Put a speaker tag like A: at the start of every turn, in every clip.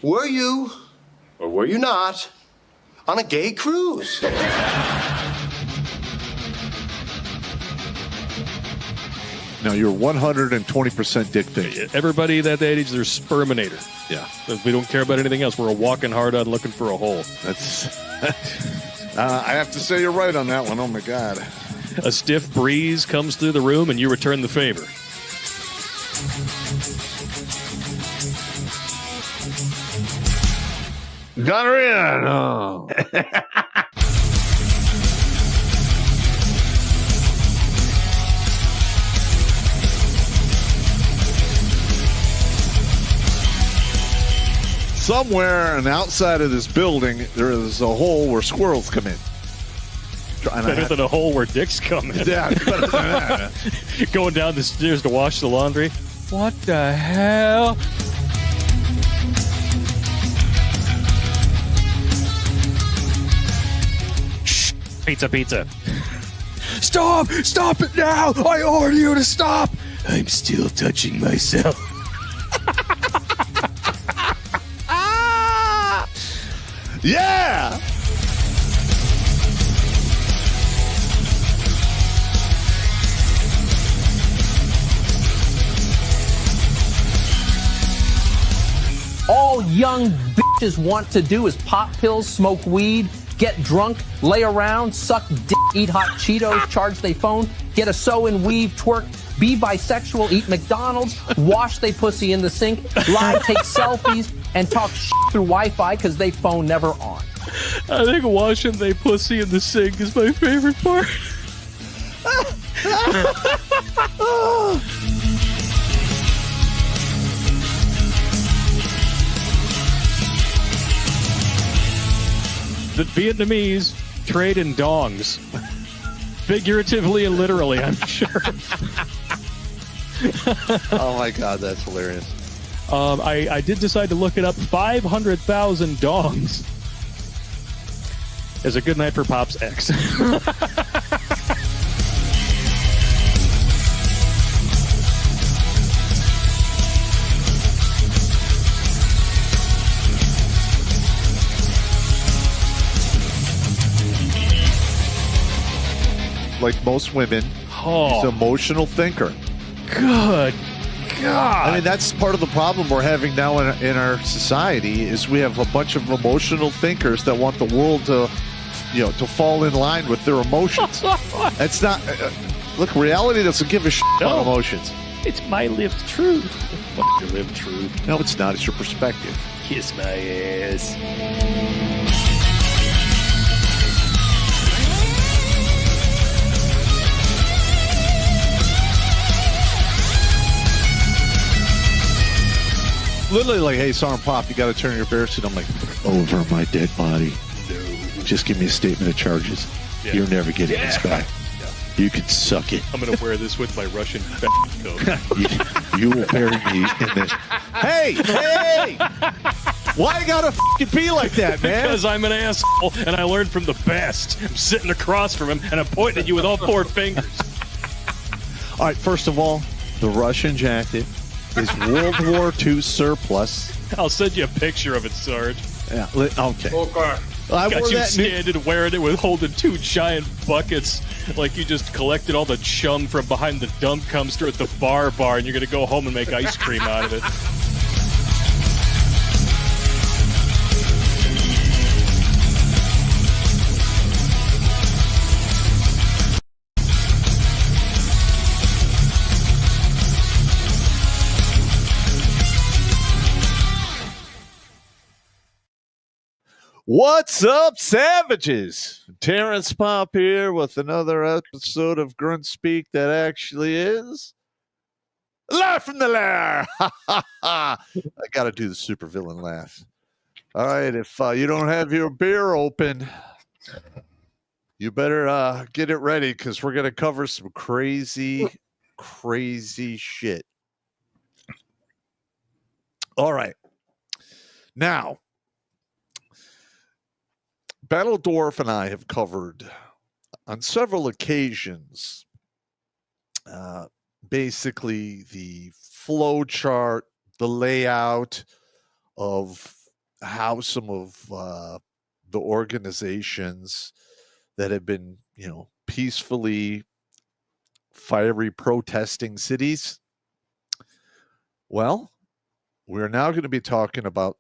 A: Were you, or were you not, on a gay cruise?
B: Now, you're 120% dick fit.
C: Everybody that age, they're sperminator.
B: Yeah.
C: We don't care about anything else. We're walking hard on looking for a hole.
B: That's. I have to say you're right on that one. Oh, my God.
C: A stiff breeze comes through the room, and you return the favor.
B: Got her in. Oh. Somewhere on the outside of this building, there is a hole where squirrels come in.
C: Better than a hole where dicks come in.
B: Yeah, better than that.
C: Going down the stairs to wash the laundry. What the hell? Shh. Pizza. Stop! Stop it now! I order you to stop! I'm still touching myself.
B: Yeah!
D: All young bitches want to do is pop pills, smoke weed, get drunk, lay around, suck dick, eat hot Cheetos, charge they phone, get a sew and weave, twerk, be bisexual, eat McDonald's, wash they pussy in the sink, lie, take selfies, and talk shit through Wi-Fi because they phone never on.
C: I think washing they pussy in the sink is my favorite part. The Vietnamese trade in dongs. Figuratively and literally, I'm sure.
B: Oh, my God, that's hilarious.
C: I did decide to look it up. 500,000 dongs is a good night for Pop's ex.
B: Like most women, he's an emotional thinker.
C: Good God.
B: I mean, that's part of the problem we're having now in our society is we have a bunch of emotional thinkers that want the world to, to fall in line with their emotions. That's not... look, reality doesn't give a shit about emotions.
C: It's my lived truth. Fuck your lived truth.
B: No, it's not. It's your perspective.
C: Kiss my ass.
B: Literally like, hey, Sergeant Pop, you got to turn your bear suit. I'm like, over my dead body. No. Just give me a statement of charges. Yeah. You're never getting this back. Yeah. You can suck it.
C: I'm going to wear this with my Russian coat.
B: you will bury me in this. Hey! Why you gotta fucking be like that, man?
C: Because I'm an asshole, and I learned from the best. I'm sitting across from him, and I'm pointing at you with all four fingers.
B: All right, first of all, the Russian jacket is World War II surplus.
C: I'll send you a picture of it, Sarge.
B: Yeah, okay.
C: I got you standing wearing it with holding two giant buckets like you just collected all the chum from behind the dump dumpster at the bar, and you're going to go home and make ice cream out of it.
B: What's up, savages? Terrence Pop here with another episode of Grunt Speak that actually is live from the lair. I got to do the supervillain laugh. All right, if you don't have your beer open, you better get it ready because we're going to cover some crazy shit. All right. Now, Battledorf and I have covered on several occasions basically the flow chart, the layout of how some of the organizations that have been, peacefully fiery protesting cities. Well, we're now going to be talking about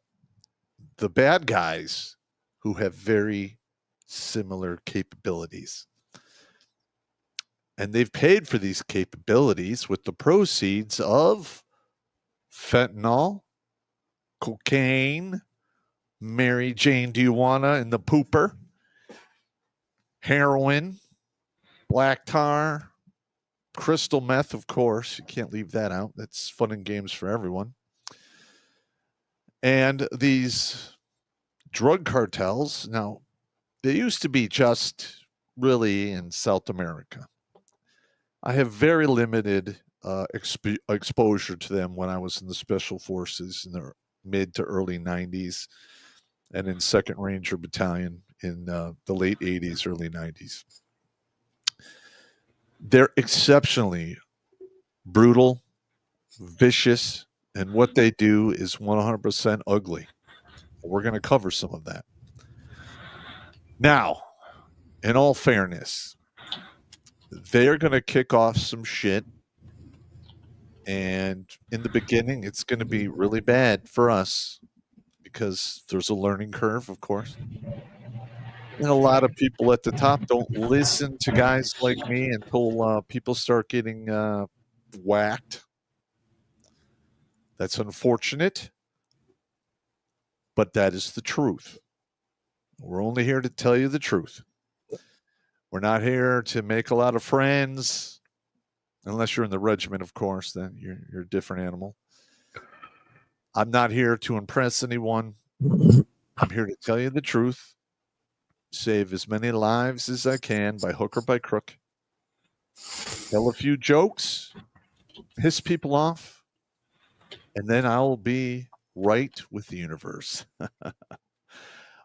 B: the bad guys who have very similar capabilities. And they've paid for these capabilities with the proceeds of fentanyl, cocaine, Mary Jane, do you wanna in the pooper, heroin, black tar, crystal meth, of course. You can't leave that out. That's fun and games for everyone. And these drug cartels, now, they used to be just really in South America. I have very limited exposure to them when I was in the Special Forces in the mid to early 90s and in 2nd Ranger Battalion in the late 80s, early 90s. They're exceptionally brutal, vicious, and what they do is 100% ugly. We're going to cover some of that. Now, in all fairness, they're going to kick off some shit. And in the beginning, it's going to be really bad for us because there's a learning curve, of course. And a lot of people at the top don't listen to guys like me until people start getting whacked. That's unfortunate, but that is the truth. We're only here to tell you the truth. We're not here to make a lot of friends, unless you're in the regiment, of course, then you're a different animal. I'm not here to impress anyone. I'm here to tell you the truth, save as many lives as I can by hook or by crook, tell a few jokes, piss people off, and then I'll be right with the universe.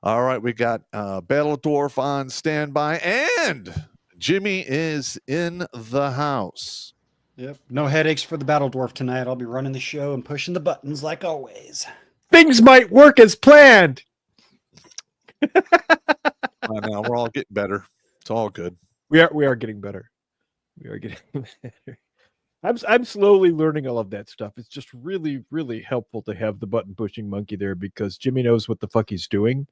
B: All right, we got Battle Dwarf on standby, and Jimmy is in the house.
E: Yep. No headaches for the Battle Dwarf tonight. I'll be running the show and pushing the buttons like always.
F: Things might work as planned.
B: I know, we're all getting better. It's all good.
F: We are getting better. We are getting better. I'm slowly learning all of that stuff. It's just really, really helpful to have the button pushing monkey there because Jimmy knows what the fuck he's doing,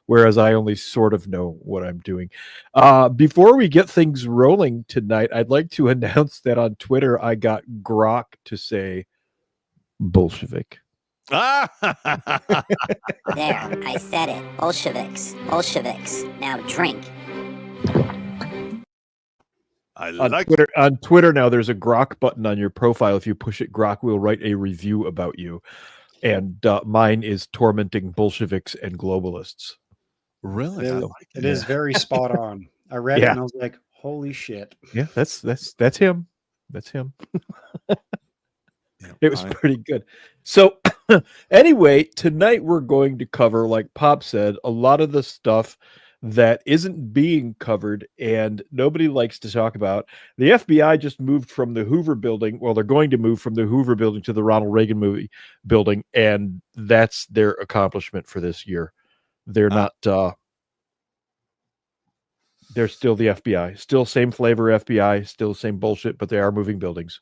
F: whereas I only sort of know what I'm doing. Before we get things rolling tonight, I'd like to announce that on Twitter I got Grok to say Bolshevik.
G: There, I said it. Bolsheviks. Bolsheviks. Now drink.
F: On Twitter now, there's a Grok button on your profile. If you push it, Grok will write a review about you. And mine is tormenting Bolsheviks and globalists.
B: Really?
E: It is very spot on. I read it and I was like, holy shit.
F: Yeah, that's him. That's him. It was pretty good. So anyway, tonight we're going to cover, like Pop said, a lot of the stuff that isn't being covered and nobody likes to talk about. The FBI just moved from the Hoover building. Well, they're going to move from the Hoover building to the Ronald Reagan building, and that's their accomplishment for this year. They're not they're still the FBI, still same flavor FBI, still same bullshit, but they are moving buildings.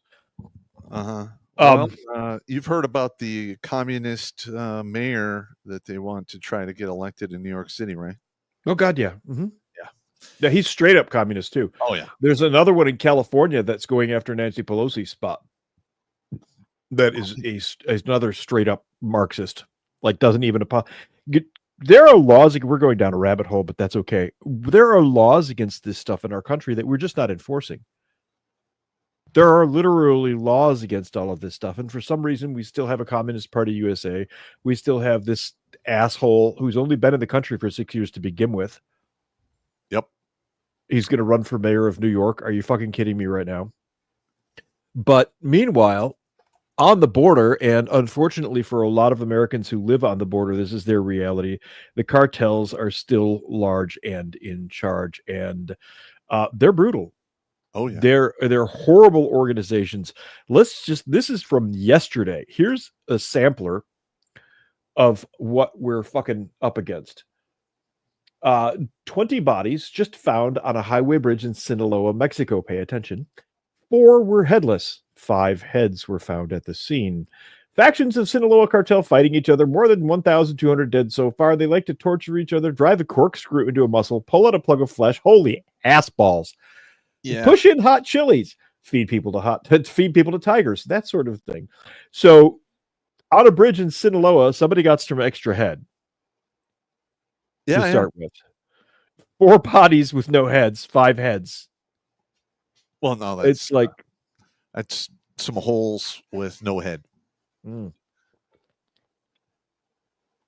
B: You've heard about the communist mayor that they want to try to get elected in New York City, right?
F: Oh God, yeah. Mm-hmm. Yeah, he's straight up communist too.
B: Oh yeah.
F: There's another one in California that's going after Nancy Pelosi's spot. That is another straight up Marxist. Like doesn't even there are laws. We're going down a rabbit hole, but that's okay. There are laws against this stuff in our country that we're just not enforcing. There are literally laws against all of this stuff. And for some reason, we still have a Communist Party USA. We still have this asshole who's only been in the country for 6 years to begin with.
B: Yep.
F: He's going to run for mayor of New York. Are you fucking kidding me right now? But meanwhile, on the border, and unfortunately for a lot of Americans who live on the border, this is their reality. The cartels are still large and in charge, and they're brutal.
B: Oh yeah,
F: they're horrible organizations. This is from yesterday. Here's a sampler of what we're fucking up against. 20 bodies just found on a highway bridge in Sinaloa, Mexico. Pay attention. 4 were headless. 5 heads were found at the scene. Factions of Sinaloa cartel fighting each other. More than 1,200 dead so far. They like to torture each other, drive a corkscrew into a muscle, pull out a plug of flesh. Holy ass balls.
B: Yeah.
F: Push in hot chilies. Feed people to tigers. That sort of thing. So on a bridge in Sinaloa, somebody got some extra head. To start with. 4 bodies with no heads, 5 heads.
B: Well, no,
F: It's like
B: that's some holes with no head.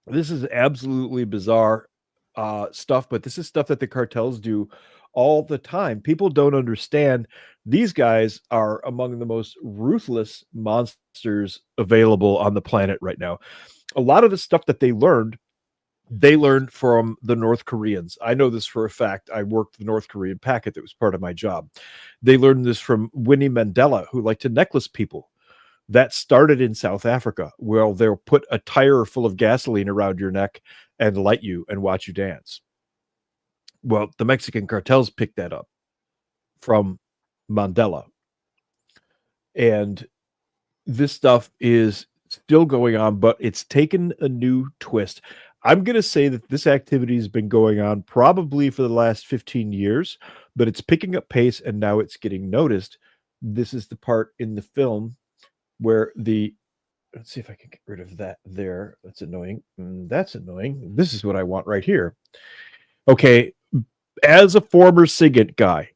F: This is absolutely bizarre stuff, but this is stuff that the cartels do all the time. People don't understand these guys are among the most ruthless monsters available on the planet right now. A lot of the stuff that they learned from the North Koreans. I know this for a fact. I worked the North Korean packet that was part of my job. They learned this from Winnie Mandela, who liked to necklace people. That started in South Africa, where they'll put a tire full of gasoline around your neck and light you and watch you dance. Well, the Mexican cartels picked that up from Mandela. And this stuff is still going on, but it's taken a new twist. I'm going to say that this activity has been going on probably for the last 15 years, but it's picking up pace and now it's getting noticed. This is the part in the film where let's see if I can get rid of that there. That's annoying. That's annoying. This is what I want right here. Okay. As a former SIGINT guy,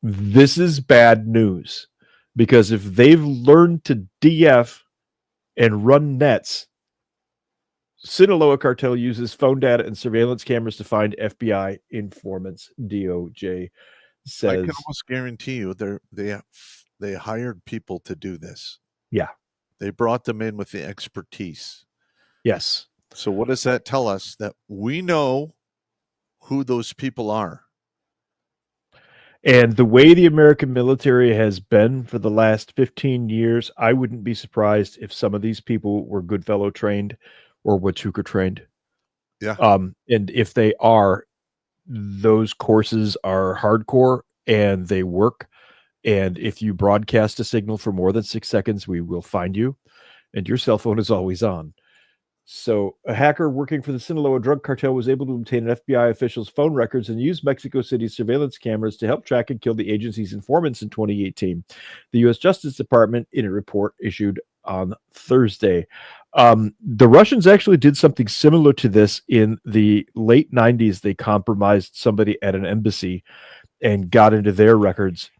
F: this is bad news because if they've learned to DF and run nets, Sinaloa cartel uses phone data and surveillance cameras to find FBI informants. DOJ says.
B: I can almost guarantee you they hired people to do this.
F: Yeah.
B: They brought them in with the expertise.
F: Yes.
B: So what does that tell us? That we know who those people are.
F: And the way the American military has been for the last 15 years, I wouldn't be surprised if some of these people were Goodfellow trained or Huachuca trained.
B: Yeah.
F: And if they are, those courses are hardcore and they work. And if you broadcast a signal for more than 6 seconds, we will find you. And your cell phone is always on. So a hacker working for the Sinaloa drug cartel was able to obtain an FBI official's phone records and use Mexico City's surveillance cameras to help track and kill the agency's informants in 2018. The U.S. Justice Department, in a report issued on Thursday. The Russians actually did something similar to this in the late 90s. They compromised somebody at an embassy and got into their records,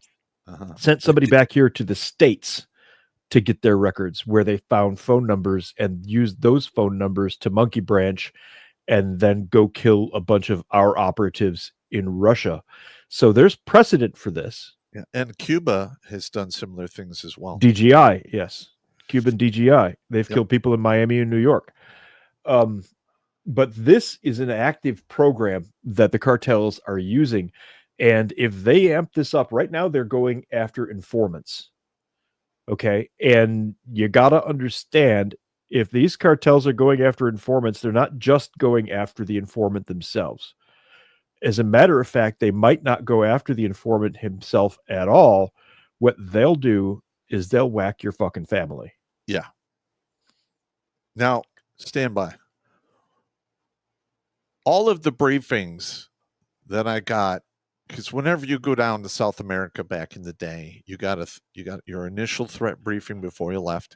F: sent somebody back here to the States to get their records, where they found phone numbers and used those phone numbers to monkey branch and then go kill a bunch of our operatives in Russia. So there's precedent for this.
B: Yeah. And Cuba has done similar things as well.
F: DGI, yes. Cuban DGI. They've killed people in Miami and New York. But this is an active program that the cartels are using. And if they amp this up right now, they're going after informants. Okay. And you got to understand, if these cartels are going after informants, they're not just going after the informant themselves. As a matter of fact, they might not go after the informant himself at all. What they'll do is they'll whack your fucking family.
B: Yeah. Now, stand by. All of the briefings that I got, because whenever you go down to South America back in the day, you got your initial threat briefing before you left.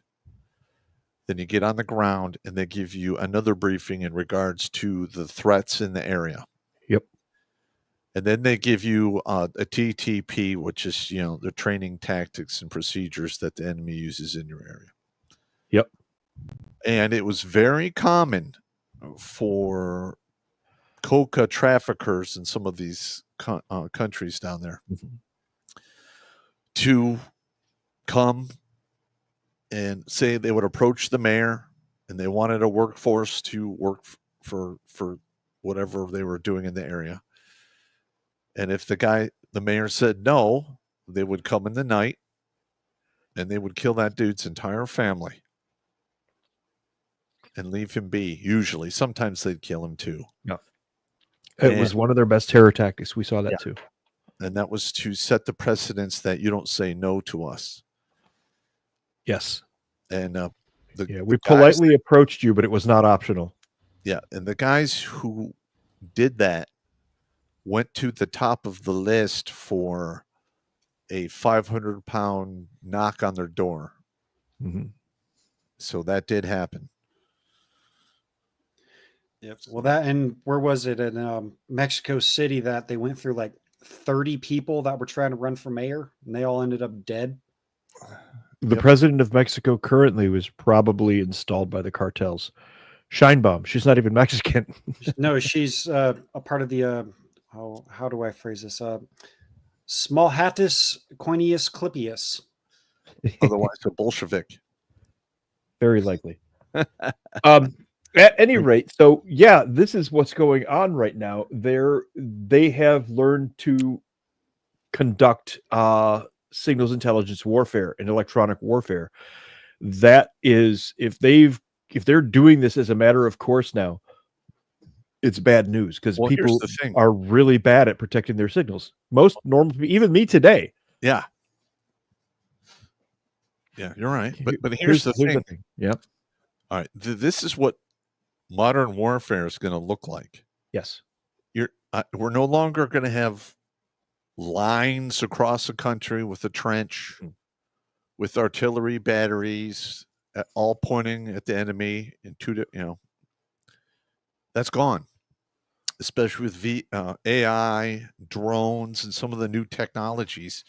B: Then you get on the ground and they give you another briefing in regards to the threats in the area.
F: Yep.
B: And then they give you a TTP, which is, the training tactics and procedures that the enemy uses in your area.
F: Yep.
B: And it was very common for coca traffickers in some of these countries down there to come and say they would approach the mayor and they wanted a workforce to work for whatever they were doing in the area. And if the mayor said no, they would come in the night and they would kill that dude's entire family. and leave him be. Usually, sometimes they'd kill him too.
F: It was one of their best terror tactics. We saw that too.
B: And that was to set the precedence that you don't say no to us.
F: Yes.
B: And
F: we politely approached you, but it was not optional.
B: Yeah, and the guys who did that went to the top of the list for a 500-pound knock on their door.
F: Mm-hmm.
B: So that did happen.
E: Yep. Well, that, and where was it in Mexico City that they went through like 30 people that were trying to run for mayor, and they all ended up dead?
F: The president of Mexico currently was probably installed by the cartels. Scheinbaum. She's not even Mexican.
E: No, she's a part of the how do I phrase this? Smallhatus Coinius Clippius.
B: Otherwise, a Bolshevik.
F: Very likely. At any rate, so yeah, this is what's going on right now. They have learned to conduct signals intelligence warfare and electronic warfare. That is, if they're doing this as a matter of course now, it's bad news because people are really bad at protecting their signals. Most normal people, even me today.
B: Yeah. Yeah, you're right. But here's the thing.
F: Yep.
B: All right. This is what modern warfare is going to look like.
F: Yes.
B: We're no longer going to have lines across the country with a trench, with artillery batteries all pointing at the enemy in that's gone. Especially with AI, drones, and some of the new technologies.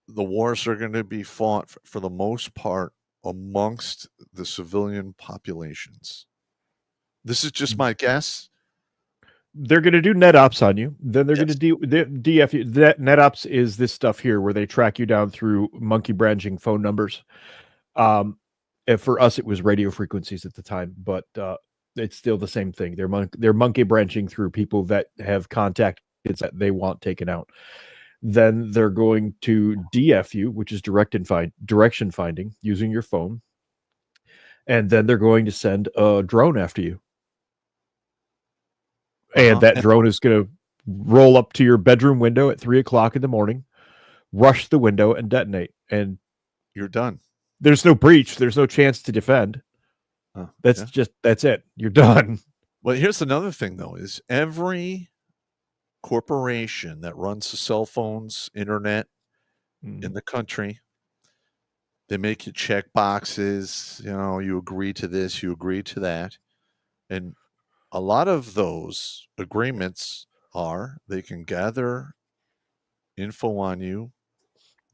B: The wars are going to be fought for the most part amongst the civilian populations. This is just my guess.
F: They're going to do net ops on you. Then they're going to do DF you. That net ops is this stuff here where they track you down through monkey branching phone numbers. And for us, it was radio frequencies at the time, but it's still the same thing. They're monkey branching through people that have contacted that they want taken out. Then they're going to DF you, which is direction finding using your phone. And then they're going to send a drone after you. And that drone is going to roll up to your bedroom window at 3:00 in the morning, rush the window and detonate. And
B: you're done.
F: There's no breach. There's no chance to defend. That's it. You're done.
B: Well, here's another thing though, is every corporation that runs the cell phones, internet in the country, they make you check boxes, you agree to this, you agree to that. And a lot of those agreements are they can gather info on you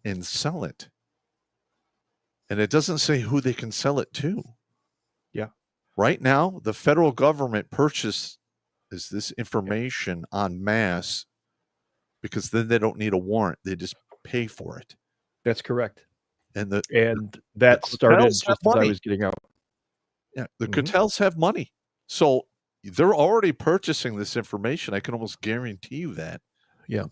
B: and sell it. And it doesn't say who they can sell it to.
F: Yeah.
B: Right now, the federal government purchases this information en masse because then they don't need a warrant. They just pay for it.
F: That's correct.
B: And
F: that started just as I was getting out.
B: Yeah, the cartels have money. So they're already purchasing this information. I can almost guarantee you that.
F: Yeah.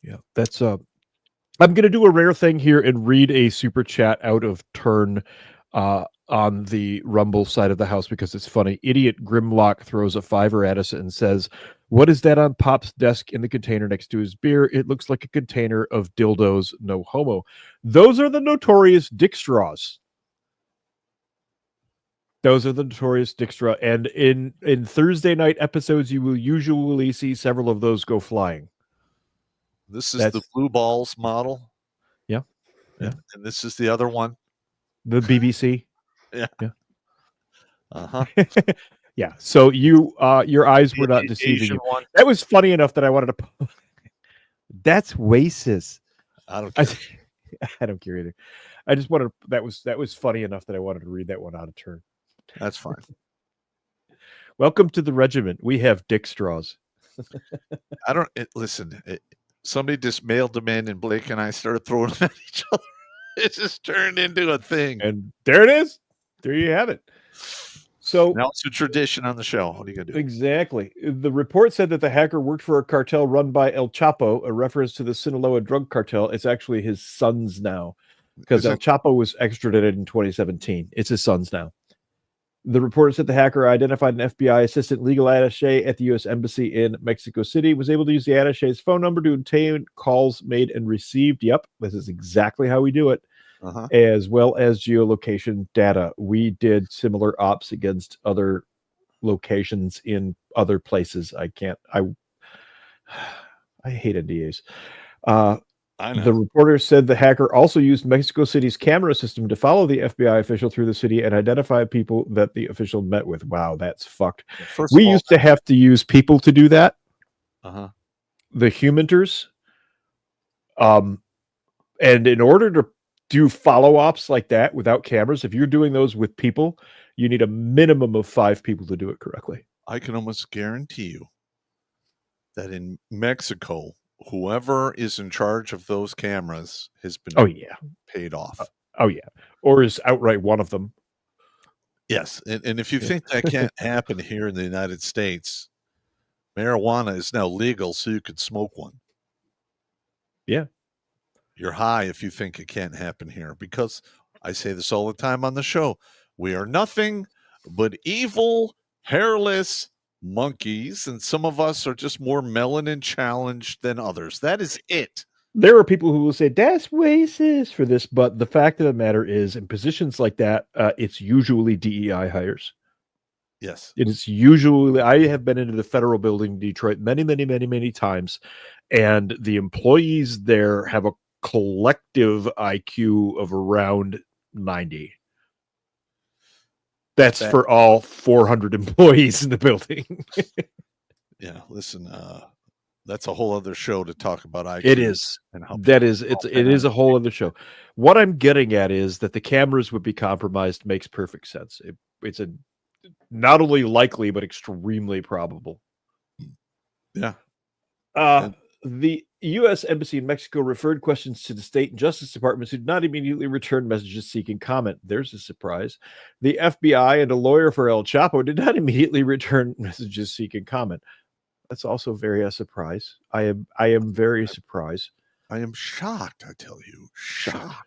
F: Yeah. That's I'm going to do a rare thing here and read a super chat out of turn on the Rumble side of the house because it's funny. Idiot Grimlock throws a $5 at us and says, "What is that on Pop's desk in the container next to his beer? It looks like a container of dildos, no homo." Those are the notorious dick straws. Those are the notorious dick straw. And in Thursday night episodes, you will usually see several of those go flying.
B: This is the blue balls model.
F: Yeah.
B: And this is the other one.
F: The BBC.
B: Yeah. Uh-huh.
F: Yeah. So your eyes were not deceiving you.
B: One.
F: That was funny enough that I wanted to. That's racist.
B: I don't care.
F: I don't care either. I just wanted that was funny enough that I wanted to read that one out of turn.
B: That's fine.
F: Welcome to the regiment. We have dick straws.
B: Listen. Somebody just mailed them in, and Blake and I started throwing them at each other. It just turned into a thing.
F: And there it is. There you have it. So
B: now it's a tradition on the show. What are you going to do?
F: Exactly. The report said that the hacker worked for a cartel run by El Chapo, a reference to the Sinaloa drug cartel. It's actually his sons now. because El Chapo was extradited in 2017. It's his son's now. The reporter said the hacker identified an FBI assistant legal attaché at the U.S. Embassy in Mexico City, was able to use the attaché's phone number to obtain calls made and received. Yep, this is exactly how we do it, as well as geolocation data. We did similar ops against other locations in other places. I hate NDAs. The reporter said the hacker also used Mexico City's camera system to follow the FBI official through the city and identify people that the official met with. Wow, that's fucked. We used to have to use people to do that. The humanters. And in order to do follow-ups like that without cameras, if you're doing those with people, you need a minimum of 5 people to do it correctly.
B: I can almost guarantee you that in Mexico, whoever is in charge of those cameras has been paid off.
F: Or is outright one of them.
B: Yes. And if you think that can't happen here in the United States, marijuana is now legal, so you could smoke one.
F: Yeah.
B: You're high if you think it can't happen here, because I say this all the time on the show. We are nothing but evil, hairless monkeys, and some of us are just more melanin challenged than others. That is it.
F: There are people who will say that's racist for this, but the fact of the matter is, in positions like that, it's usually DEI hires.
B: Yes,
F: it is usually. I have been into the federal building in Detroit many times, and the employees there have a collective IQ of around 90. That's for all 400 employees in the building.
B: Yeah, listen, that's a whole other show to talk about IQ.
F: It is.
B: And how
F: it is a whole other show. What I'm getting at is that the cameras would be compromised makes perfect sense. It's a not only likely but extremely probable.
B: Yeah.
F: The U.S. Embassy in Mexico referred questions to the State and Justice Departments who did not immediately return messages seeking comment. There's a surprise. The FBI and a lawyer for El Chapo did not immediately return messages seeking comment. That's also very a surprise. I am very surprised.
B: I am shocked, I tell you. Shocked.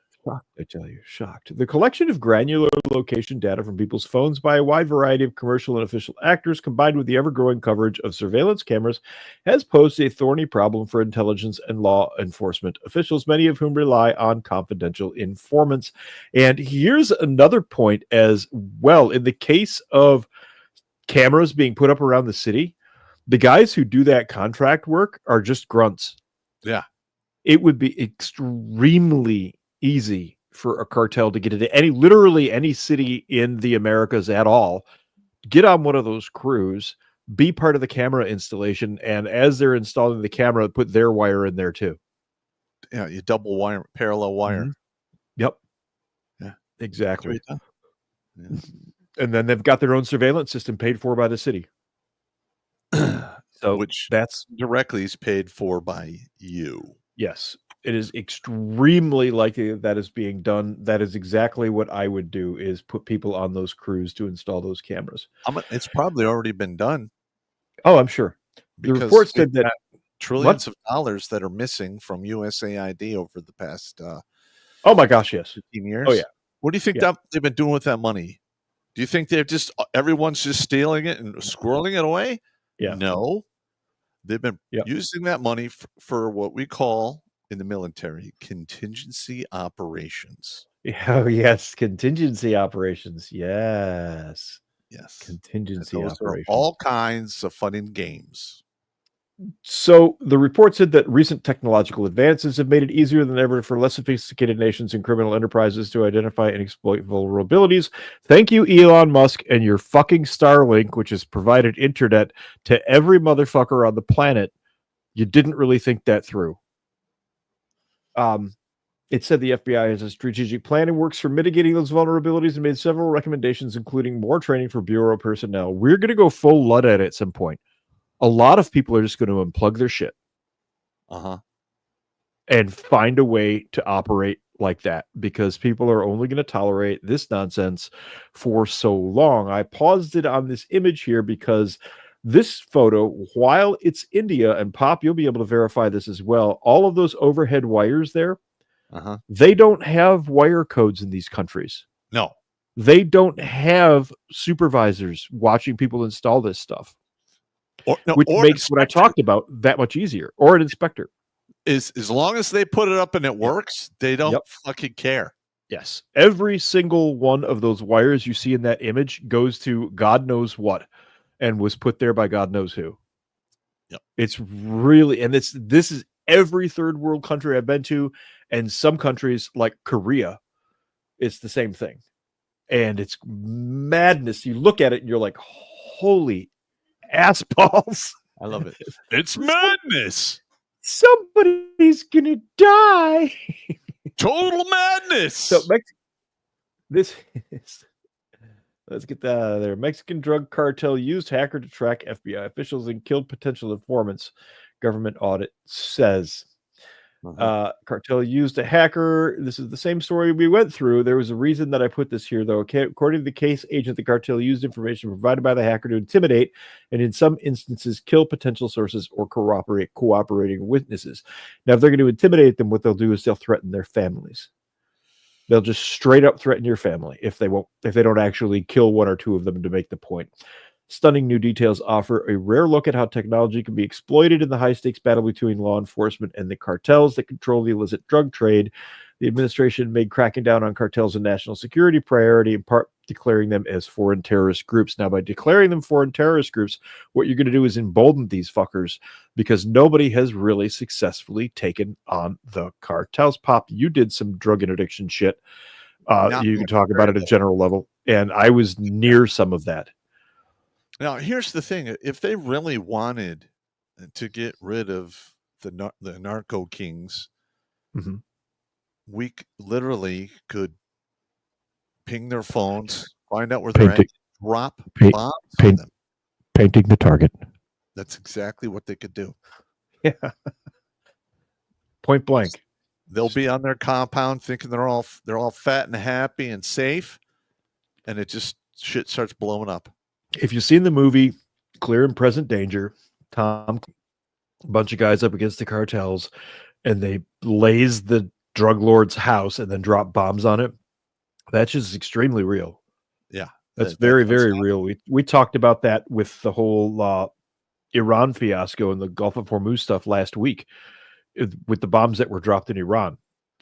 F: Shocked. The collection of granular location data from people's phones by a wide variety of commercial and official actors, combined with the ever-growing coverage of surveillance cameras, has posed a thorny problem for intelligence and law enforcement officials, many of whom rely on confidential informants. And here's another point as well. In the case of cameras being put up around the city, the guys who do that contract work are just grunts.
B: Yeah.
F: It would be extremely easy for a cartel to get into literally any city in the Americas at all, get on one of those crews, be part of the camera installation, and as they're installing the camera, put their wire in there too.
B: Yeah, you double wire, parallel wire.
F: Mm-hmm. Yep.
B: Yeah,
F: exactly.
B: Yeah.
F: And then they've got their own surveillance system paid for by the city. So
B: which
F: that's
B: directly is paid for by you.
F: Yes. It is extremely likely that is being done. That is exactly what I would do, is put people on those crews to install those cameras.
B: It's probably already been done.
F: Oh, I'm sure. The report said that
B: trillions of dollars that are missing from USAID over the past
F: oh my gosh, yes,
B: 15 years.
F: Oh yeah.
B: What do you think that they've been doing with that money? Do you think everyone's just stealing it and squirreling it away?
F: Yeah.
B: No. They've been using that money for what we call in the military contingency operations.
F: Oh yes, contingency operations. Yes. Contingency
B: those
F: operations.
B: Are all kinds of fun and games.
F: So the report said that recent technological advances have made it easier than ever for less sophisticated nations and criminal enterprises to identify and exploit vulnerabilities. Thank you, Elon Musk, and your fucking Starlink, which has provided internet to every motherfucker on the planet. You didn't really think that through. It said the FBI has a strategic plan and works for mitigating those vulnerabilities and made several recommendations, including more training for bureau personnel. We're going to go full Luddite at some point. A lot of people are just going to unplug their shit. And find a way to operate like that, because people are only going to tolerate this nonsense for so long. I paused it on this image here because this photo, while it's India, and Pop, you'll be able to verify this as well, all of those overhead wires there They don't have wire codes in these countries.
B: No.
F: They don't have supervisors watching people install this stuff, which makes what I talked about that much easier. Or an inspector.
B: As long as they put it up and it works, they don't fucking care.
F: Yes. Every single one of those wires you see in that image goes to God knows what and was put there by God knows who.
B: Yep.
F: It's really, and this is every third world country I've been to, and some countries like Korea, it's the same thing. And it's madness. You look at it and you're like, holy ass balls.
B: I love it. It's madness.
F: Somebody's gonna die.
B: Total madness.
F: So this is, let's get that out of there. Mexican drug cartel used hacker to track FBI officials and killed potential informants. Government audit says. Cartel used a hacker. This is the same story we went through. There was a reason that I put this here, though. Okay, according to the case agent, the cartel used information provided by the hacker to intimidate and in some instances kill potential sources or cooperating witnesses. Now, if they're going to intimidate them, what they'll do is they'll threaten their families. They'll just straight up threaten your family if they don't actually kill one or two of them to make the point. Stunning new details offer a rare look at how technology can be exploited in the high-stakes battle between law enforcement and the cartels that control the illicit drug trade. The administration made cracking down on cartels a national security priority, in part declaring them as foreign terrorist groups. Now, by declaring them foreign terrorist groups, what you're going to do is embolden these fuckers, because nobody has really successfully taken on the cartels. Pop, you did some drug interdiction shit. You can talk about it at a general level, and I was near some of that.
B: Now, here's the thing. If they really wanted to get rid of the narco kings, we literally could ping their phones, find out where they're at, drop bombs on them.
F: Painting the target.
B: That's exactly what they could do.
F: Yeah. Point blank.
B: They'll be on their compound thinking they're all fat and happy and safe, and it just shit starts blowing up.
F: If you've seen the movie Clear and Present Danger, a bunch of guys up against the cartels, and they laze the drug lord's house and then drop bombs on it. That's just extremely real.
B: Yeah.
F: That's very real. We talked about that with the whole Iran fiasco and the Gulf of Hormuz stuff last week with the bombs that were dropped in Iran.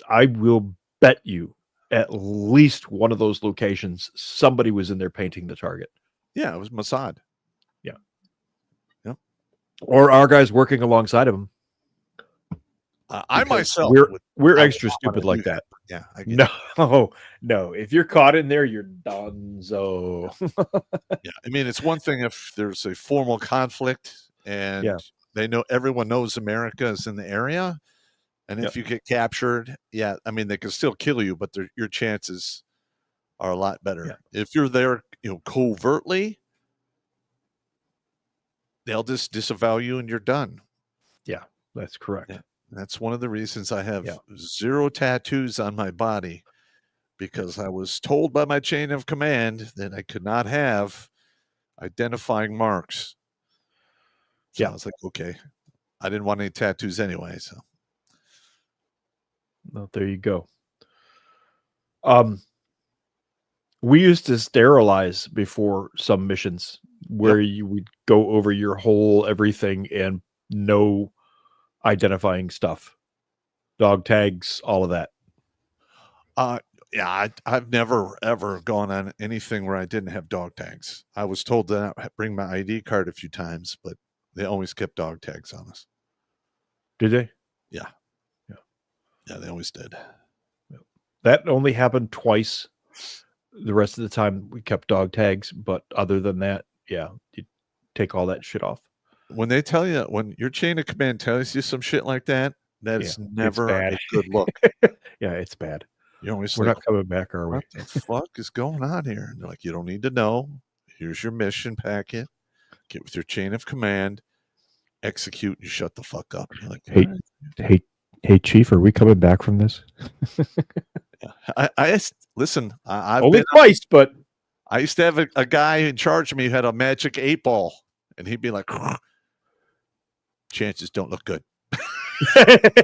F: I will bet you at least one of those locations, somebody was in there painting the target.
B: Yeah, it was Mossad.
F: Yeah.
B: Yep.
F: Or our guys working alongside of them.
B: I myself,
F: we're extra stupid like that.
B: Yeah.
F: No. If you're caught in there, you're donezo.
B: Yeah. I mean, it's one thing if there's a formal conflict and everyone knows America is in the area. And if you get captured, I mean, they can still kill you, but your chances are a lot better. Yeah. If you're there, covertly, they'll just disavow you and you're done.
F: Yeah, that's correct.
B: Yeah. That's one of the reasons I have 0 tattoos on my body, because I was told by my chain of command that I could not have identifying marks. So I was like, okay. I didn't want any tattoos anyway, so.
F: Well, there you go. We used to sterilize before some missions where you would go over your whole everything and no identifying stuff, dog tags, all of that.
B: I've never ever gone on anything where I didn't have dog tags. I was told to bring my ID card a few times, but they always kept dog tags on us.
F: Did they?
B: Yeah, they always did.
F: That only happened twice. The rest of the time we kept dog tags, but other than that, you take all that shit off.
B: When they tell you, when your chain of command tells you some shit like that, that is never a good look.
F: Yeah, it's bad.
B: You're always
F: We're not coming back, are we?
B: What the fuck is going on here? And they're like, you don't need to know. Here's your mission packet. Get with your chain of command, execute, and shut the fuck up. You're like,
F: hey, Chief, are we coming back from this?
B: I listen. I've
F: only
B: been
F: twice, but
B: I used to have a guy in charge of me who had a magic 8 ball, and he'd be like, chances don't look good.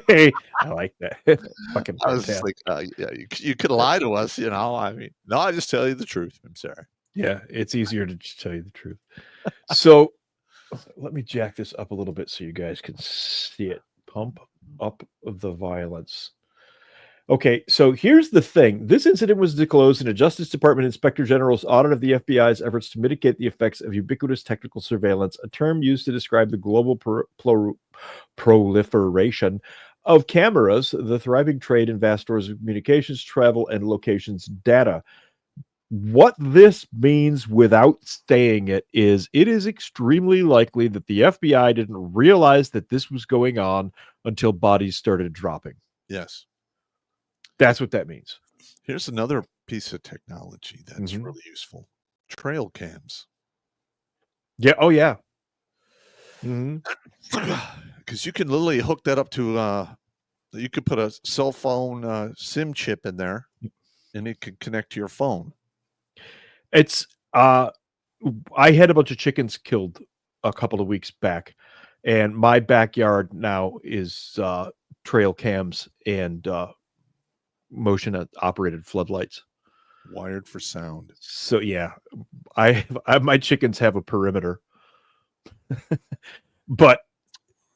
F: Hey, I like that. Fucking
B: I was just
F: fantastic.
B: like, yeah, you could lie to us, you know. I mean, no, I just tell you the truth. I'm sorry.
F: Yeah, it's easier to just tell you the truth. So let me jack this up a little bit so you guys can see it. Pump up the violence. Okay, so here's the thing. This incident was disclosed in a Justice Department Inspector General's audit of the FBI's efforts to mitigate the effects of ubiquitous technical surveillance, a term used to describe the global proliferation of cameras, the thriving trade in vast stores of communications, travel, and locations data. What this means without saying it is extremely likely that the FBI didn't realize that this was going on until bodies started dropping.
B: Yes.
F: That's what that means.
B: Here's another piece of technology that's
F: Mhm.
B: really useful. Trail cams.
F: Yeah. Oh, yeah. Mhm.
B: Because you can literally hook that up to, you could put a cell phone SIM chip in there and it could connect to your phone.
F: It's, I had a bunch of chickens killed a couple of weeks back, and my backyard now is trail cams and motion operated floodlights.
B: Wired for sound.
F: So yeah, my chickens have a perimeter, but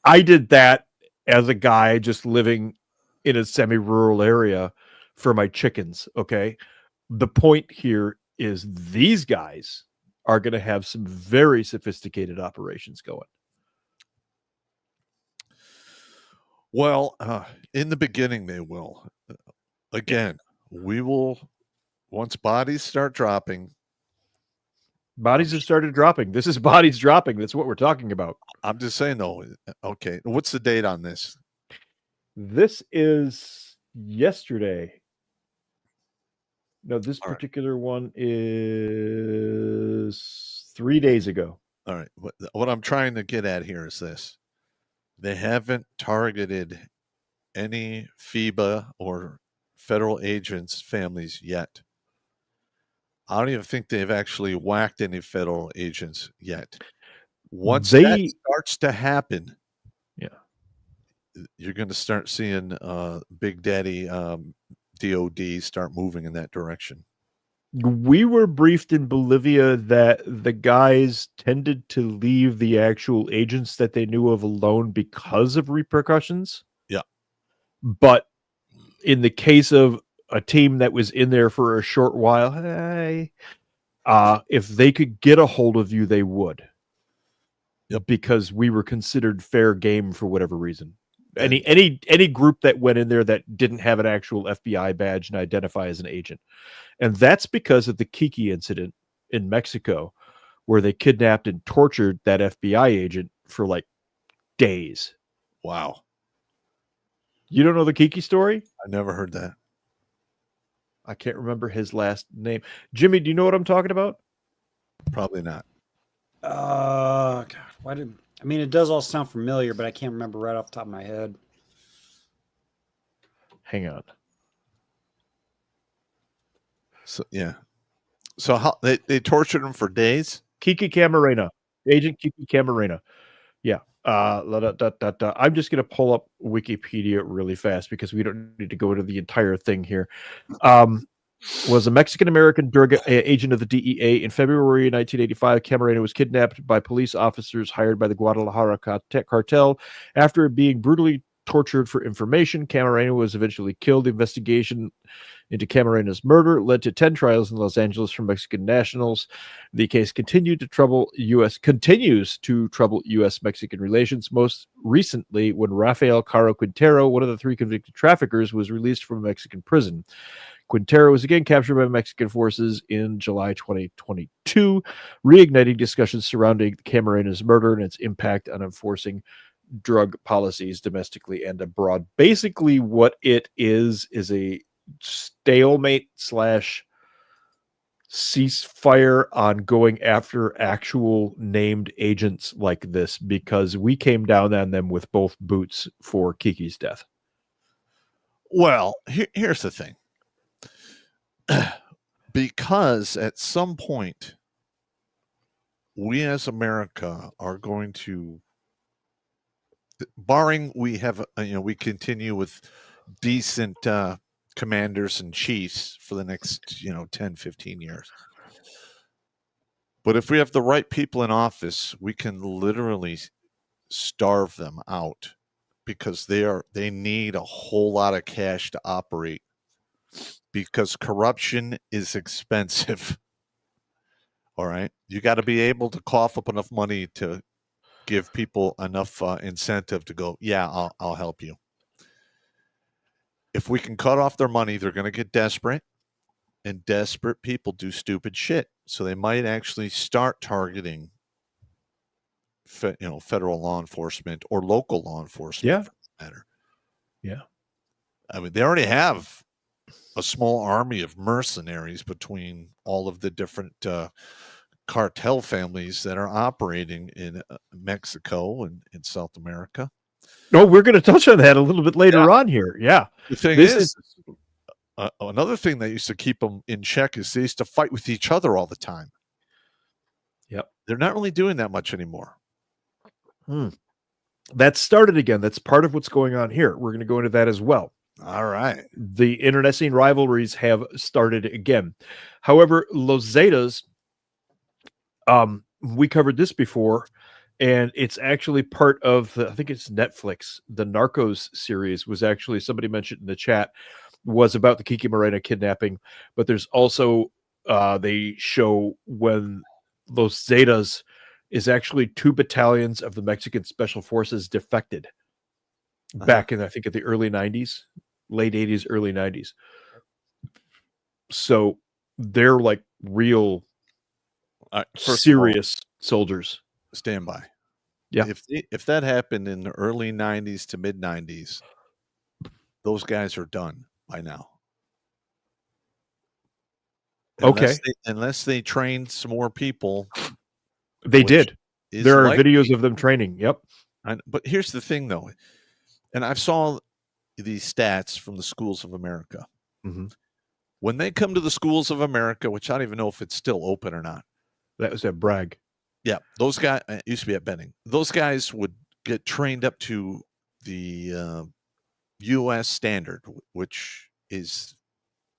F: I did that as a guy just living in a semi-rural area for my chickens. Okay, the point here is these guys are going to have some very sophisticated operations going.
B: Well, in the beginning, they will. Again, we will, once bodies start dropping.
F: Bodies have started dropping. This is bodies dropping. That's what we're talking about.
B: I'm just saying, though. Okay. What's the date on this?
F: This is yesterday. No, this
B: All right.
F: particular one is 3 days ago.
B: All right. What I'm trying to get at here is this. They haven't targeted any FIBA or federal agents' families yet. I don't even think they've actually whacked any federal agents yet. Once that starts to happen,
F: yeah,
B: you're going to start seeing Big Daddy DOD start moving in that direction.
F: We were briefed in Bolivia that the guys tended to leave the actual agents that they knew of alone because of repercussions.
B: Yeah.
F: But in the case of a team that was in there for a short while, hey, if they could get a hold of you, they would.
B: Yep.
F: Because we were considered fair game for whatever reason. Any group that went in there that didn't have an actual FBI badge and identify as an agent. And that's because of the Kiki incident in Mexico, where they kidnapped and tortured that FBI agent for like days.
B: Wow.
F: You don't know the Kiki story?
B: I never heard that.
F: I can't remember his last name. Jimmy, do you know what I'm talking about?
B: Probably not.
E: God, it does all sound familiar, but I can't remember right off the top of my head.
F: Hang on.
B: So yeah. So how they tortured him for days?
F: Kiki Camarena. Agent Kiki Camarena. Yeah. I'm just going to pull up Wikipedia really fast because we don't need to go into the entire thing here. Was a Mexican-American drug agent of the DEA. In February 1985, Camarena was kidnapped by police officers hired by the Guadalajara cartel. After being brutally tortured for information, Camarena was eventually killed. The investigation into Camarena's murder led to 10 trials in Los Angeles for Mexican nationals. The case continues to trouble U.S.-Mexican relations, most recently when Rafael Caro Quintero, one of the 3 convicted traffickers, was released from a Mexican prison. Quintero was again captured by Mexican forces in July 2022, reigniting discussions surrounding Camarena's murder and its impact on enforcing drug policies domestically and abroad. Basically, what it is a stalemate / ceasefire on going after actual named agents like this, because we came down on them with both boots for Kiki's death.
B: Well, here's the thing. Because at some point, we as America are going to barring we have, we continue with decent commanders and chiefs for the next, 10, 15 years. But if we have the right people in office, we can literally starve them out because they need a whole lot of cash to operate because corruption is expensive. All right. You got to be able to cough up enough money to give people enough incentive to go, yeah, I'll help you. If we can cut off their money, they're going to get desperate, and desperate people do stupid shit. So they might actually start targeting, federal law enforcement or local law enforcement.
F: Yeah.
B: For that matter.
F: Yeah.
B: I mean, they already have a small army of mercenaries between all of the different cartel families that are operating in Mexico and in South America.
F: No, we're going to touch on that a little bit later on here. Yeah.
B: The thing is another thing that used to keep them in check is they used to fight with each other all the time.
F: Yep.
B: They're not really doing that much anymore.
F: That started again. That's part of what's going on here. We're going to go into that as well.
B: All right.
F: The internecine rivalries have started again. However, Los Zetas, we covered this before, and it's actually part of I think it's Netflix. The Narcos series was actually, somebody mentioned in the chat, was about the Kiki Morena kidnapping, but there's also they show when Los Zetas is actually 2 battalions of the Mexican Special Forces defected back in, I think, at the early 90s, late 80s, early 90s. So they're like real serious soldiers.
B: Stand by.
F: Yeah.
B: If that happened in the early 90s to mid 90s, those guys are done by now. Unless they train some more people.
F: They did. There are
B: likely
F: videos of them training. Yep.
B: But here's the thing, though, and I've saw these stats from the Schools of America.
F: Mm-hmm.
B: When they come to the Schools of America, which I don't even know if it's still open or not.
F: That was at Bragg.
B: Yeah, those guys used to be at Benning. Those guys would get trained up to the U.S. standard, which is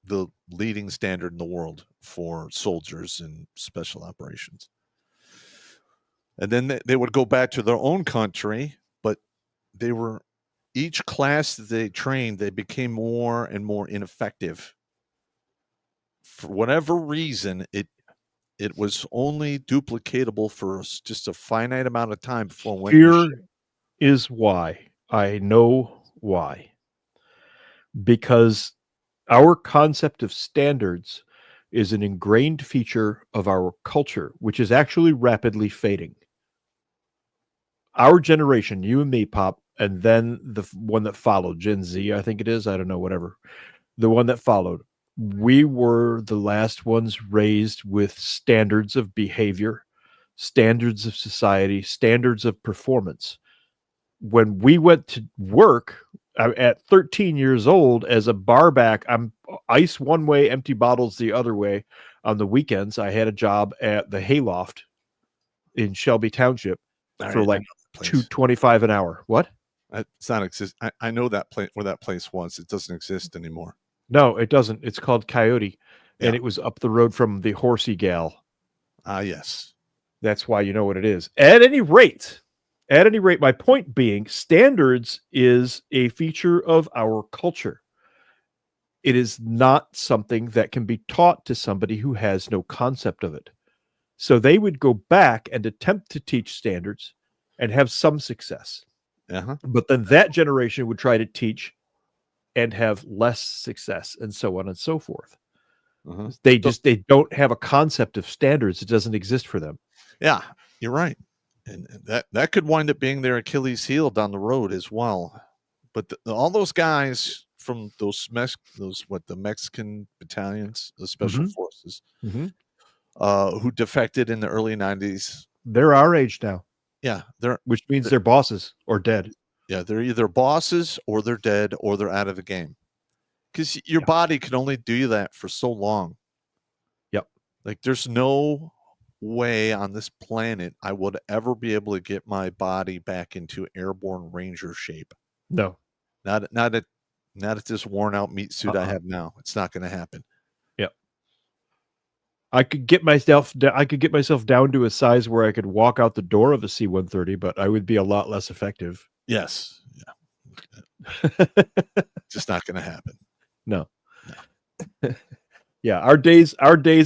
B: the leading standard in the world for soldiers and special operations. And then they would go back to their own country, but each class that they trained, they became more and more ineffective. For whatever reason, it was only duplicatable for just a finite amount of time before it went.
F: Here is why. I know why. Because our concept of standards is an ingrained feature of our culture, which is actually rapidly fading. Our generation, you and me, Pop, and then the one that followed, Gen Z, I think it is. I don't know, whatever. The one that followed. We were the last ones raised with standards of behavior, standards of society, standards of performance. When we went to work at 13 years old as a barback, I'm ice one way, empty bottles the other way. On the weekends, I had a job at the Hayloft in Shelby Township for like $2.25 an hour. What?
B: It's not exist. I know that place where that place was. It doesn't exist anymore.
F: No, it doesn't. It's called Coyote,
B: Yeah.
F: and it was up the road from the Horsey Gal.
B: Yes.
F: That's why you know what it is. At any rate, my point being, standards is a feature of our culture. It is not something that can be taught to somebody who has no concept of it. So they would go back and attempt to teach standards and have some success. But then that generation would try to teach and have less success, and so on and so forth. They don't have a concept of standards. It doesn't exist for them.
B: Yeah, you're right. And that could wind up being their Achilles heel down the road as well. But all those guys from the Mexican battalions, the special forces, who defected in the early 90s.
F: They're our age now.
B: Yeah,
F: which means they're bosses or dead.
B: Yeah, they're either bosses or they're dead or they're out of the game. Because your body can only do that for so long.
F: Yep.
B: Like there's no way on this planet I would ever be able to get my body back into airborne ranger shape.
F: No.
B: Not at this worn out meat suit I have now. It's not going to happen.
F: Yep. I could get myself down to a size where I could walk out the door of a C-130, but I would be a lot less effective.
B: Yes. Yeah. Just not going to happen.
F: No. Yeah, our days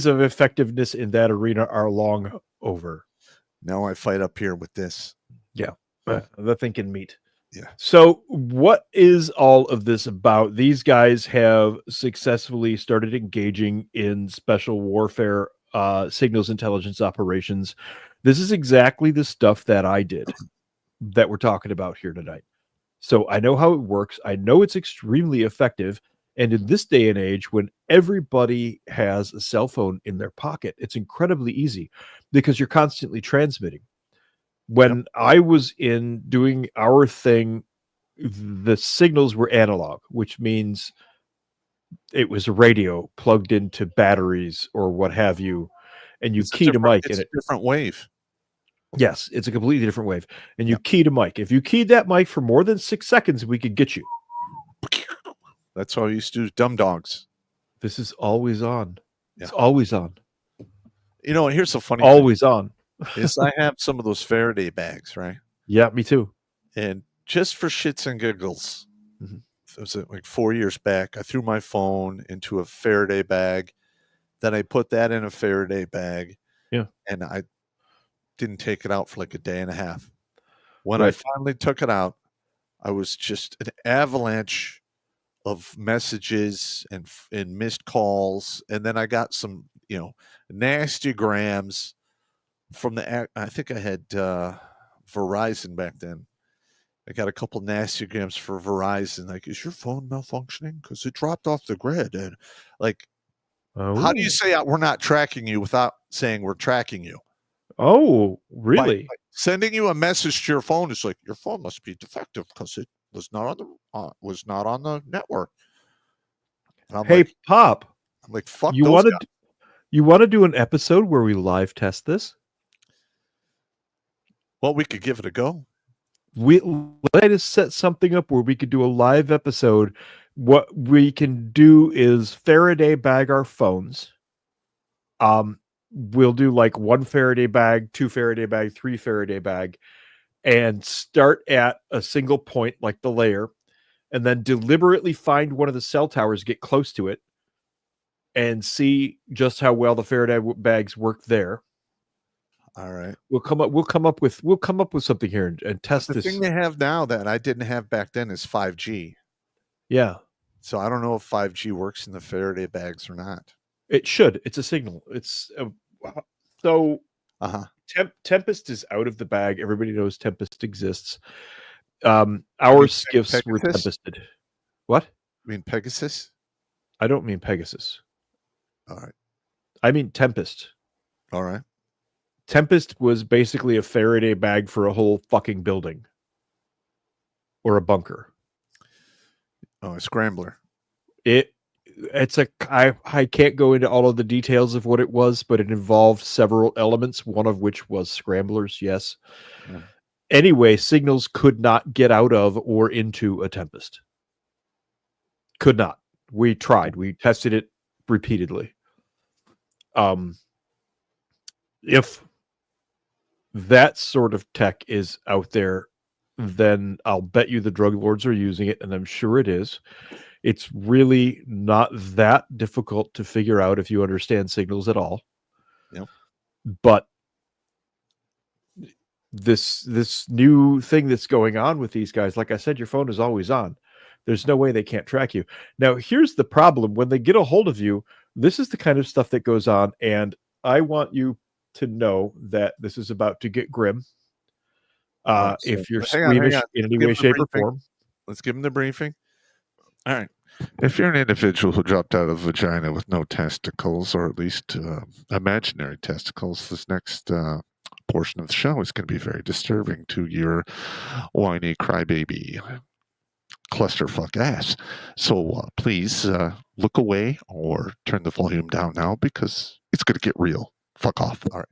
F: of effectiveness in that arena are long over.
B: Now I fight up here with this.
F: Yeah. The thinking meat.
B: Yeah.
F: So what is all of this about? These guys have successfully started engaging in special warfare signals intelligence operations. This is exactly the stuff that I did that we're talking about here tonight. So I know how it works. I know it's extremely effective. And in this day and age, when everybody has a cell phone in their pocket, it's incredibly easy because you're constantly transmitting. When I was in doing our thing, the signals were analog, which means it was a radio plugged into batteries or what have you, and you keyed a mic.
B: It's a different wave.
F: Yes, it's a completely different wave. And you keyed a mic. If you keyed that mic for more than 6 seconds, we could get you.
B: That's all you used to do, dumb dogs.
F: This is always on.
B: Yeah.
F: It's always on.
B: You know, here's the funny
F: always on.
B: Is I have some of those Faraday bags, right?
F: Yeah, me too.
B: And just for shits and giggles, it was like 4 years back, I threw my phone into a Faraday bag. Then I put that in a Faraday bag.
F: Yeah.
B: And I didn't take it out for like a day and a half. When I finally took it out, I was just an avalanche of messages and missed calls. And then I got some, nasty grams from I think I had Verizon back then. I got a couple nasty grams for Verizon. Like, is your phone malfunctioning? Because it dropped off the grid. And like, how do you say we're not tracking you without saying we're tracking you?
F: Oh, really?
B: By sending you a message to your phone is like, your phone must be defective because it was not on the network.
F: Hey, like, Pop.
B: I'm like, fuck.
F: You want to do an episode where we live test this?
B: Well, we could give it a go.
F: Let us set something up where we could do a live episode. What we can do is Faraday bag our phones. We'll do like 1 Faraday bag, 2 Faraday bag, 3 Faraday bag, and start at a single point like the layer, and then deliberately find one of the cell towers, get close to it, and see just how well the Faraday bags work there.
B: All right.
F: We'll come up with something here and test this.
B: The thing they have now that I didn't have back then is 5G.
F: Yeah.
B: So I don't know if 5G works in the Faraday bags or not.
F: It should. It's a signal. It's so. Tempest is out of the bag. Everybody knows Tempest exists. Our skiffs were tempested. What?
B: You mean Pegasus?
F: I don't mean Pegasus.
B: All right.
F: I mean Tempest.
B: All right.
F: Tempest was basically a Faraday bag for a whole fucking building. Or a bunker.
B: Oh, a scrambler.
F: I can't go into all of the details of what it was, but it involved several elements, one of which was scramblers, yes. Yeah. Anyway, signals could not get out of or into a Tempest. Could not. We tried. We tested it repeatedly. If that sort of tech is out there, then I'll bet you the drug lords are using it, and I'm sure it is. It's really not that difficult to figure out if you understand signals at all.
B: Yep.
F: But this new thing that's going on with these guys, like I said, your phone is always on. There's no way they can't track you. Now, here's the problem. When they get a hold of you, this is the kind of stuff that goes on, and I want you to know that this is about to get grim. If you're squeamish in any way, shape, or form.
B: Let's give them the briefing. All right. If you're an individual who dropped out of a vagina with no testicles, or at least imaginary testicles, this next portion of the show is going to be very disturbing to your whiny crybaby clusterfuck ass. So please look away or turn the volume down now because it's going to get real. Fuck off. All right.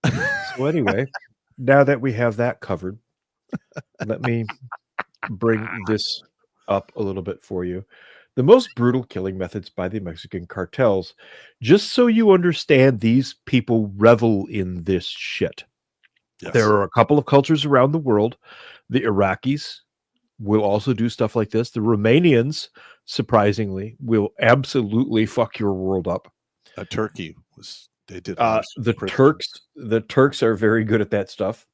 F: So anyway, now that we have that covered, let me bring this up a little bit for you. The most brutal killing methods by the Mexican cartels, just so you understand, these people revel in this shit.
B: Yes.
F: There are a couple of cultures around the world. The Iraqis will also do stuff like this. The Romanians, surprisingly, will absolutely fuck your world up.
B: Turkey they did
F: the Turks are very good at that stuff.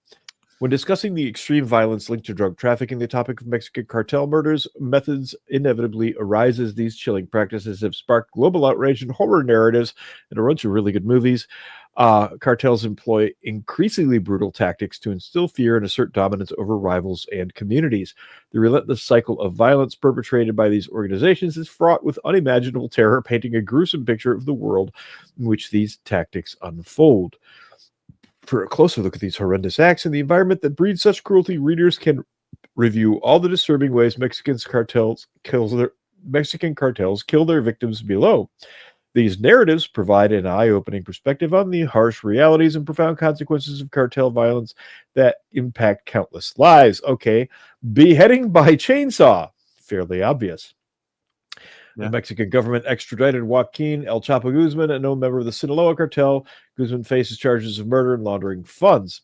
F: When discussing the extreme violence linked to drug trafficking, the topic of Mexican cartel murders methods inevitably arises. These chilling practices have sparked global outrage and horror narratives and a bunch of really good movies. Cartels employ increasingly brutal tactics to instill fear and assert dominance over rivals and communities. The relentless cycle of violence perpetrated by these organizations is fraught with unimaginable terror, painting a gruesome picture of the world in which these tactics unfold. For a closer look at these horrendous acts and the environment that breeds such cruelty, readers can review all the disturbing ways Mexican cartels kill their victims below. These narratives provide an eye-opening perspective on the harsh realities and profound consequences of cartel violence that impact countless lives. Okay, beheading by chainsaw, fairly obvious. The Mexican government extradited Joaquin El Chapo Guzman, a known member of the Sinaloa cartel. Guzman faces charges of murder and laundering funds.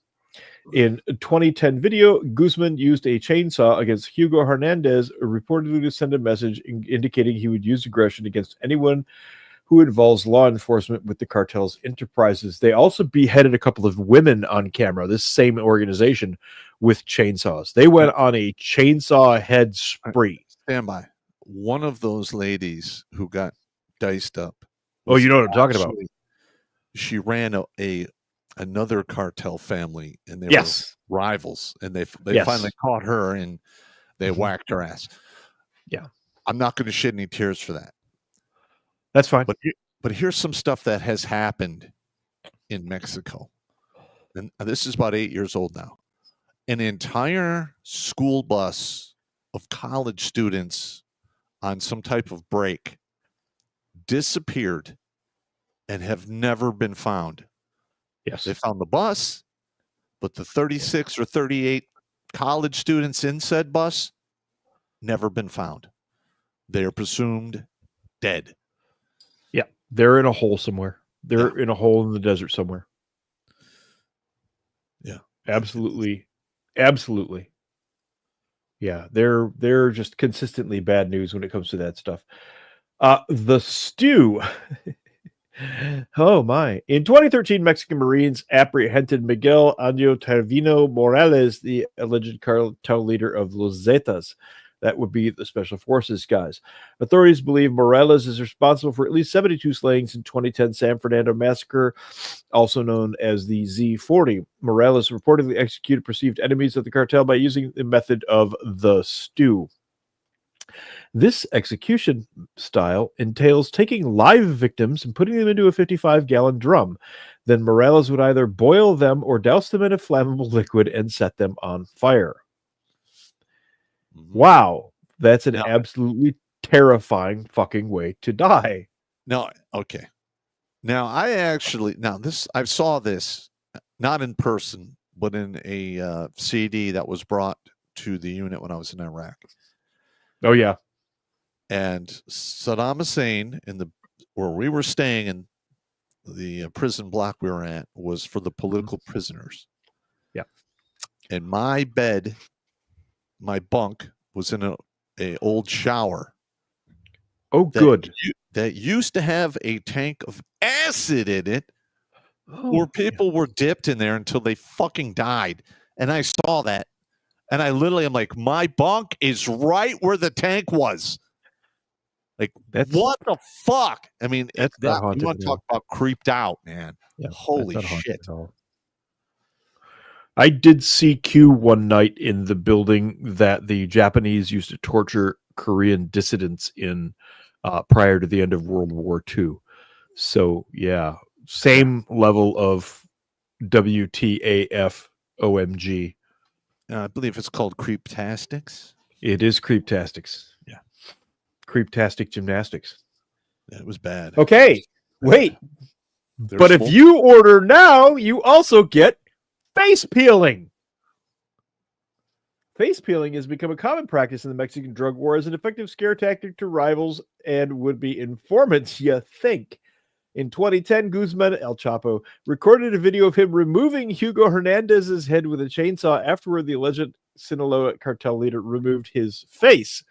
F: In a 2010 video, Guzman used a chainsaw against Hugo Hernandez, reportedly to send a message indicating he would use aggression against anyone who involves law enforcement with the cartel's enterprises. They also beheaded a couple of women on camera, this same organization, with chainsaws. They went on a chainsaw head spree.
B: Stand by. One of those ladies who got diced up.
F: Oh, you know what I'm talking about.
B: She ran another cartel family, and they
F: were
B: rivals, and they
F: Yes.
B: finally caught her, and they whacked her ass.
F: Yeah.
B: I'm not going to shed any tears for that.
F: That's fine.
B: But here's some stuff that has happened in Mexico. And this is about 8 years old now. An entire school bus of college students on some type of break disappeared and have never been found.
F: Yes.
B: They found the bus, but the 36 or 38 college students in said bus never been found. They are presumed dead.
F: Yeah, they're in a hole somewhere. They're in a hole in the desert somewhere.
B: Yeah.
F: Absolutely. Absolutely. Yeah, they're just consistently bad news when it comes to that stuff. The stew. Oh my. In 2013, Mexican Marines apprehended Miguel Año Tervino Morales, the alleged cartel leader of Los Zetas. That would be the special forces guys. Authorities believe Morales is responsible for at least 72 slayings in 2010 San Fernando massacre, also known as the Z40. Morales reportedly executed perceived enemies of the cartel by using the method of the stew. This execution style entails taking live victims and putting them into a 55-gallon drum. Then Morales would either boil them or douse them in a flammable liquid and set them on fire. Wow, that's an absolutely terrifying fucking way to die.
B: No, okay. Now I saw this not in person, but in a CD that was brought to the unit when I was in Iraq.
F: Oh yeah,
B: and Saddam Hussein where we were staying in the prison block we were at was for the political prisoners.
F: Yeah,
B: and my bunk was in a old shower.
F: Oh, good.
B: That used to have a tank of acid in it, where people were dipped in there until they fucking died. And I saw that, and I literally am like, my bunk is right where the tank was. Like, what the fuck? I mean, you want to talk about creeped out, man?
F: Yeah,
B: holy shit!
F: I did see Q one night in the building that the Japanese used to torture Korean dissidents in prior to the end of World War II. So, yeah, same level of WTAF OMG.
B: I believe it's called creeptastics.
F: It is creeptastics.
B: Yeah.
F: Creeptastic gymnastics.
B: It was bad.
F: Okay, wait. But if you order now, you also get face peeling. Face peeling has become a common practice in the Mexican drug war as an effective scare tactic to rivals and would-be informants, you think. In 2010, Guzman, El Chapo, recorded a video of him removing Hugo Hernandez's head with a chainsaw. Afterward, the alleged Sinaloa cartel leader removed his face.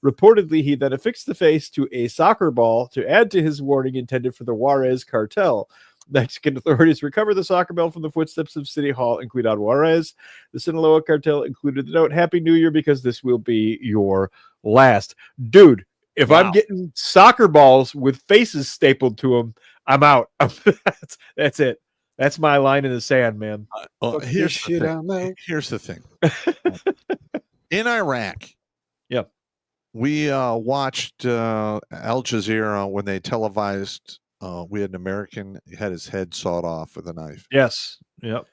F: Reportedly, he then affixed the face to a soccer ball to add to his warning intended for the Juarez cartel. Mexican authorities recovered the soccer ball from the footsteps of City Hall in Ciudad Juarez. The Sinaloa cartel included the note, "Happy New Year, because this will be your last." Dude, if I'm getting soccer balls with faces stapled to them, I'm out. That's it. That's my line in the sand, man.
B: Here's the thing. In Iraq,
F: yep,
B: we watched Al Jazeera when they televised. We had an American had his head sawed off with a knife.
F: Yes. Yep.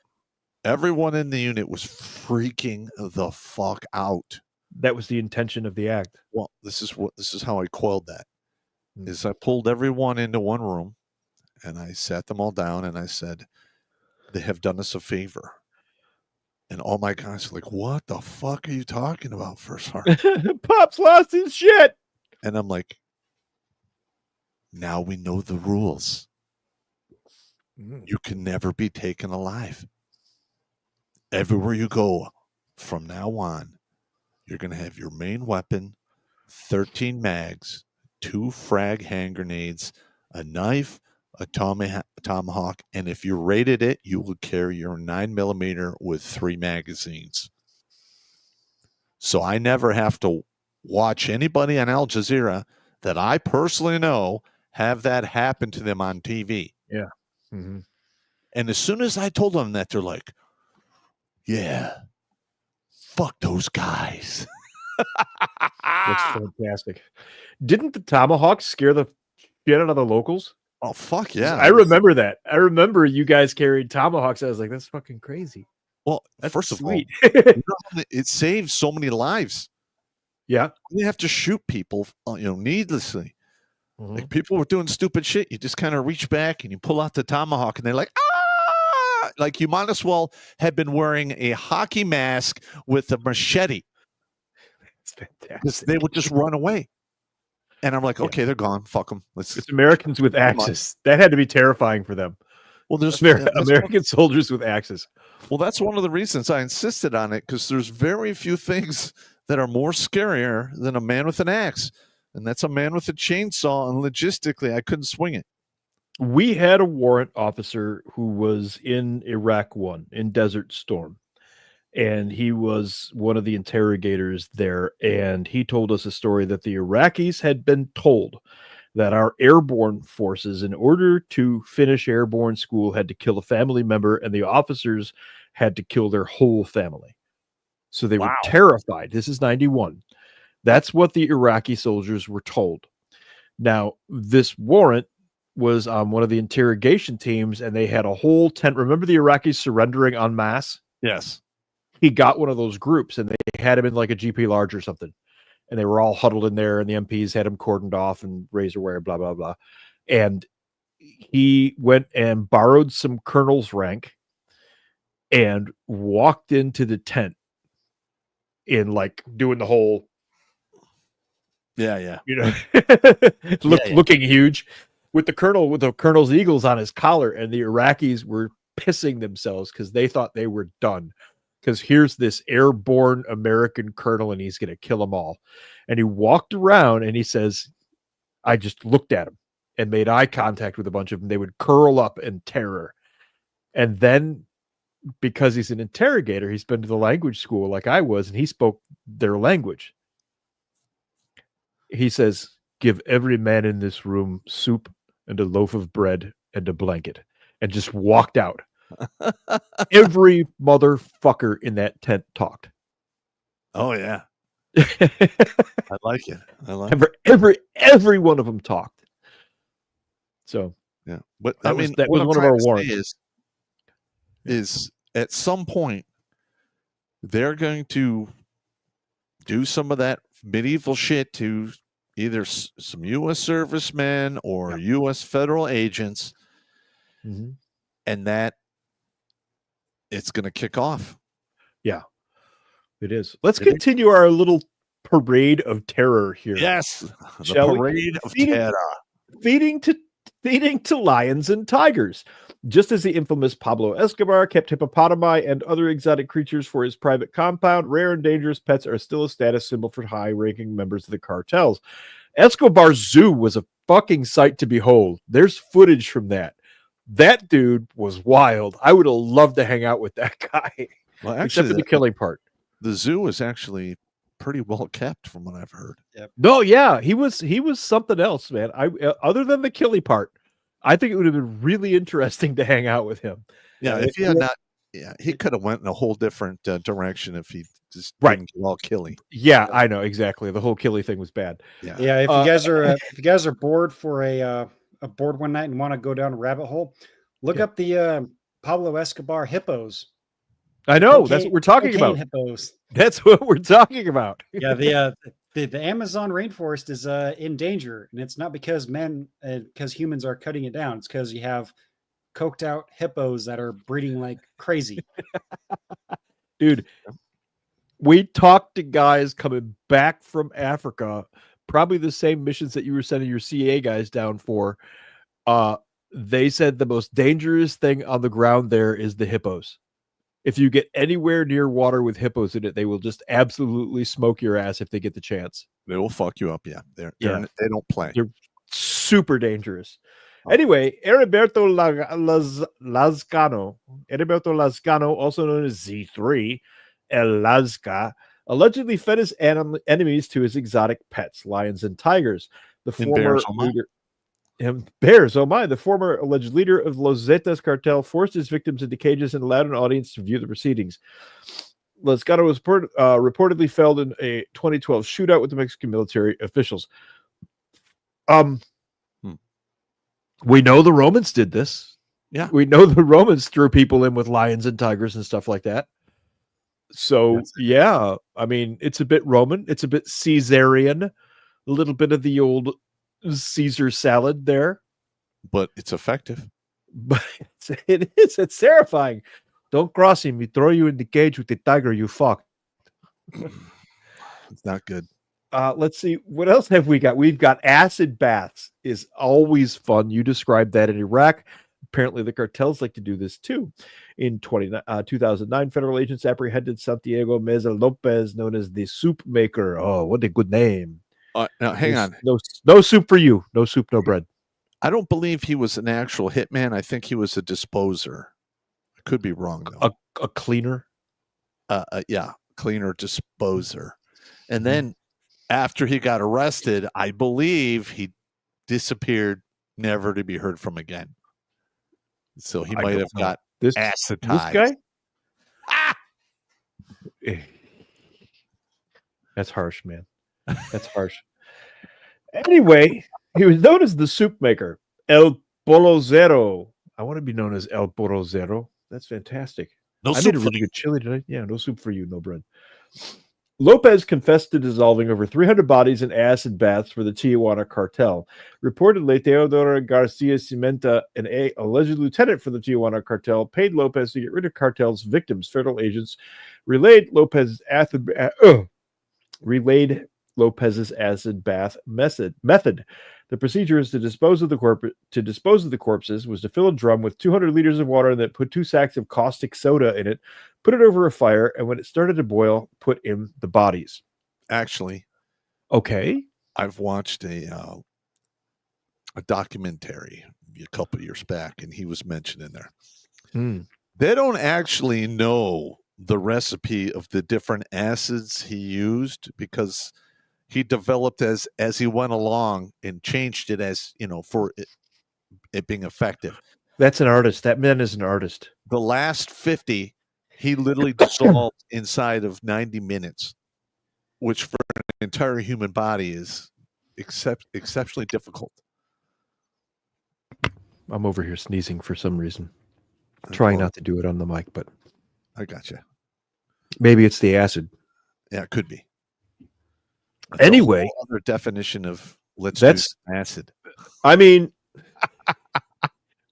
B: Everyone in the unit was freaking the fuck out.
F: That was the intention of the act.
B: Well, this is how I quelled that. Is I pulled everyone into one room and I sat them all down and I said, "They have done us a favor." And all my guys are like, "What the fuck are you talking about, First Heart?"
F: Pop's lost his shit.
B: And I'm like, now we know the rules. You can never be taken alive. Everywhere you go from now on, you're going to have your main weapon, 13 mags, 2 frag hand grenades, a knife, a tomahawk, and if you rated it, you will carry your 9mm with 3 magazines. So I never have to watch anybody on Al Jazeera that I personally know have that happen to them on TV.
F: Yeah. Mm-hmm.
B: And as soon as I told them that, they're like, yeah, fuck those guys.
F: That's fantastic. Didn't the tomahawk scare the shit out of the locals?
B: Oh, fuck yeah.
F: I remember that. I remember you guys carried tomahawks. I was like, that's fucking crazy.
B: Well,
F: that's
B: first
F: sweet.
B: of all, it saves so many lives.
F: Yeah.
B: You have to shoot people, needlessly. Like people were doing stupid shit. You just kind of reach back and you pull out the tomahawk and they're like, ah! Like you might as well have been wearing a hockey mask with a machete.
F: It's fantastic.
B: Because they would just run away. And I'm like, okay, they're gone. Fuck them.
F: It's Americans with axes. That had to be terrifying for them.
B: Well, there's
F: American soldiers with axes.
B: Well, that's one of the reasons I insisted on it, because there's very few things that are more scarier than a man with an axe. And that's a man with a chainsaw, and logistically, I couldn't swing it.
F: We had a warrant officer who was in Iraq 1, in Desert Storm. And he was one of the interrogators there. And he told us a story that the Iraqis had been told that our airborne forces, in order to finish airborne school, had to kill a family member, and the officers had to kill their whole family. So they were terrified. This is 91. That's what the Iraqi soldiers were told. Now, this warrant was on one of the interrogation teams, and they had a whole tent. Remember the Iraqis surrendering en masse?
B: Yes.
F: He got one of those groups, and they had him in like a GP Large or something. And they were all huddled in there, and the MPs had him cordoned off and razor wire, blah, blah, blah. And he went and borrowed some colonel's rank and walked into the tent in like doing the whole...
B: Yeah.
F: Looking huge with the colonel's eagles on his collar, and the Iraqis were pissing themselves because they thought they were done. Because here's this airborne American colonel, and he's going to kill them all. And he walked around, and he says, I just looked at him and made eye contact with a bunch of them. They would curl up in terror. And then, because he's an interrogator, he's been to the language school like I was, and he spoke their language. He says, give every man in this room soup and a loaf of bread and a blanket, and just walked out. Every motherfucker in that tent talked.
B: Oh, yeah. I like it.
F: Every one of them talked. So,
B: yeah. But
F: that was one of our warrants.
B: Is at some point, they're going to do some of that medieval shit to either some U.S. servicemen or U.S. federal agents, and that it's going to kick off.
F: Yeah, it is. Let's continue our little parade of terror here.
B: Yes, the
F: Shall
B: parade of
F: Feeding-
B: terror.
F: Feeding to lions and tigers. Just as the infamous Pablo Escobar kept hippopotami and other exotic creatures for his private compound, rare and dangerous pets are still a status symbol for high-ranking members of the cartels. Escobar's zoo was a fucking sight to behold. There's footage from that. That dude was wild. I would have loved to hang out with that guy.
B: Well,
F: Except
B: actually,
F: for the killing part.
B: the zoo is actually pretty well kept, from what I've heard.
F: No, yeah, he was something else, man. Other than the killing part, I think it would have been really interesting to hang out with him.
B: Yeah, if he had not, he could have went in a whole different direction if he just
F: Right.
B: didn't get all killy.
F: Yeah, I know exactly. The whole killing thing was bad.
E: Yeah, if you guys are bored for a bored one night and want to go down a rabbit hole, look up the Pablo Escobar hippos.
F: I know. That's what we're talking about.
E: Hippos.
F: That's what we're talking about.
E: Yeah, the Amazon rainforest is in danger, and it's not because humans are cutting it down. It's because you have coked out hippos that are breeding like crazy.
F: Dude, we talked to guys coming back from Africa, probably the same missions that you were sending your CA guys down for. They said the most dangerous thing on the ground there is the hippos. If you get anywhere near water with hippos in it, they will just absolutely smoke your ass if they get the chance.
B: They will fuck you up. Yeah, they don't play.
F: They're super dangerous. Anyway, Heriberto Lazcano, also known as Z3, El Lazca, allegedly fed his enemies to his exotic pets, lions and tigers. The former leader, the former alleged leader of Los Zetas cartel, forced his victims into cages and allowed an audience to view the proceedings. Lazcano was reportedly felled in a 2012 shootout with the Mexican military officials. We know the Romans did this.
B: Yeah.
F: We know the Romans threw people in with lions and tigers and stuff like that. So, yeah, I mean, it's a bit Roman. It's a bit Caesarian. A little bit of the old Caesar salad there.
B: But it's effective.
F: But it is. It's terrifying. Don't cross him. We throw you in the cage with the tiger. You fuck.
B: It's not good.
F: Let's see. What else have we got? We've got acid baths. Is always fun. You described that in Iraq. Apparently, the cartels like to do this too. In 2009, federal agents apprehended Santiago Meza Lopez, known as the Soup Maker. Oh, what a good name.
B: Now, hang on.
F: No soup for you. No soup, no bread.
B: I don't believe he was an actual hitman. I think he was a disposer. I could be wrong, though.
F: A cleaner?
B: Yeah, cleaner disposer. And then after he got arrested, I believe he disappeared, never to be heard from again. So he might have got acidized.
F: This guy? That's harsh, man. That's harsh. Anyway, he was known as the soup maker, El Polozero. I want to be known as El Polozero. That's fantastic.
B: No
F: I
B: soup
F: made a
B: for
F: really good chili tonight. Yeah, no soup for you, no bread. Lopez confessed to dissolving over 300 bodies in acid baths for the Tijuana cartel. Reportedly, Teodoro Garcia Cimenta, an alleged lieutenant for the Tijuana cartel, paid Lopez to get rid of cartel's victims. Federal agents relayed Lopez's acid bath method. The procedure is to dispose of the corpses was to fill a drum with 200 liters of water and then put 2 sacks of caustic soda in it, put it over a fire, and when it started to boil, put in the bodies.
B: Actually,
F: okay,
B: I've watched a documentary a couple of years back, and he was mentioned in there. They don't actually know the recipe of the different acids he used because he developed as he went along and changed it as, for it being effective.
F: That's an artist. That man is an artist.
B: The last 50, he literally dissolved inside of 90 minutes, which for an entire human body is exceptionally difficult.
F: I'm over here sneezing for some reason. Trying not to do it on the mic, but
B: I gotcha.
F: Maybe it's the acid.
B: Yeah, it could be.
F: Anyway,
B: other definition of
F: that's
B: acid.
F: I mean,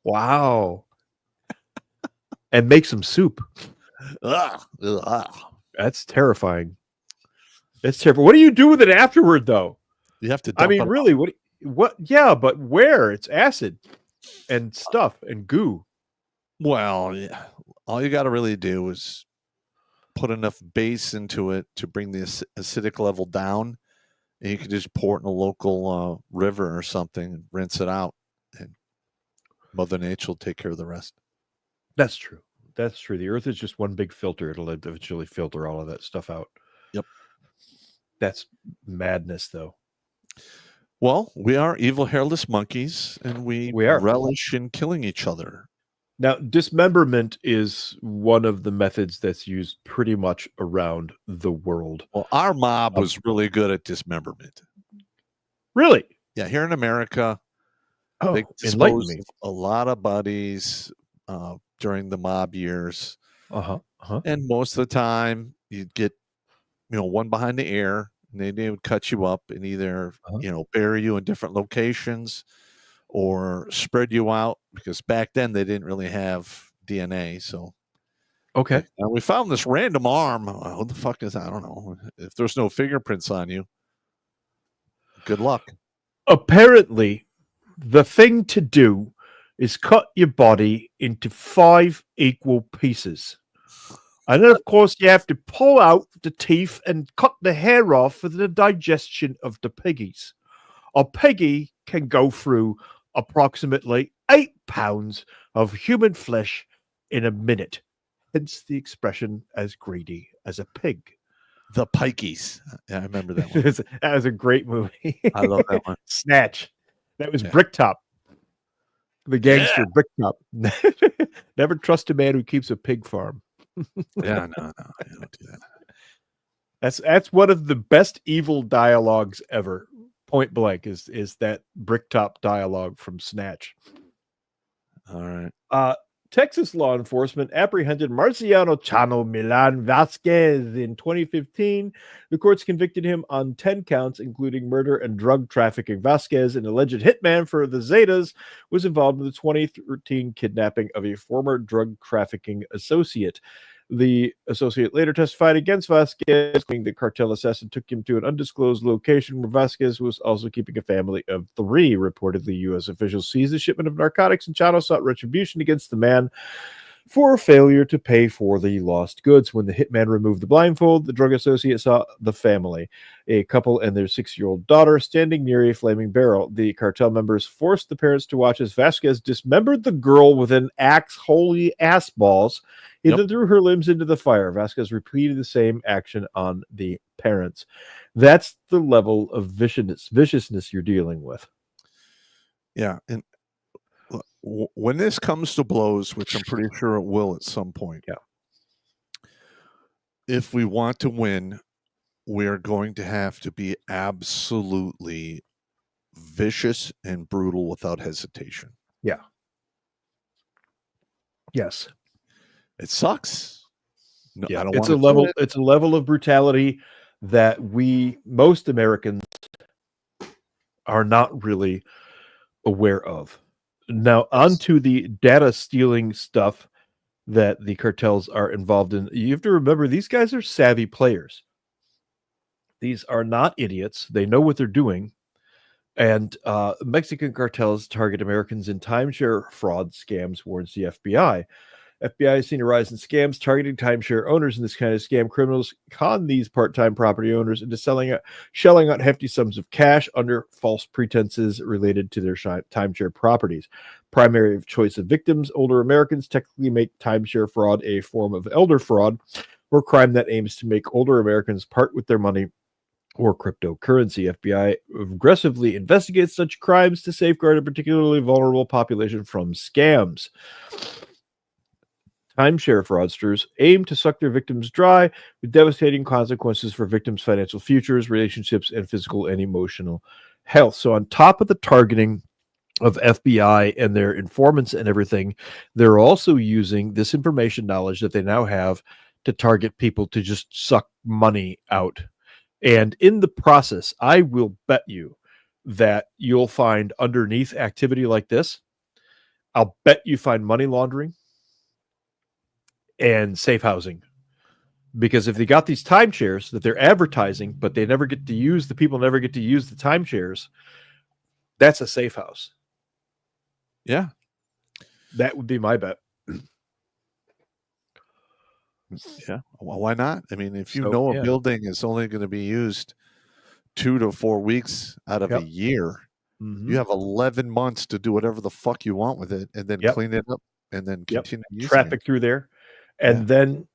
F: Wow. And make some soup.
B: Ugh, ugh.
F: That's terrifying. That's terrible. What do you do with it afterward, though?
B: You have to.
F: I
B: Dump
F: mean,
B: it
F: really, what? Yeah, but where? It's acid and stuff and goo.
B: Well, yeah. All you got to really do is put enough base into it to bring the acidic level down, and you can just pour it in a local river or something and rinse it out, and Mother Nature will take care of the rest.
F: That's true. That's true. The Earth is just one big filter. It'll eventually filter all of that stuff out.
B: Yep.
F: That's madness, though.
B: Well, we are evil hairless monkeys, and we
F: are.
B: relish in killing each other.
F: Now, dismemberment is one of the methods that's used pretty much around the world.
B: Well, our mob was really good at dismemberment.
F: Really?
B: Yeah, here in America, they
F: enlighten
B: disposed
F: me.
B: of a lot of bodies during the mob years. And most of the time, you'd get, one behind the ear, and they would cut you up and either, bury you in different locations or spread you out, because back then they didn't really have DNA. So,
F: okay.
B: And we found this random arm. Who the fuck is that? I don't know. If there's no fingerprints on you, good luck.
F: Apparently, the thing to do is cut your body into 5 equal pieces. And then, of course, you have to pull out the teeth and cut the hair off for the digestion of the piggies. A piggy can go through approximately 8 pounds of human flesh in a minute. Hence the expression as greedy as a pig.
B: The Pikeys. Yeah, I remember that one.
F: That was a great movie.
B: I love that one.
F: Snatch. That was Bricktop. The gangster Bricktop. Never trust a man who keeps a pig farm.
B: Yeah, no, I don't do that.
F: That's one of the best evil dialogues ever. Point blank is that Bricktop dialogue from Snatch.
B: All right.
F: Texas law enforcement apprehended Marciano Chano Milan Vasquez in 2015. The courts convicted him on 10 counts, including murder and drug trafficking. Vasquez, an alleged hitman for the Zetas, was involved in the 2013 kidnapping of a former drug trafficking associate. The associate later testified against Vasquez, claiming the cartel assassin took him to an undisclosed location where Vasquez was also keeping a family of 3. Reportedly, U.S. officials seized a shipment of narcotics, and Chano sought retribution against the man for failure to pay for the lost goods. When the hitman removed the blindfold, the drug associate saw the family, a couple and their 6-year-old daughter, standing near a flaming barrel. The cartel members forced the parents to watch as Vasquez dismembered the girl with an axe, holy ass balls. He then threw her limbs into the fire. Vasquez repeated the same action on the parents. That's the level of viciousness you're dealing with.
B: Yeah, and when this comes to blows, which I'm pretty sure it will at some point, if we want to win, we are going to have to be absolutely vicious and brutal without hesitation.
F: Yeah. Yes.
B: It sucks. No,
F: Yeah,
B: I don't
F: it's
B: want
F: a level of brutality that most Americans are not really aware of. Now, onto the data stealing stuff that the cartels are involved in. You have to remember, these guys are savvy players. These are not idiots. They know what they're doing. And Mexican cartels target Americans in timeshare fraud scams, warns the FBI. FBI has seen a rise in scams targeting timeshare owners. In this kind of scam, criminals con these part-time property owners into shelling out hefty sums of cash under false pretenses related to their timeshare properties. Primary choice of victims, older Americans, technically make timeshare fraud a form of elder fraud, or crime that aims to make older Americans part with their money or cryptocurrency. FBI aggressively investigates such crimes to safeguard a particularly vulnerable population from scams. Timeshare fraudsters aim to suck their victims dry, with devastating consequences for victims' financial futures, relationships, and physical and emotional health. So on top of the targeting of FBI and their informants and everything, they're also using this information knowledge that they now have to target people to just suck money out. And in the process, I will bet you that you'll find underneath activity like this, I'll bet you find money laundering and safe housing. Because if they got these timeshares that they're advertising, but they never get to use, the people never get to use the timeshares, that's a safe house.
B: Yeah.
F: That would be my bet.
B: Yeah. Well, why not? I mean, if you
F: So,
B: know a
F: yeah.
B: building is only going to be used 2 to 4 weeks out of
F: Yep.
B: a year,
F: Mhm.
B: you have 11 months to do whatever the fuck you want with it and then
F: Yep.
B: clean it up and then
F: Yep.
B: continue using
F: Traffic
B: it.
F: through there. And then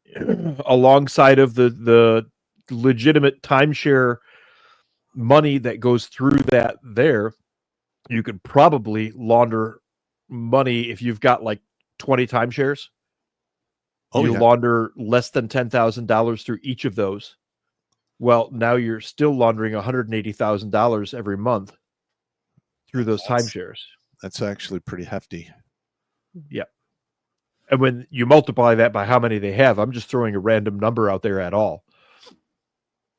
F: alongside of the legitimate timeshare money that goes through that there, you could probably launder money if you've got like 20 timeshares.
B: Oh,
F: you
B: yeah.
F: launder less than $10,000 through each of those. Well, now you're still laundering $180,000 every month through those timeshares.
B: That's actually pretty hefty.
F: Yeah. And when you multiply that by how many they have, I'm just throwing a random number out there at all.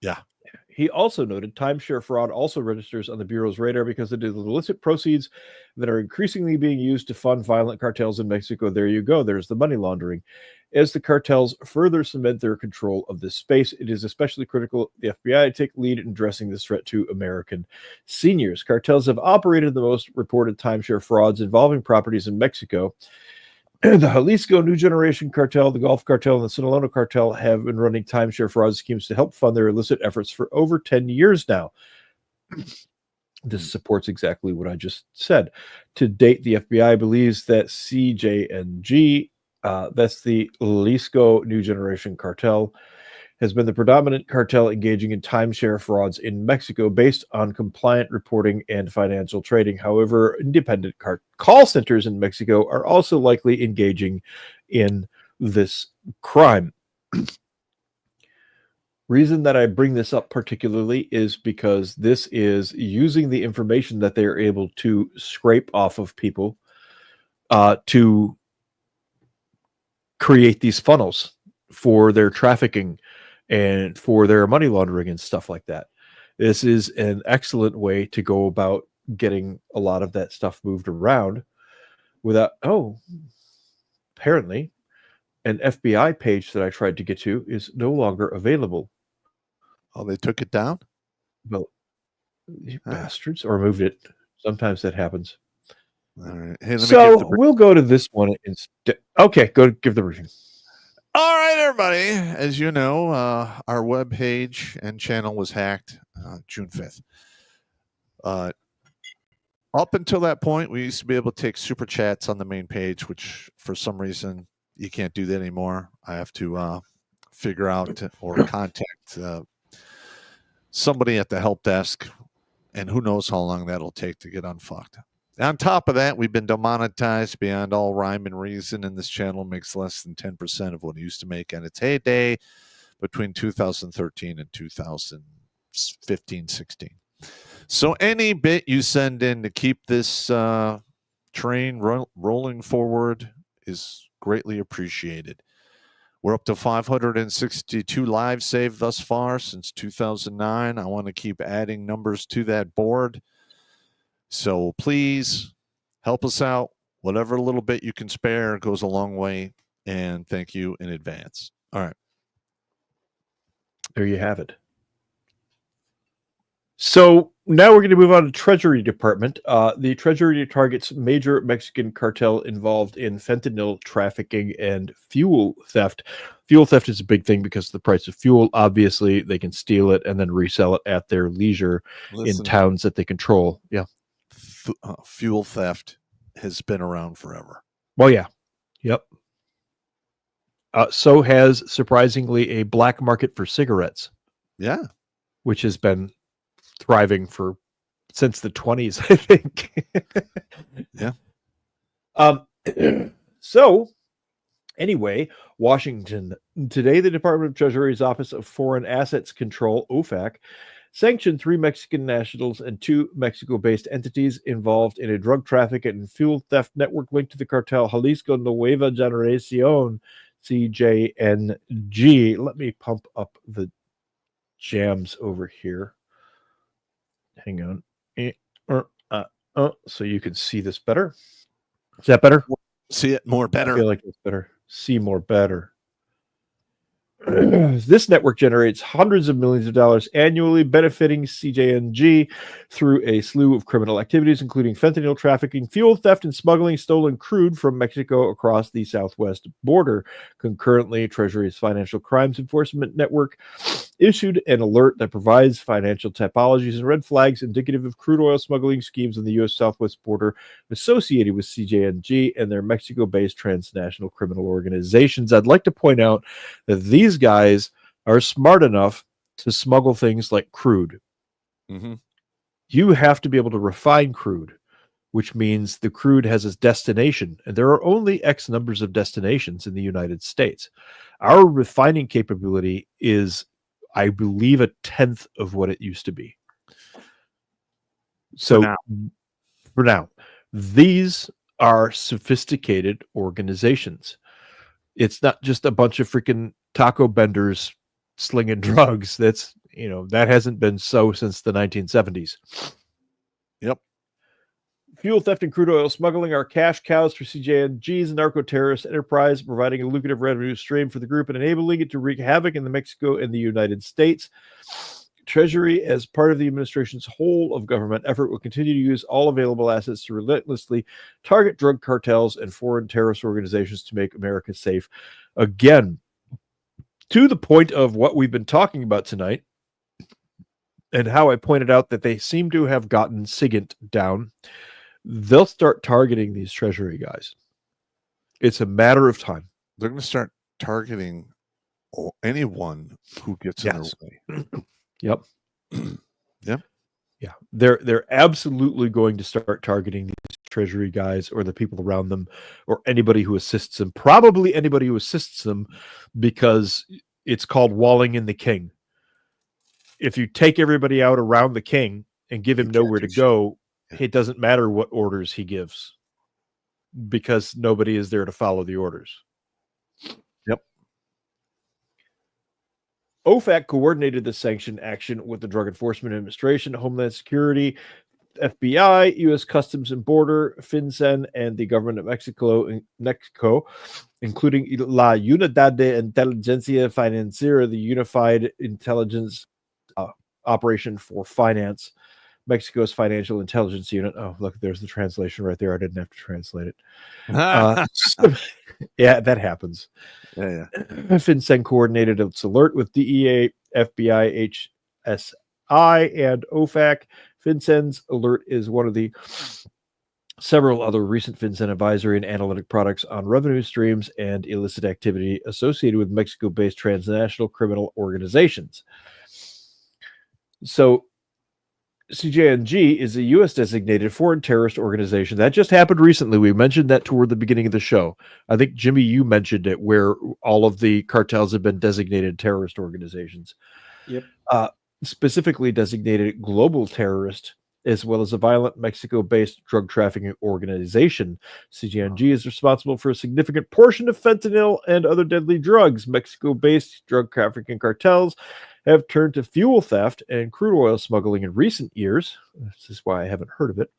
B: Yeah.
F: He also noted timeshare fraud also registers on the Bureau's radar because it is illicit proceeds that are increasingly being used to fund violent cartels in Mexico. There you go. There's the money laundering. As the cartels further cement their control of this space, it is especially critical the FBI take lead in addressing this threat to American seniors. Cartels have operated the most reported timeshare frauds involving properties in Mexico. The Jalisco New Generation Cartel, the Gulf Cartel, and the Sinaloa Cartel have been running timeshare fraud schemes to help fund their illicit efforts for over 10 years now. This supports exactly what I just said. To date, the FBI believes that CJNG, that's the Jalisco New Generation Cartel, has been the predominant cartel engaging in timeshare frauds in Mexico based on compliant reporting and financial trading. However, independent call centers in Mexico are also likely engaging in this crime. Reason that I bring this up particularly is because this is using the information that they're able to scrape off of people to create these funnels for their trafficking and for their money laundering and stuff like that. This is an excellent way to go about getting a lot of that stuff moved around without, apparently an FBI page that I tried to get to is no longer available.
B: Oh, they took it down?
F: Well, you bastards, or moved it. Sometimes that happens.
B: All right. Hey, let me
F: So
B: give the
F: we'll go to this one instead. Okay, go give the briefing.
B: All right, everybody. As you know, our webpage and channel was hacked June 5th. Up until that point, we used to be able to take super chats on the main page, which for some reason you can't do that anymore. I have to figure out or contact somebody at the help desk, and who knows how long that'll take to get unfucked. On top of that, we've been demonetized beyond all rhyme and reason, and this channel makes less than 10% of what it used to make in its heyday between 2013 and 2015-16. So any bit you send in to keep this train rolling forward is greatly appreciated. We're up to 562 lives saved thus far since 2009. I want to keep adding numbers to that board. So please help us out. Whatever little bit you can spare goes a long way. And thank you in advance. All right.
F: There you have it. So now we're going to move on to Treasury Department. The Treasury targets major Mexican cartel involved in fentanyl trafficking and fuel theft. Fuel theft is a big thing because of the price of fuel. Obviously, they can steal it and then resell it at their leisure in towns that they control. Yeah.
B: Fuel theft has been around forever.
F: Well, yeah. Yep. So has, surprisingly, a black market for cigarettes.
B: Yeah.
F: Which has been thriving since the 20s, I think.
B: Yeah.
F: So, anyway, Washington. Today, the Department of Treasury's Office of Foreign Assets Control, OFAC, sanctioned 3 Mexican nationals and 2 Mexico-based entities involved in a drug traffic and fuel theft network linked to the cartel Jalisco Nueva Generación, CJNG. Let me pump up the jams over here. Hang on. So you can see this better. Is that better?
B: See it more
F: I
B: better.
F: feel like it's better. See more better. This network generates hundreds of millions of dollars annually, benefiting CJNG through a slew of criminal activities, including fentanyl trafficking, fuel theft, and smuggling stolen crude from Mexico across the southwest border. Concurrently, Treasury's Financial Crimes Enforcement Network issued an alert that provides financial typologies and red flags indicative of crude oil smuggling schemes on the U.S. southwest border associated with CJNG and their Mexico-based transnational criminal organizations. I'd like to point out that these guys are smart enough to smuggle things like crude.
B: Mm-hmm.
F: You have to be able to refine crude, which means the crude has a destination, and there are only X numbers of destinations in the United States. Our refining capability is, I believe, 1/10 of what it used to be. So for now, these are sophisticated organizations. It's not just a bunch of freaking taco benders slinging drugs. That's, that hasn't been so since the 1970s.
B: Yep.
F: Fuel theft and crude oil smuggling are cash cows for CJNG's narco-terrorist enterprise, providing a lucrative revenue stream for the group and enabling it to wreak havoc in Mexico and the United States. Treasury, as part of the administration's whole of government effort, will continue to use all available assets to relentlessly target drug cartels and foreign terrorist organizations to make America safe. Again, to the point of what we've been talking about tonight, and how I pointed out that they seem to have gotten SIGINT down, they'll start targeting these Treasury guys. It's a matter of time.
B: They're going to start targeting anyone who gets in their way.
F: Yep.
B: Yep.
F: Yeah. They're absolutely going to start targeting these Treasury guys or the people around them or anybody who assists them. Probably anybody who assists them, because it's called walling in the king. If you take everybody out around the king and give him nowhere to go, it doesn't matter what orders he gives, because nobody is there to follow the orders.
B: Yep.
F: OFAC coordinated the sanction action with the Drug Enforcement Administration, Homeland Security, FBI, U.S. Customs and Border, FinCEN, and the government of Mexico, including La Unidad de Inteligencia Financiera, the Unified Intelligence Operation for Finance, Mexico's Financial Intelligence Unit. Oh, look, there's the translation right there. I didn't have to translate it. Yeah, that happens.
B: Yeah.
F: FinCEN coordinated its alert with DEA, FBI, HSI, and OFAC. FinCEN's alert is one of the several other recent FinCEN advisory and analytic products on revenue streams and illicit activity associated with Mexico-based transnational criminal organizations. So CJNG is a U.S. designated foreign terrorist organization. That just happened recently. We mentioned that toward the beginning of the show. I think, Jimmy, you mentioned it, where all of the cartels have been designated terrorist organizations.
E: Yep.
F: Specifically designated global terrorist, as well as a violent Mexico-based drug trafficking organization. CJNG is responsible for a significant portion of fentanyl and other deadly drugs. Mexico-based drug trafficking cartels have turned to fuel theft and crude oil smuggling in recent years. This is why I haven't heard of it,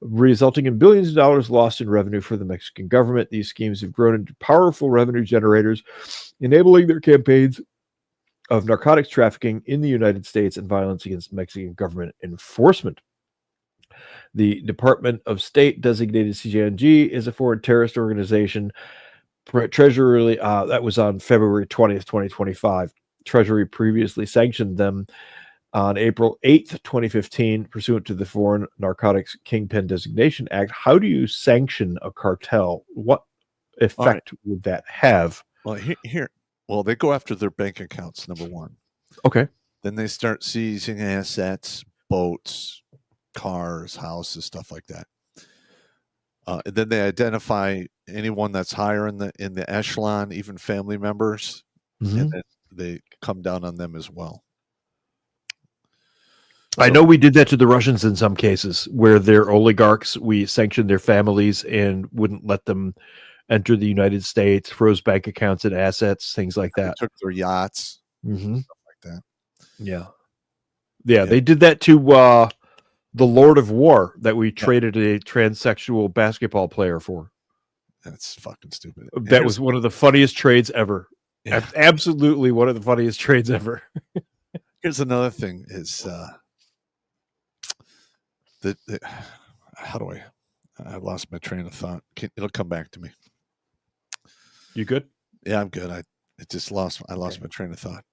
F: resulting in billions of dollars lost in revenue for the Mexican government. These schemes have grown into powerful revenue generators, enabling their campaigns of narcotics trafficking in the United States and violence against Mexican government enforcement. The Department of State designated CJNG as a foreign terrorist organization. Treasury, that was on February 20th, 2025. Treasury previously sanctioned them on April 8th, 2015, pursuant to the Foreign Narcotics Kingpin Designation Act. How do you sanction a cartel? What effect would that have?
B: Well, well, they go after their bank accounts, number one.
F: Okay.
B: Then they start seizing assets, boats, cars, houses, stuff like that. And then they identify anyone that's higher in the echelon, even family members, and then they come down on them as well.
F: I know we did that to the Russians in some cases, where their oligarchs, we sanctioned their families and wouldn't let them enter the United States, froze bank accounts and assets, things like that.
B: They took their yachts, stuff like that.
F: Yeah, they did that to The Lord of War that we traded a transsexual basketball player for.
B: That's fucking stupid.
F: That was one of the funniest trades ever.
B: Yeah.
F: Absolutely one of the funniest trades ever.
B: Here's another thing: is how do I lost my train of thought. It'll come back to me.
F: You good?
B: Yeah, I'm good. I lost my train of thought.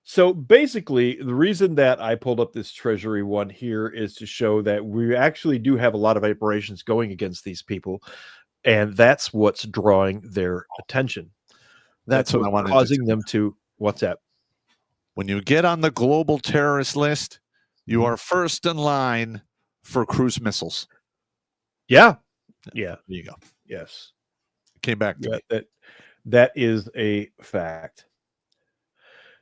F: So basically, the reason that I pulled up this Treasury one here is to show that we actually do have a lot of operations going against these people, and that's what's drawing their attention.
B: That's what I wanted
F: causing them to. What's that?
B: When you get on the global terrorist list, you are first in line for cruise missiles.
F: Yeah. Yeah.
B: There you go.
F: Yes.
B: Came back to me.
F: That is a fact.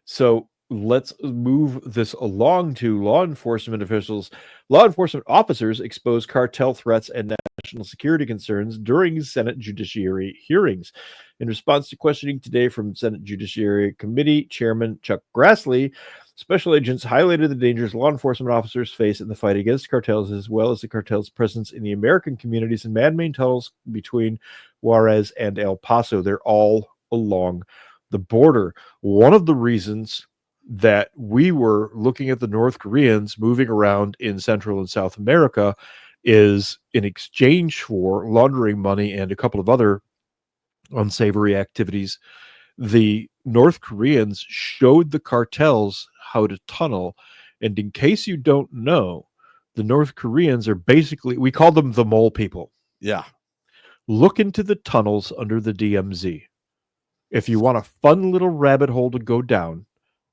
F: So let's move this along to law enforcement officials. Law enforcement officers expose cartel threats and national security concerns during Senate Judiciary hearings. In response to questioning today from Senate Judiciary Committee Chairman Chuck Grassley, special agents highlighted the dangers law enforcement officers face in the fight against cartels, as well as the cartel's presence in the American communities and man-made tunnels between Juarez and El Paso. They're all along the border. One of the reasons that we were looking at the North Koreans moving around in Central and South America is in exchange for laundering money and a couple of other unsavory activities. The North Koreans showed the cartels how to tunnel. And in case you don't know, the North Koreans are basically, we call them the mole people.
B: Yeah.
F: Look into the tunnels under the DMZ. If you want a fun little rabbit hole to go down,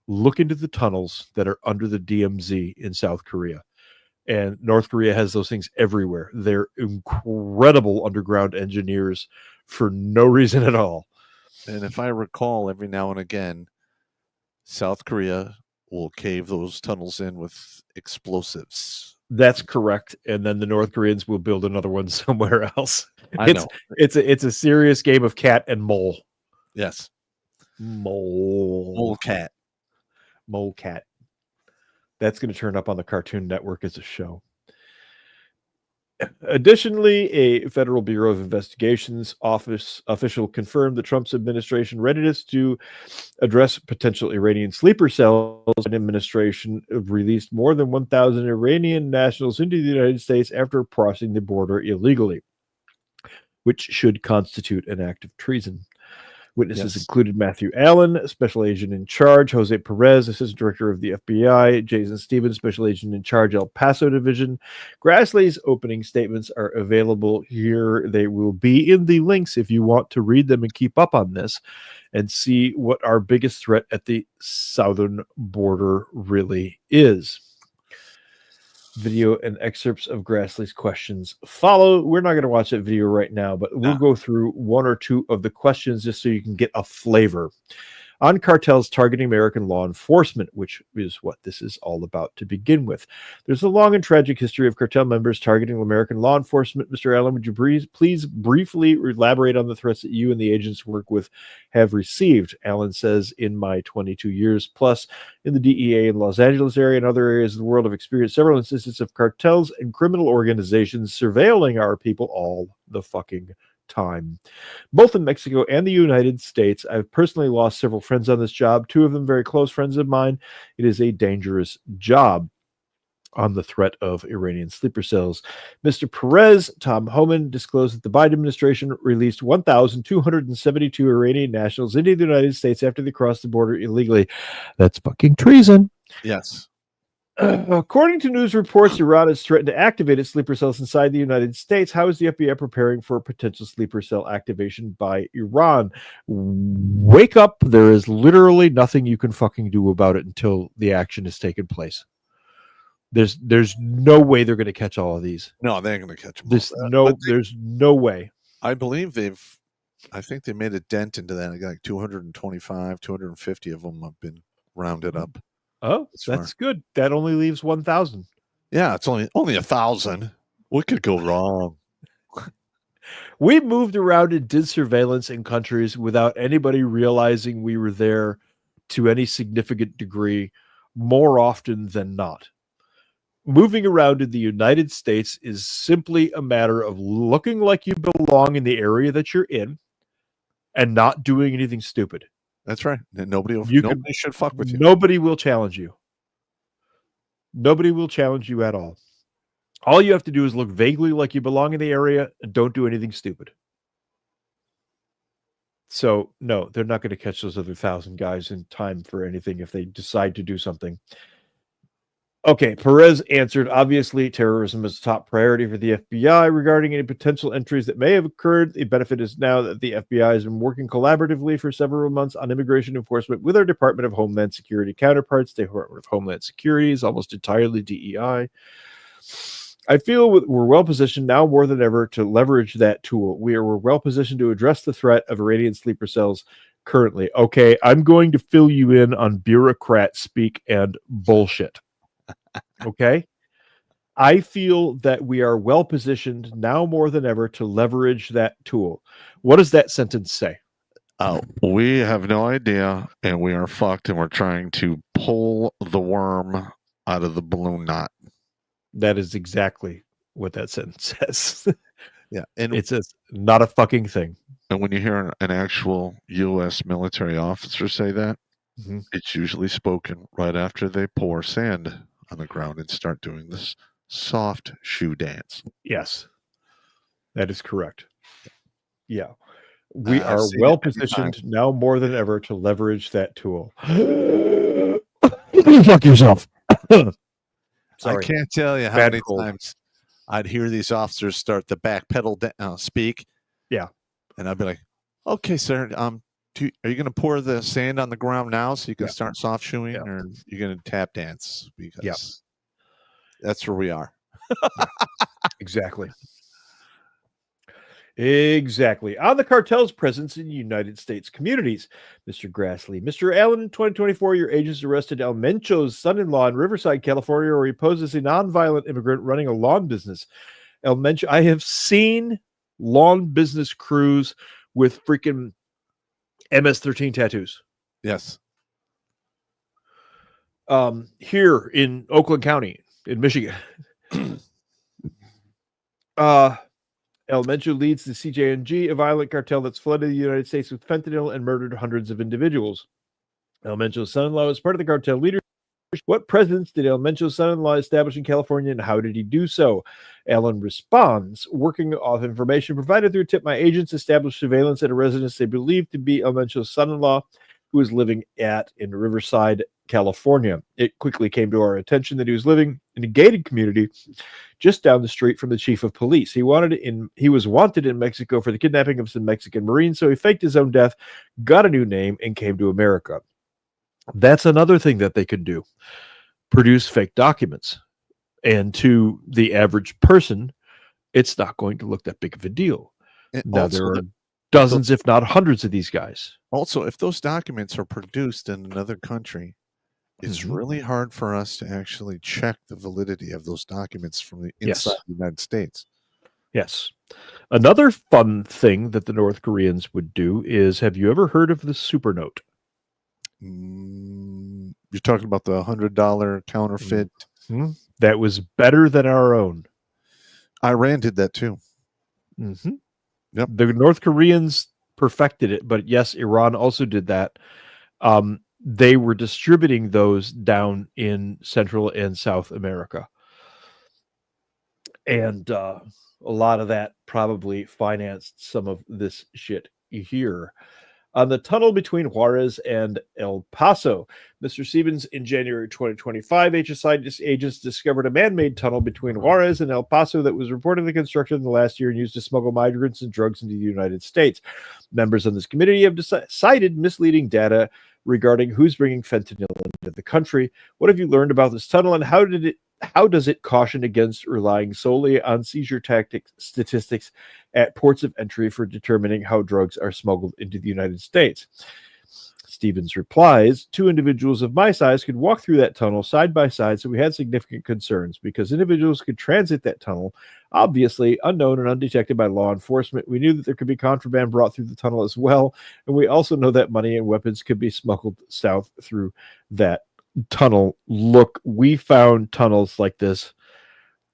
F: look into the tunnels that are under the DMZ in South Korea. And North Korea has those things everywhere. They're incredible underground engineers for no reason at all.
B: And if I recall, every now and again, South Korea will cave those tunnels in with explosives.
F: That's correct. And then the North Koreans will build another one somewhere else.
B: I know.
F: It's a serious game of cat and mole.
B: Yes.
F: Mole
B: cat.
F: Mole cat. That's going to turn up on the Cartoon Network as a show. Additionally, a Federal Bureau of Investigations office official confirmed the Trump's administration readiness to address potential Iranian sleeper cells. The administration released more than 1,000 Iranian nationals into the United States after crossing the border illegally, which should constitute an act of treason. Witnesses included Matthew Allen, special agent in charge, Jose Perez, assistant director of the FBI, Jason Stevens, special agent in charge, El Paso division. Grassley's opening statements are available here. They will be in the links if you want to read them and keep up on this and see what our biggest threat at the southern border really is. Video and excerpts of Grassley's questions follow. We're not going to watch that video right now, but we'll go through one or two of the questions just so you can get a flavor on cartels targeting American law enforcement, which is what this is all about to begin with. There's a long and tragic history of cartel members targeting American law enforcement. Mr. Allen, would you please briefly elaborate on the threats that you and the agents work with have received? Allen says, in my 22 years plus in the DEA in Los Angeles area and other areas of the world, I've experienced several instances of cartels and criminal organizations surveilling our people all the fucking time. Both in Mexico and the United States, I've personally lost several friends on this job, two of them very close friends of mine. It is a dangerous job. On the threat of Iranian sleeper cells, Mr. Perez, Tom Homan disclosed that the Biden administration released 1,272 Iranian nationals into the United States after they crossed the border illegally. That's fucking treason.
B: Yes.
F: According to news reports, Iran has threatened to activate its sleeper cells inside the United States. How is the FBI preparing for a potential sleeper cell activation by Iran? Wake up. There is literally nothing you can fucking do about it until the action has taken place. There's no way they're going to catch all of these.
B: No, they ain't going to catch them.
F: There's no way.
B: I believe I think they made a dent into that. I got like 225, 250 of them have been rounded up.
F: Oh, that's good. That only leaves 1,000.
B: Yeah, it's only 1,000. What could go wrong?
F: We moved around and did surveillance in countries without anybody realizing we were there to any significant degree more often than not. moving around in the United States is simply a matter of looking like you belong in the area that you're in and not doing anything stupid.
B: That's right. Nobody should fuck with you.
F: Nobody will challenge you. Nobody will challenge you at all. All you have to do is look vaguely like you belong in the area and don't do anything stupid. So, no, they're not going to catch those other 1,000 guys in time for anything if they decide to do something. Okay, Perez answered, obviously, terrorism is a top priority for the FBI regarding any potential entries that may have occurred. The benefit is now that the FBI has been working collaboratively for several months on immigration enforcement with our Department of Homeland Security counterparts. The Department of Homeland Security is almost entirely DEI. I feel we're well positioned now more than ever to leverage that tool. We're well positioned to address the threat of Iranian sleeper cells currently. Okay, I'm going to fill you in on bureaucrat speak and bullshit. Okay, I feel that we are well positioned now more than ever to leverage that tool. What does that sentence say?
B: We have no idea, and we are fucked, and we're trying to pull the worm out of the balloon knot.
F: That is exactly what that sentence says.
B: Yeah, and
F: it says not a fucking thing.
B: And when you hear an actual U.S. military officer say that, it's usually spoken right after they pour sand on the ground and start doing this soft shoe dance.
F: Yes, that is correct. Yeah, we are well positioned now more than ever to leverage that tool. Fuck yourself.
B: Sorry. I can't tell you how many times I'd hear these officers start the back pedal speak.
F: Yeah,
B: and I'd be like, "Okay, sir, are you going to pour the sand on the ground now so you can start soft shoeing, or you're going to tap dance? Because that's where we are."
F: Exactly. Exactly. On the cartel's presence in United States communities, Mr. Grassley. Mr. Allen, in 2024, your agents arrested El Mencho's son-in-law in Riverside, California, where he posed as a nonviolent immigrant running a lawn business. El Mencho, I have seen lawn business crews with freaking MS-13 tattoos.
B: Yes.
F: Here in Oakland County, in Michigan. El Mencho leads the CJNG, a violent cartel that's flooded the United States with fentanyl and murdered hundreds of individuals. El Mencho's son-in-law is part of the cartel leadership. What presence did El Mencho's son-in-law establish in California, and how did he do so? Allen responds, working off information provided through a tip, my agents established surveillance at a residence they believed to be El Mencho's son-in-law, who was living in Riverside, California. It quickly came to our attention that he was living in a gated community just down the street from the chief of police. He was wanted in Mexico for the kidnapping of some Mexican Marines, so he faked his own death, got a new name, and came to America. That's another thing that they could do. Produce fake documents. And to the average person, it's not going to look that big of a deal. Now, there are dozens, if not hundreds, of these guys.
B: Also, if those documents are produced in another country, it's really hard for us to actually check the validity of those documents from the inside the United States.
F: Yes. Another fun thing that the North Koreans would do is, have you ever heard of the super note?
B: You're talking about the $100 counterfeit?
F: That was better than our own.
B: Iran did that too.
F: Yep. The North Koreans perfected it, but yes, Iran also did that. They were distributing those down in Central and South America. And a lot of that probably financed some of this shit here. On the tunnel between Juarez and El Paso, Mr. Stevens, in January 2025, HSI agents discovered a man-made tunnel between Juarez and El Paso that was reportedly constructed in the last year and used to smuggle migrants and drugs into the United States. Members on this committee have cited misleading data regarding who's bringing fentanyl into the country. What have you learned about this tunnel, and how does it caution against relying solely on seizure statistics at ports of entry for determining how drugs are smuggled into the United States? Stevens replies, 2 individuals of my size could walk through that tunnel side by side, so we had significant concerns because individuals could transit that tunnel, obviously unknown and undetected by law enforcement. We knew that there could be contraband brought through the tunnel as well, and we also know that money and weapons could be smuggled south through that tunnel look. We found tunnels like this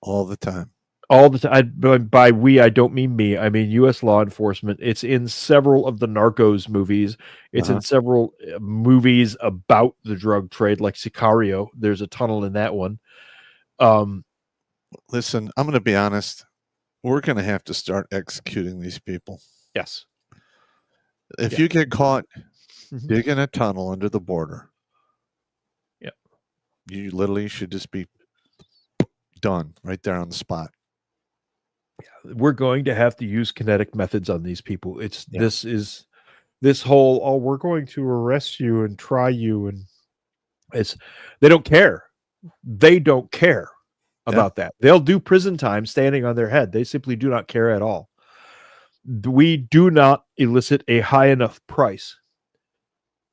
B: all the time.
F: all the time. By we, I don't mean me. I mean U.S. law enforcement. It's in several of the Narcos movies. It's in several movies about the drug trade, like Sicario. There's a tunnel in that one.
B: Listen, I'm going to be honest. We're going to have to start executing these people.
F: Yes.
B: If you get caught digging a tunnel under the border, you literally should just be done right there on the spot.
F: We're going to have to use kinetic methods on these people. This whole, oh, we're going to arrest you and try you, and they don't care. They don't care about that. They'll do prison time standing on their head. They simply do not care at all. We do not elicit a high enough price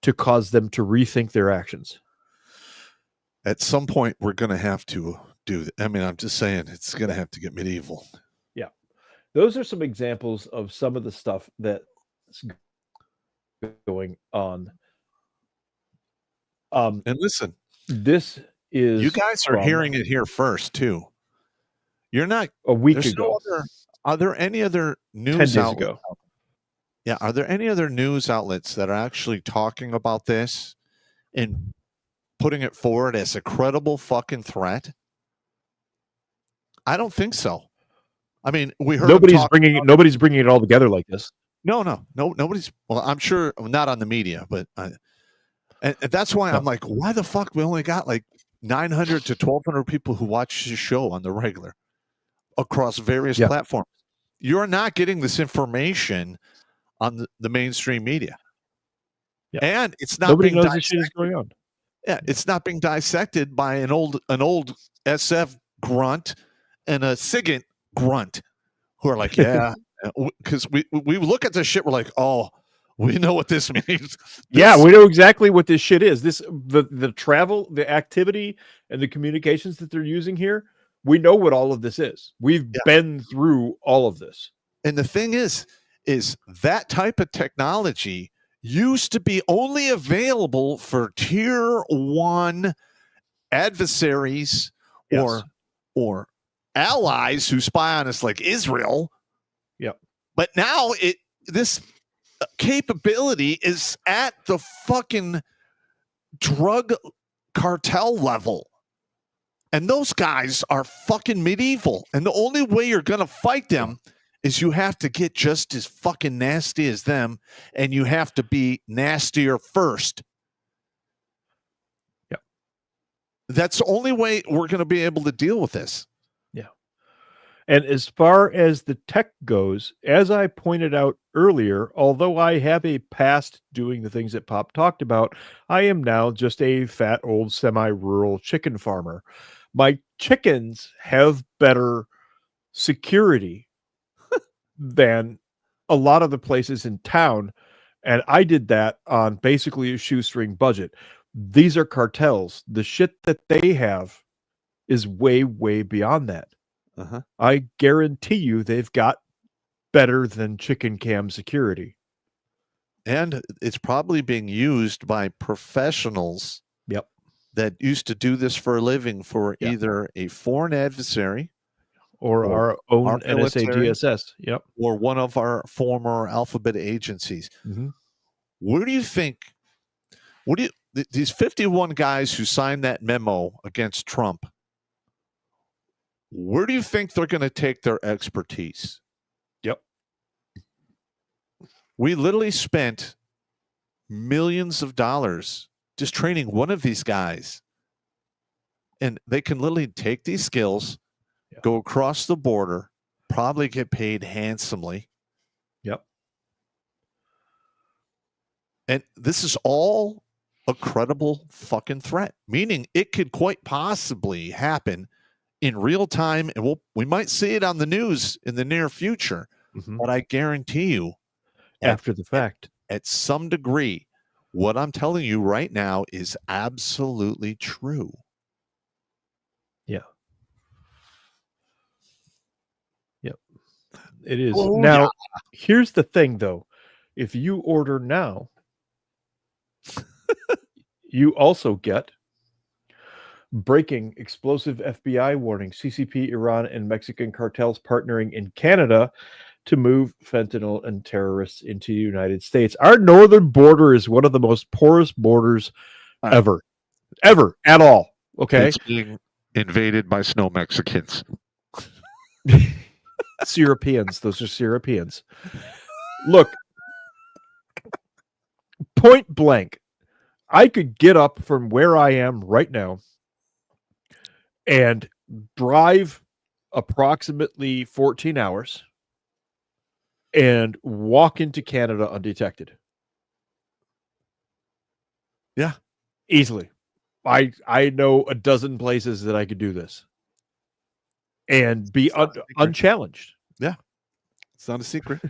F: to cause them to rethink their actions.
B: At some point, we're going to have to do that. I mean, I'm just saying it's going to have to get medieval.
F: Yeah. Those are some examples of some of the stuff that's going on.
B: And listen,
F: this is...
B: You guys are hearing it here first, too. You're not...
F: A week ago.
B: Are there any other news
F: 10 days
B: outlets?
F: ago.
B: Yeah, are there any other news outlets that are actually talking about this and putting it forward as a credible fucking threat? I don't think so. I mean, we heard
F: nobody's bringing it all together like this.
B: No, nobody's. Well, I'm sure not on the media, but and that's why I'm like, why the fuck we only got like 900 to 1,200 people who watch the show on the regular across various platforms. You're not getting this information on the mainstream media, and it's not.
F: Nobody knows this shit is going on.
B: Yeah, it's not being dissected by an old SF grunt and a SIGINT grunt who are like, yeah, because we look at this shit, we're like, oh, we know what this means.
F: Yeah, we know exactly what this shit is. The travel, the activity, and the communications that they're using here. We know what all of this is. We've been through all of this.
B: And the thing is that type of technology used to be only available for tier 1 adversaries or allies who spy on us, like Israel.
F: Yep.
B: But now this capability is at the fucking drug cartel level. And those guys are fucking medieval. And the only way you're going to fight them is you have to get just as fucking nasty as them, and you have to be nastier first.
F: Yeah.
B: That's the only way we're going to be able to deal with this.
F: Yeah. And as far as the tech goes, as I pointed out earlier, although I have a past doing the things that Pop talked about, I am now just a fat old semi-rural chicken farmer. My chickens have better security than a lot of the places in town. And I did that on basically a shoestring budget. These are cartels. The shit that they have is way, way beyond that. I guarantee you they've got better than chicken cam security.
B: And it's probably being used by professionals that used to do this for a living for either a foreign adversary
F: or our own
B: our
F: NSA
B: military,
F: DSS.
B: Or one of our former alphabet agencies. Where do you think, these 51 guys who signed that memo against Trump, where do you think they're going to take their expertise? We literally spent millions of dollars just training one of these guys. And they can literally take these skills, go across the border, probably get paid handsomely. And this is all a credible fucking threat, meaning it could quite possibly happen in real time. And we might see it on the news in the near future, but I guarantee you,
F: after the fact,
B: at some degree, what I'm telling you right now is absolutely true.
F: It is. Now, here's the thing, though. If you order now, you also get Breaking explosive FBI warning. CCP, Iran, and Mexican cartels partnering in Canada to move fentanyl and terrorists into the United States. Our northern border is one of the most porous borders ever at all. Okay.
B: It's being invaded by snow Mexicans.
F: Europeans. Those are Europeans. Look, point blank, I could get up from where I am right now and drive approximately 14 hours and walk into Canada undetected.
B: Yeah.
F: Easily. I know a dozen places that I could do this and be unchallenged.
B: Yeah. It's not a secret.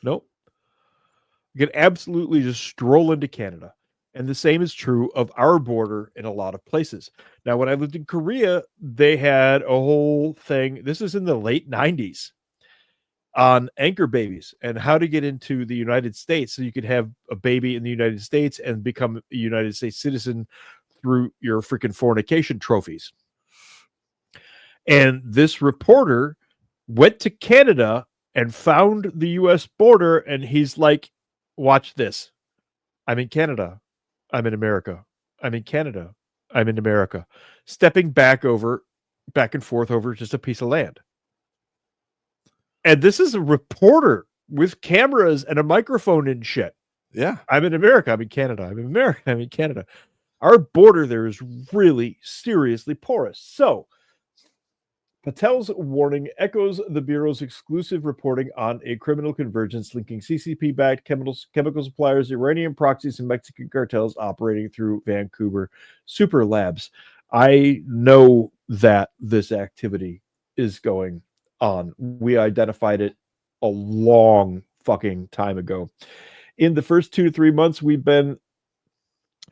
F: Nope. You can absolutely just stroll into Canada. And the same is true of our border in a lot of places. Now, when I lived in Korea, they had a whole thing. This is in the late 90s on anchor babies and how to get into the United States so you could have a baby in the United States and become a United States citizen through your freaking fornication trophies. And this reporter went to Canada and found the U.S. border, and he's like, watch this. I'm in Canada. I'm in America. I'm in Canada. I'm in America. Stepping back and forth over just a piece of land. And this is a reporter with cameras and a microphone and shit.
B: Yeah.
F: I'm in America. I'm in Canada. I'm in America. I'm in Canada. Our border there is really seriously porous. So, Patel's warning echoes the Bureau's exclusive reporting on a criminal convergence linking CCP-backed chemical suppliers, Iranian proxies, and Mexican cartels operating through Vancouver super labs. I know that this activity is going on. We identified it a long fucking time ago. In the first 2 to 3 months, we've been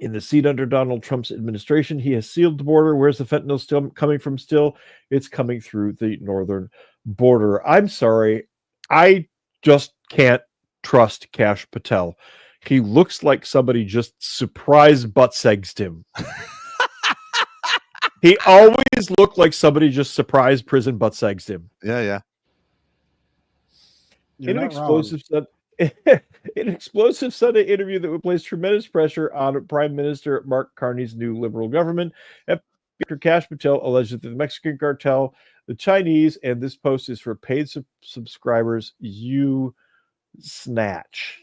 F: in the seat under Donald Trump's administration. He has sealed the border. Where's the fentanyl still coming from still? It's coming through the northern border. I'm sorry. I just can't trust Kash Patel. He looks like somebody just surprise butt-segsed him. He always looked like somebody just surprise prison butt-segsed him.
B: Yeah.
E: You're
F: In an
E: not wrong.
F: explosive Sunday interview that would place tremendous pressure on Prime Minister Mark Carney's new Liberal government, after Kash Patel alleged that the Mexican cartel, the Chinese, and this post is for paid subscribers, you snatch.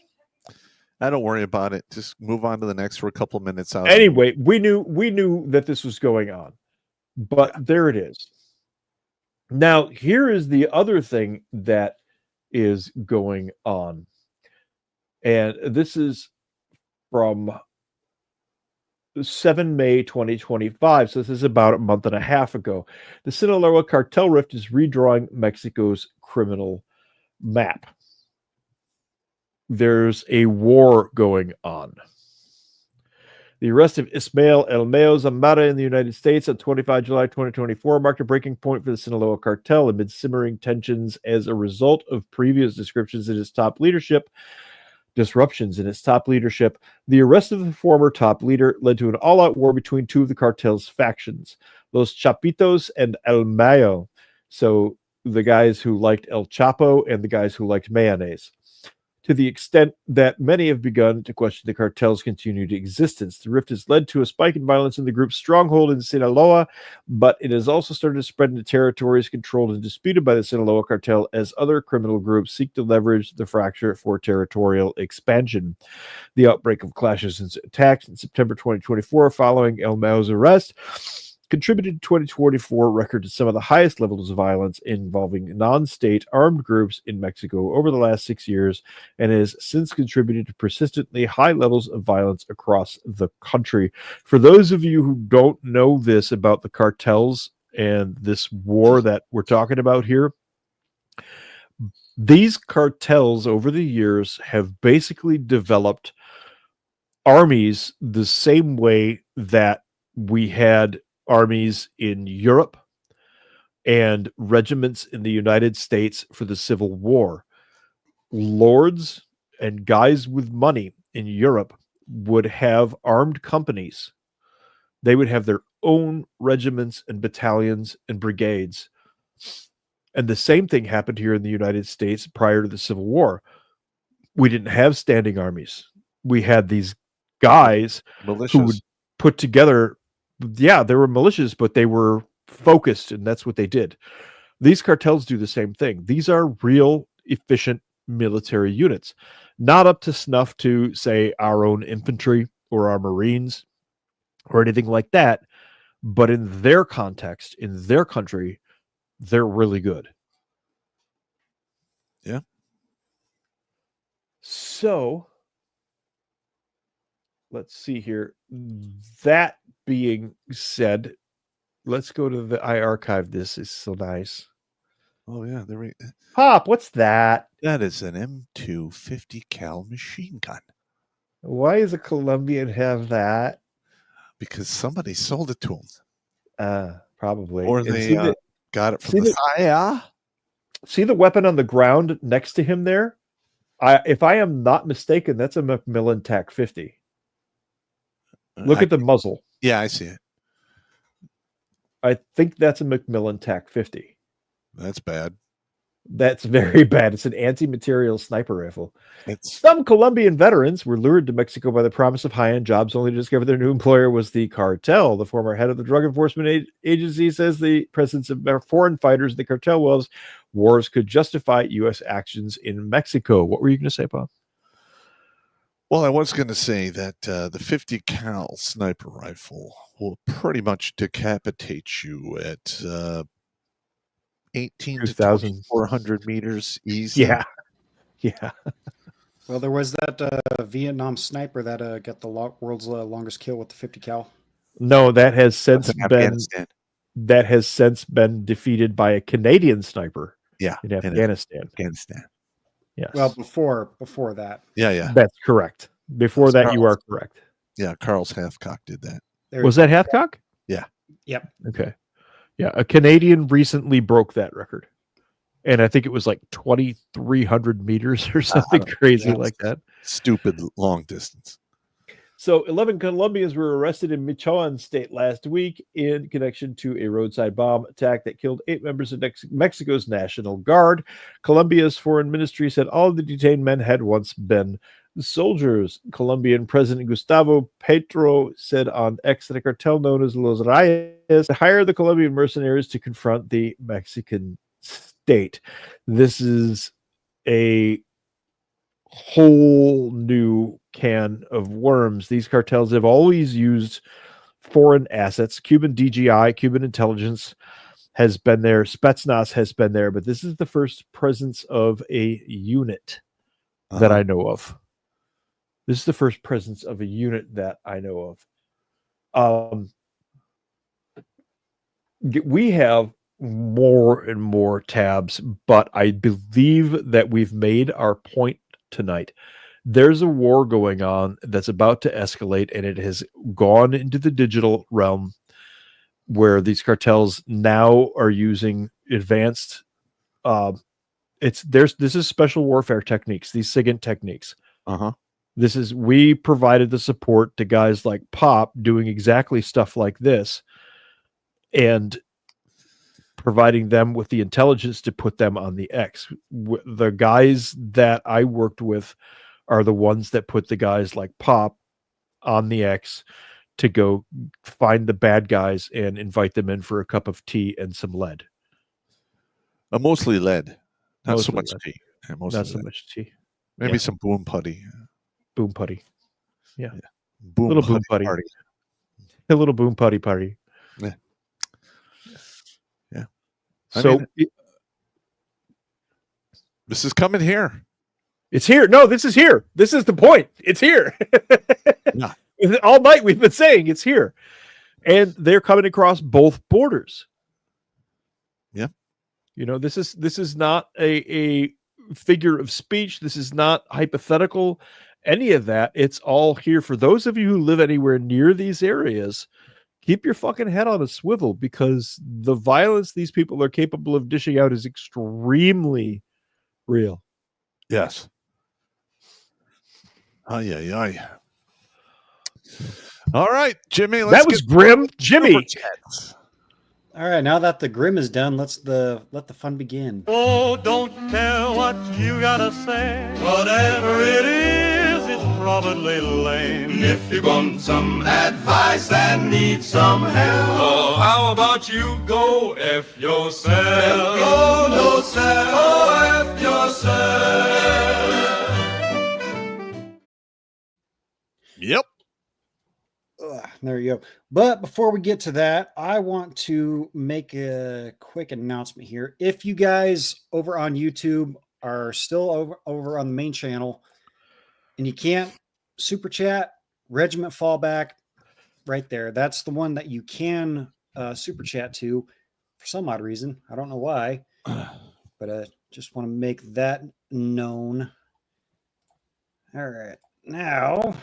B: I don't worry about it. Just move on to the next for a couple minutes. Out.
F: Anyway, we knew that this was going on, but there it is. Now, here is the other thing that is going on. And this is from 7 May 2025. So this is about a month and a half ago. The Sinaloa cartel rift is redrawing Mexico's criminal map. There's a war going on. The arrest of Ismael Elmeo Zambada in the United States on 25 July 2024 marked a breaking point for the Sinaloa cartel amid simmering tensions as a result of previous disruptions in its top leadership. The arrest of the former top leader led to an all-out war between two of the cartel's factions, Los Chapitos and El Mayo. So the guys who liked El Chapo and the guys who liked mayonnaise. To the extent that many have begun to question the cartel's continued existence. The rift has led to a spike in violence in the group's stronghold in Sinaloa, but it has also started to spread into territories controlled and disputed by the Sinaloa cartel as other criminal groups seek to leverage the fracture for territorial expansion. The outbreak of clashes and attacks in September 2024 following El Mao's arrest contributed to 2024 record to some of the highest levels of violence involving non-state armed groups in Mexico over the last 6 years, and has since contributed to persistently high levels of violence across the country. For those of you who don't know this about the cartels and this war that we're talking about here, these cartels over the years have basically developed armies the same way that we had armies in Europe and regiments in the United States for the Civil War. Lords and guys with money in Europe would have armed companies. They would have their own regiments and battalions and brigades. And the same thing happened here in the United States prior to the Civil War. We didn't have standing armies. We had these guys who would
B: Militias.
F: put together, they were militias, but they were focused, and that's what they did. These cartels do the same thing. These are real, efficient military units, not up to snuff to, say, our own infantry or our Marines or anything like that, but in their context, in their country, they're really good.
B: Yeah.
F: So, let's see here. That being said, let's go to the iArchive. This is so nice.
B: Oh yeah,
F: Pop, what's that?
B: that is an M250 cal machine gun
F: Why does a Colombian have that?
B: because somebody sold it to them,
F: Probably.
B: or
F: And
B: they got it from the CIA.
F: see the weapon on the ground next to him there? If I am not mistaken, that's a Macmillan TAC 50. Look at the muzzle.
B: Yeah, I see it.
F: I think that's a Macmillan TAC 50.
B: That's bad.
F: That's very bad. It's an anti-material sniper rifle.
B: It's
F: Some Colombian veterans were lured to Mexico by the promise of high-end jobs, only to discover their new employer was the cartel. The former head of the Drug Enforcement Agency says the presence of foreign fighters in the cartel wars could justify U.S. actions in Mexico. What were you going to say, Bob?
B: Well, I was going to say that the 50 cal sniper rifle will pretty much decapitate you at 18 to
F: 2,000.
B: 2,400 meters easy.
F: Yeah.
E: Well, there was that Vietnam sniper that got the world's longest kill with the 50 cal.
F: No, that has since
B: That's in
F: been
B: Afghanistan.
F: defeated by a Canadian sniper.
B: Yeah,
F: in Afghanistan. Yes.
E: Well, before that.
B: Yeah.
F: That's correct. Before
B: That's
F: that, you are correct.
B: Yeah, Carl's Halfcock did that.
F: Was that Hathcock?
B: Yeah.
E: Yep.
F: Okay. Yeah, a Canadian recently broke that record. And I think it was like 2,300 meters or something crazy like that.
B: Stupid long distance.
F: So 11 Colombians were arrested in Michoacan state last week in connection to a roadside bomb attack that killed 8 members of Mexico's National Guard. Colombia's foreign ministry said all of the detained men had once been soldiers. Colombian President Gustavo Petro said on X that a cartel known as Los Reyes hired the Colombian mercenaries to confront the Mexican state. This is a whole new can of worms. These cartels have always used foreign assets. Cuban DGI, Cuban intelligence has been there. Spetsnaz has been there, but this is the first presence of a unit that I know of. This is the first presence of a unit that I know of. We have more and more tabs, but I believe that we've made our point tonight. There's a war going on that's about to escalate, and it has gone into the digital realm where these cartels now are using advanced this is special warfare techniques, these SIGINT techniques. We provided the support to guys like Pop doing exactly stuff like this and providing them with the intelligence to put them on the X. The guys that I worked with are the ones that put the guys like Pop on the X to go find the bad guys and invite them in for a cup of tea and some lead.
B: Mostly lead. Not
F: Mostly
B: so much
F: lead.
B: tea.
F: Not so much tea.
B: Maybe some boom putty.
F: Boom putty. Yeah.
B: Boom
F: Little boom putty.
B: party.
F: A little boom putty party.
B: Yeah.
F: So
B: this is coming here.
F: It's here. No, this is here. This is the point. It's here.
B: Yeah.
F: All night we've been saying it's here. And they're coming across both borders.
B: Yeah.
F: You know, this is not a figure of speech. This is not hypothetical. Any of that. It's all here. For those of you who live anywhere near these areas, keep your fucking head on a swivel, because the violence these people are capable of dishing out is extremely real.
B: Yes. Ay. All right, Jimmy. Let's
F: That was
B: get
F: grim, Jimmy.
E: All right, now that the grim is done, let the fun begin.
H: Oh, don't tell what you gotta say. Whatever it is, it's probably lame. If you want some advice and need some help, oh, how about you go F yourself? Go no self, oh, F yourself.
B: Yep.
E: There you go. But before we get to that, I want to make a quick announcement here. If you guys over on YouTube are still over on the main channel and you can't super chat, Regiment Fallback right there. That's the one that you can super chat to for some odd reason. I don't know why, but I just want to make that known. All right. Now,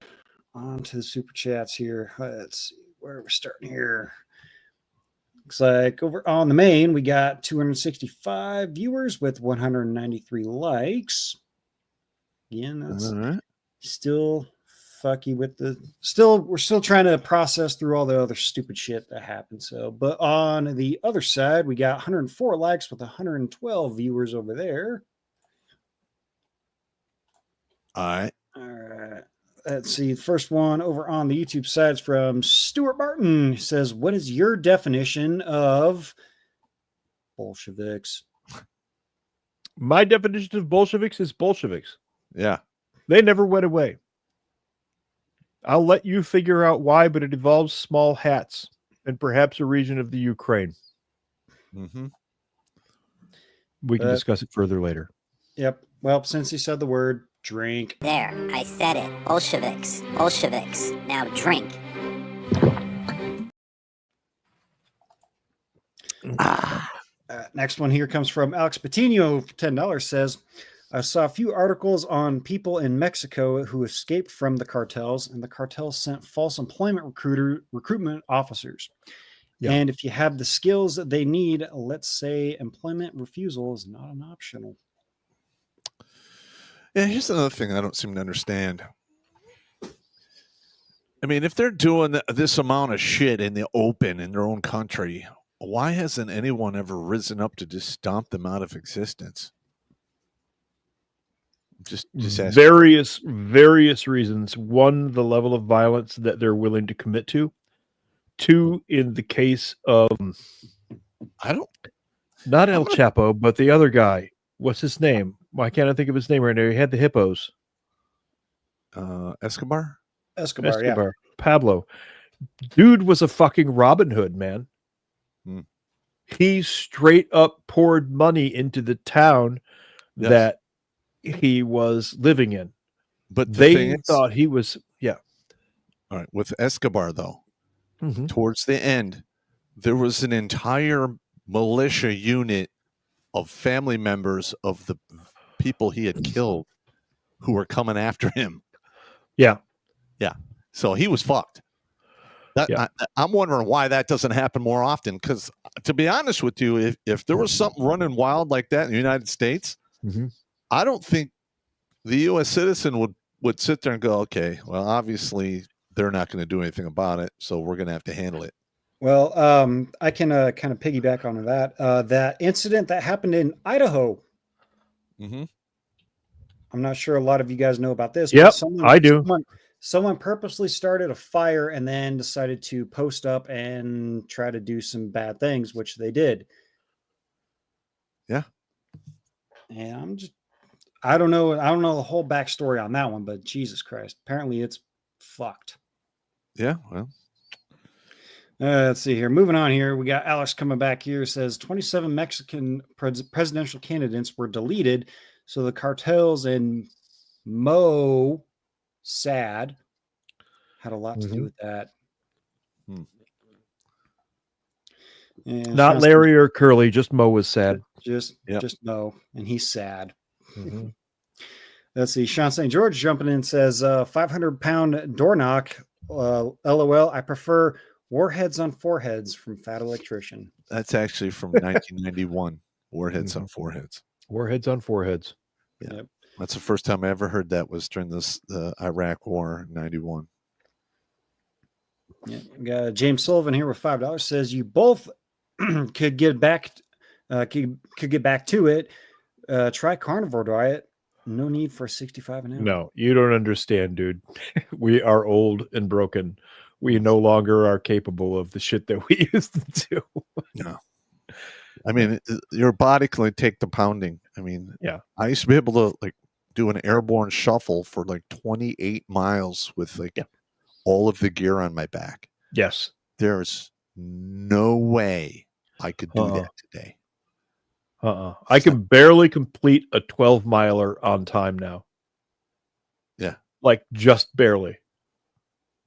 E: on to the super chats here. Let's see where we're starting here. Looks like over on the main, we got 265 viewers with 193 likes. Again, that's still fucky with we're still trying to process through all the other stupid shit that happened. So, but on the other side, we got 104 likes with 112 viewers over there.
B: All right.
E: All right. Let's see. The first one over on the YouTube side is from Stuart Martin. He says, what is your definition of Bolsheviks?
F: My definition of Bolsheviks is Bolsheviks.
B: Yeah.
F: They never went away. I'll let you figure out why, but it involves small hats and perhaps a region of the Ukraine.
B: Mm-hmm.
F: We can discuss it further later.
E: Yep. Well, since he said the word, drink.
G: There, I said it. Bolsheviks. Bolsheviks. Now drink.
E: Next one here comes from Alex Patino, $10, says, I saw a few articles on people in Mexico who escaped from the cartels, and the cartels sent false employment recruitment officers. Yeah. And if you have the skills that they need, let's say employment refusal is not an optional.
B: Yeah, here's another thing I don't seem to understand. I mean, if they're doing this amount of shit in the open in their own country, why hasn't anyone ever risen up to just stomp them out of existence? Just various reasons. One, the level of violence that they're willing to commit to. Two, in the case of not El Chapo, but the other guy. What's his name? Why can't I think of his name right now? He had the hippos.
E: Escobar.
F: Yeah. Pablo. Dude was a fucking Robin Hood, man.
B: Hmm.
F: He straight up poured money into the town that he was living in.
B: But
F: they thought he was,
B: All right. With Escobar, though, towards the end, there was an entire militia unit of family members of the people he had killed who were coming after him.
F: Yeah.
B: So he was fucked. I'm wondering why that doesn't happen more often. Because to be honest with you, if there was something running wild like that in the United States, I don't think the U.S. citizen would sit there and go, okay, well, obviously they're not going to do anything about it, so we're going to have to handle it.
E: Well, I can kind of piggyback on that. That incident that happened in Idaho.
B: Mm-hmm.
E: I'm not sure a lot of you guys know about this.
F: Yep, I do.
E: Someone purposely started a fire and then decided to post up and try to do some bad things, which they did.
B: Yeah.
E: And I don't know the whole backstory on that one, but Jesus Christ, apparently it's fucked.
B: Yeah, well.
E: Let's see here. Moving on here. We got Alex coming back here. Says 27 Mexican presidential candidates were deleted. So the cartels and Mossad had a lot to do with that. And
F: not Larry or Curly, just Mo was sad.
E: Just Mo, and he's sad. Let's see. Sean St. George jumping in says 500-pound door knock. LOL. I prefer Warheads on Foreheads from Fat Electrician.
B: That's actually from 1991. Warheads on Foreheads.
F: Warheads on Foreheads.
B: Yeah. Yep. That's the first time I ever heard that was during the Iraq War in 91.
E: Yeah, we got James Sullivan here with $5. Says you both could get back could get back to it. Try carnivore diet. No need for 65 and out.
F: No, you don't understand, dude. We are old and broken. We no longer are capable of the shit that we used to do.
B: No. I mean, your body can only take the pounding. I mean,
F: Yeah.
B: I used to be able to like do an airborne shuffle for like 28 miles with like all of the gear on my back.
F: Yes.
B: There's no way I could do that today.
F: I can barely complete a 12-miler on time now.
B: Yeah.
F: Like just barely.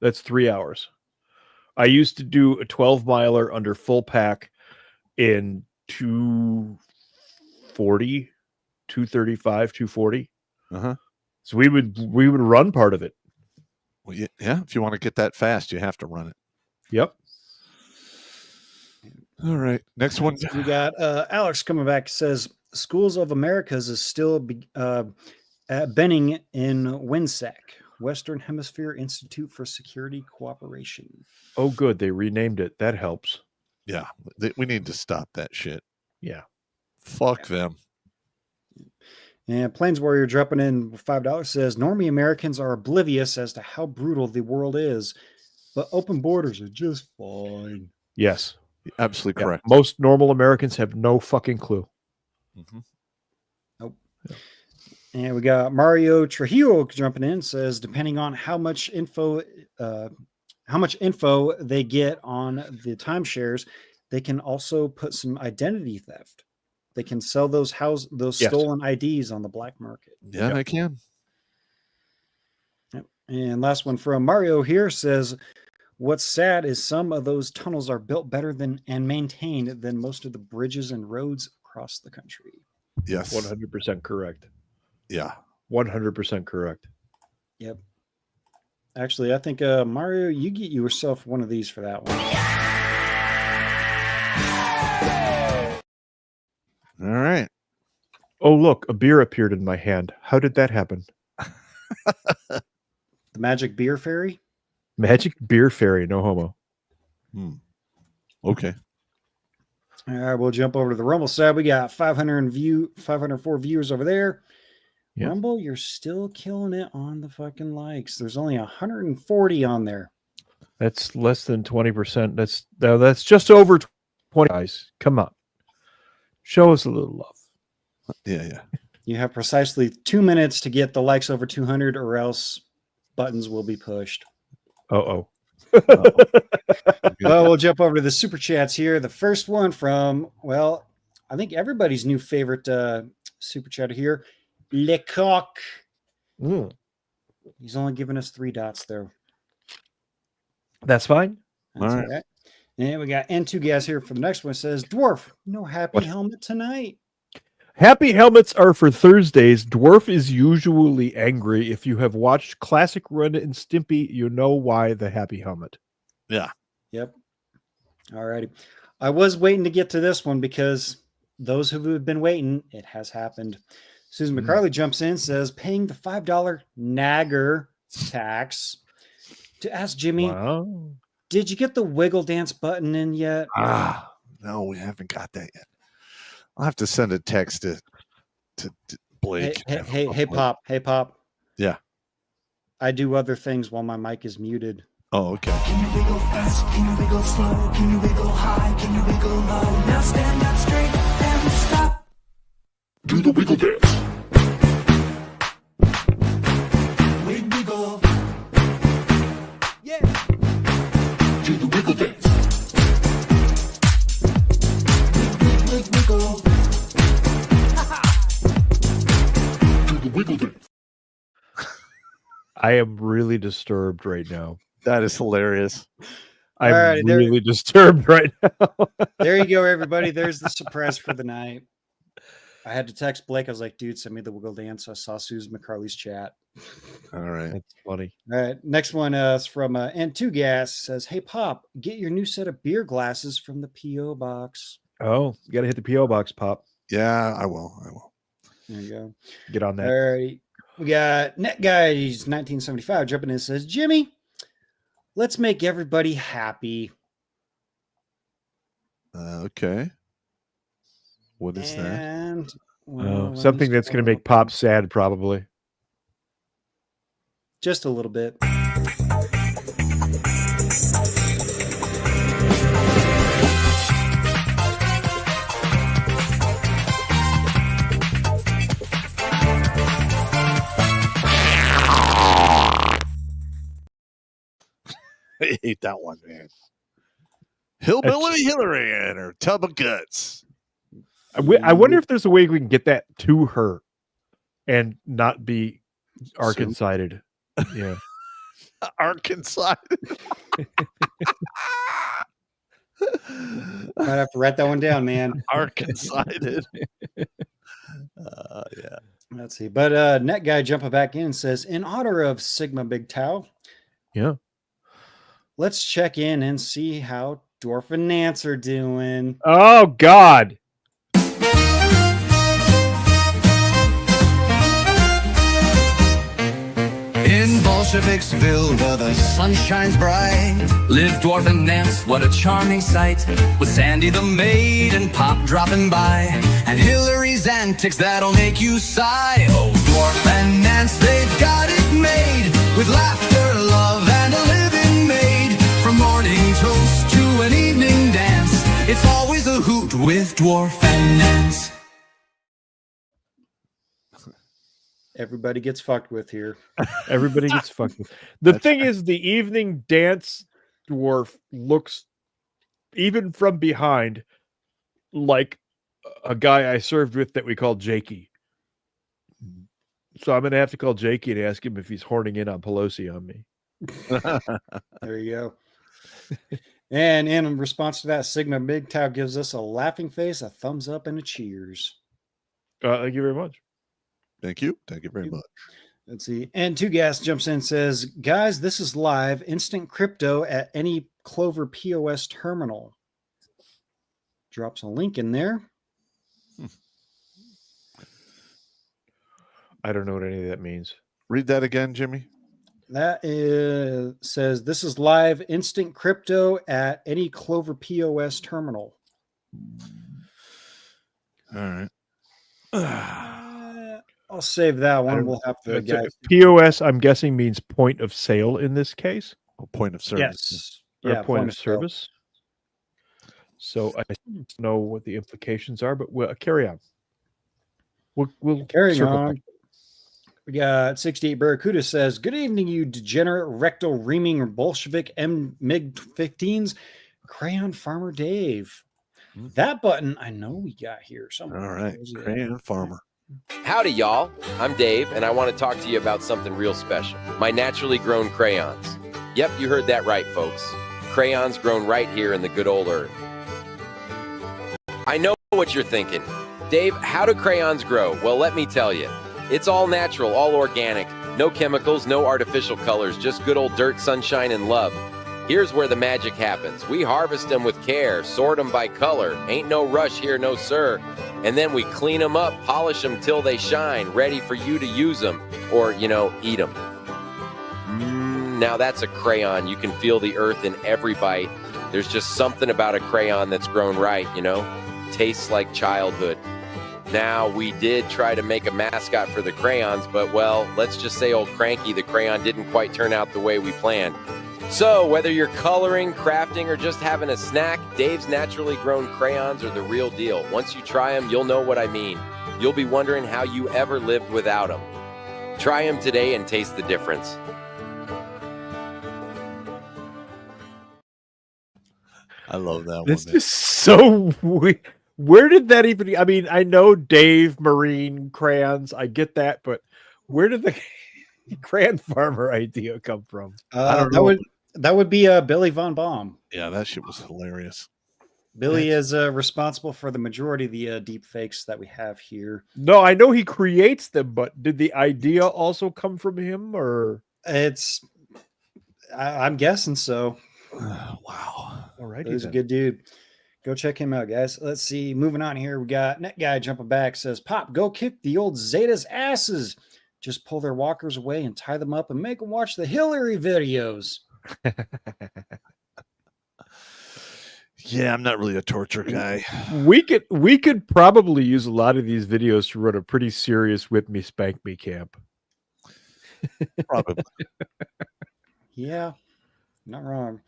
F: That's 3 hours. I used to do a 12-miler under full pack in 240, 235, 240.
B: Uh-huh.
F: So we would run part of it.
B: Well, yeah, if you want to get that fast, you have to run it.
F: Yep.
B: All right. Next one.
E: We got Alex coming back. Says Schools of Americas is still at Benning in WINSEC, Western Hemisphere Institute for Security Cooperation.
F: Oh, good. They renamed it. That helps.
B: Yeah. We need to stop that shit.
F: Yeah.
B: Fuck them.
E: And Plains Warrior dropping in with $5 says normie Americans are oblivious as to how brutal the world is, but open borders are just fine.
F: Yes.
B: Absolutely
F: Yeah.
B: correct.
F: Most normal Americans have no fucking clue.
B: Mm-hmm.
E: Nope. Yeah. And we got Mario Trujillo jumping in, says depending on how much info they get on the timeshares, they can also put some identity theft. They can sell those stolen IDs on the black market.
B: Yeah, they can.
E: Yep. And last one from Mario here says, what's sad is some of those tunnels are built better than and maintained than most of the bridges and roads across the country.
B: Yes.
F: 100% correct.
B: Yeah.
F: 100% correct.
E: Yep. Actually, I think Mario, you get yourself one of these for that one.
B: All right.
F: Oh, look, a beer appeared in my hand. How did that happen?
E: The Magic Beer Fairy?
F: Magic Beer Fairy, no homo.
B: Okay.
E: All right, we'll jump over to the Rumble side. We got 504 viewers over there. Yep. Rumble, you're still killing it on the fucking likes. There's only 140 on there.
F: That's less than 20%. That's just over 20 guys. Come on. Show us a little love.
B: Yeah.
E: You have precisely 2 minutes to get the likes over 200 or else buttons will be pushed.
F: Well,
E: we'll jump over to the super chats here. The first one from, well, I think everybody's new favorite super chatter here, Lecoq. He's only given us 3 dots there.
F: That's fine.
E: That's all right. And we got N2 Gas here for the next one. It says, Dwarf, no happy helmet tonight.
F: Happy helmets are for Thursdays. Dwarf is usually angry. If you have watched classic Ren and Stimpy, you know why the happy helmet.
B: Yeah.
E: Yep. All righty. I was waiting to get to this one because those who have been waiting, it has happened. Susan McCarley jumps in, says, paying the $5 nagger tax to ask Jimmy, did you get the wiggle dance button in yet?
B: No, we haven't got that yet. I'll have to send a text to Blake.
E: Hey, Pop. Hey, Pop.
B: Yeah.
E: I do other things while my mic is muted.
B: Oh, okay.
I: Can you wiggle fast? Can you wiggle slow? Can you wiggle high? Can you wiggle low? Now stand up straight and stop. Do the wiggle dance. Wiggle. Yeah. Do the wiggle dance. Wiggle. Do the wiggle dance.
F: I am really disturbed right now.
B: That is hilarious.
F: I'm really disturbed right now.
E: There you go, everybody. There's the surprise for the night. I had to text Blake. I was like, dude, send me the wiggle dance. I saw Susan McCarley's chat.
B: All right.
F: That's funny.
E: All right. Next one is from N2 Gas. Says, hey, Pop, get your new set of beer glasses from the P.O. box.
F: Oh, you got to hit the P.O. box, Pop.
B: Yeah, I will.
E: There you go.
F: Get on that.
E: All right. We got Net Guys 1975 jumping in and says, Jimmy, Let's make everybody happy.
B: Okay. What is that?
E: And well, let me
F: Something that's going to
E: scroll
F: make Pop sad, probably.
E: just a little bit.
B: I hate that one, man. Hillbilly Hillary and her tub of guts.
F: I wonder if there's a way we can get that to her and not be Arkansas-sided. Yeah.
B: Arkansas.
E: Might have to write that one down, man.
B: Arkansas. Yeah.
E: Let's see. But Net Guy jumping back in says, in honor of Sigma Big Tau,
F: Yeah.
E: let's check in and see how Dwarf and Nance are doing.
F: Oh, God.
I: In Bolsheviksville, where the sun shines bright, live Dwarf and Nance, what a charming sight. With Sandy the maid and Pop dropping by, and Hillary's antics that'll make you sigh. Oh, Dwarf and Nance, they've got it made, with laughter, love, and a living made. From morning toast to an evening dance, it's always a hoot with Dwarf and Nance.
E: Everybody gets fucked with here.
F: Everybody gets fucked with. The thing is, the evening dance dwarf looks, even from behind, like a guy I served with that we call Jakey. So I'm going to have to call Jakey and ask him if he's horning in on Pelosi on me.
E: There you go. And in response to that, Sigma Big Tau gives us a laughing face, a thumbs up, and a cheers.
F: Thank you very much.
B: Thank you. Thank you very much.
E: Let's see. And Two Gas jumps in and says, guys, this is live instant crypto at any Clover POS terminal. Drops a link in there.
F: I don't know what any of that means.
B: Read that again, Jimmy.
E: That says this is live instant crypto at any Clover POS terminal.
B: All right.
E: I'll save that one. We'll have to, guys.
F: POS, I'm guessing, means point of sale in this case.
B: A point of service.
E: Yes.
F: Or point of service. So I don't know what the implications are, but we'll carry on. We'll
E: carry
F: circle
E: on.
F: back.
E: We got 68 Barracuda says, good evening, you degenerate rectal reaming Bolshevik MiG-15s. Crayon Farmer Dave. That button I know we got here somewhere.
B: All right. Crayon Farmer.
J: Howdy, y'all. I'm Dave, and I want to talk to you about something real special. My naturally grown crayons. Yep, you heard that right, folks. Crayons grown right here in the good old earth. I know what you're thinking. Dave, how do crayons grow? Well, let me tell you. It's all natural, all organic. No chemicals, no artificial colors, just good old dirt, sunshine, and love. Here's where the magic happens. We harvest them with care, sort them by color. Ain't no rush here, no sir. And then we clean them up, polish them till they shine, ready for you to use them or, eat them. Now that's a crayon. You can feel the earth in every bite. There's just something about a crayon that's grown right, Tastes like childhood. Now, we did try to make a mascot for the crayons, but, well, let's just say old Cranky, the crayon, didn't quite turn out the way we planned. So, whether you're coloring, crafting, or just having a snack, Dave's naturally grown crayons are the real deal. Once you try them, you'll know what I mean. You'll be wondering how you ever lived without them. Try them today and taste the difference.
B: I love that one.
F: It's just so weird. Where did that even? I mean, I know Dave Marine crayons. I get that, but where did the crayon farmer idea come from?
B: I don't know.
E: That would be Billy Von Baum.
B: Yeah, that shit was hilarious.
E: Billy is responsible for the majority of the deep fakes that we have here.
F: No, I know he creates them, but did the idea also come from him, or
E: I'm guessing so.
B: Wow.
F: All right,
E: He's a good dude. Go check him out, guys. Let's see. Moving on here, we got Net Guy jumping back. Says, Pop, go kick the old Zetas' asses. Just pull their walkers away and tie them up and make them watch the Hillary videos.
B: Yeah, I'm not really a torture guy.
F: We could probably use a lot of these videos to run a pretty serious whip me spank me camp.
B: Probably.
E: Yeah, not wrong.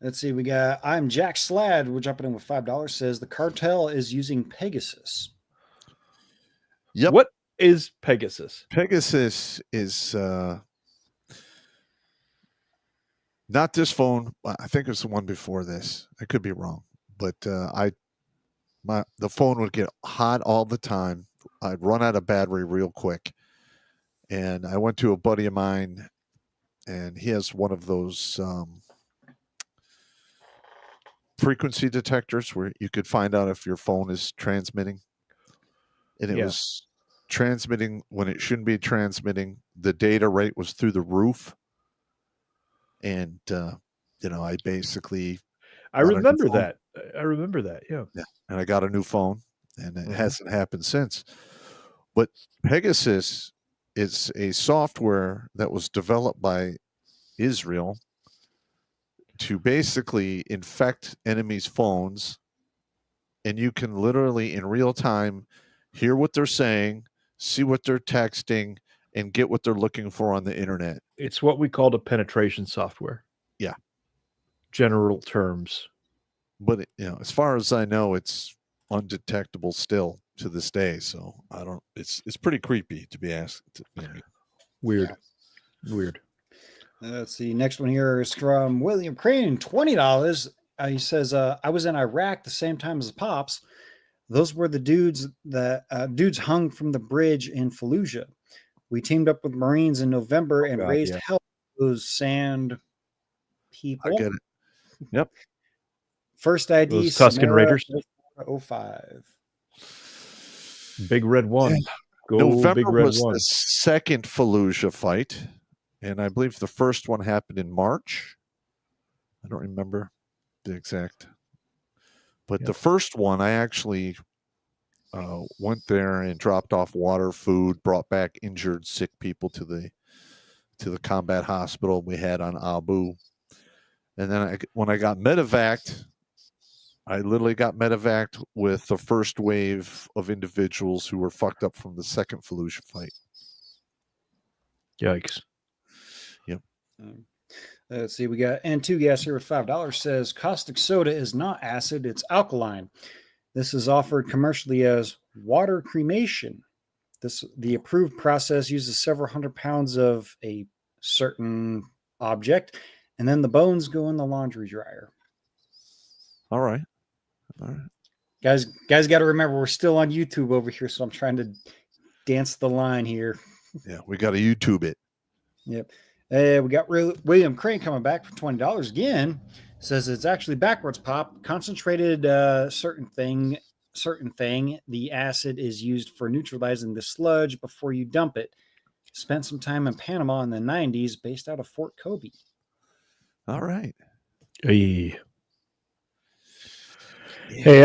E: Let's see. We got I'm Jack Slad. We're jumping in with $5. Says the cartel is using Pegasus.
B: Yep.
F: What is Pegasus?
B: Pegasus is not this phone. I think it's the one before this. I could be wrong, but the phone would get hot all the time. I'd run out of battery real quick, and I went to a buddy of mine, and he has one of those frequency detectors where you could find out if your phone is transmitting, and it was transmitting when it shouldn't be transmitting. The data rate was through the roof. And, I basically...
F: I remember that. Yeah.
B: And I got a new phone, and it hasn't happened since. But Pegasus is a software that was developed by Israel to basically infect enemies' phones. And you can literally, in real time, hear what they're saying, see what they're texting, and get what they're looking for on the internet.
F: It's what we called a penetration software.
B: Yeah.
F: General terms.
B: But, as far as I know, it's undetectable still to this day. So it's pretty creepy to be asked.
F: Weird. Weird.
E: Let's see. Next one here is from William Crane, $20. He says, I was in Iraq the same time as the Pops. Those were the dudes hung from the bridge in Fallujah. We teamed up with Marines in November and raised hell for those sand people.
B: I get it. Yep.
E: First ID,
F: those Tuscan Raiders.
E: 05.
F: Big Red One. Go
B: November
F: Big Red
B: was
F: One.
B: the second Fallujah fight, and I believe the first one happened in March. I don't remember the exact, but the first one I actually went there and dropped off water, food, brought back injured, sick people to the combat hospital we had on Abu, and then when I got medevaced, I literally got medevaced with the first wave of individuals who were fucked up from the second Fallujah fight.
F: Yikes.
B: Yep.
E: Let's see. We got N2 Gas here with $5. Says caustic soda is not acid, it's alkaline. This is offered commercially as water cremation. The approved process uses several hundred pounds of a certain object, and then the bones go in the laundry dryer.
B: All right.
E: Guys got to remember we're still on YouTube over here, so I'm trying to dance the line here.
B: Yeah, we got to YouTube it.
E: Yep. We got William Crane coming back for $20 again. Says it's actually backwards, Pop. Concentrated certain thing. The acid is used for neutralizing the sludge before you dump it. Spent some time in Panama in the 90s, based out of Fort Kobe.
B: All right.
F: Hey,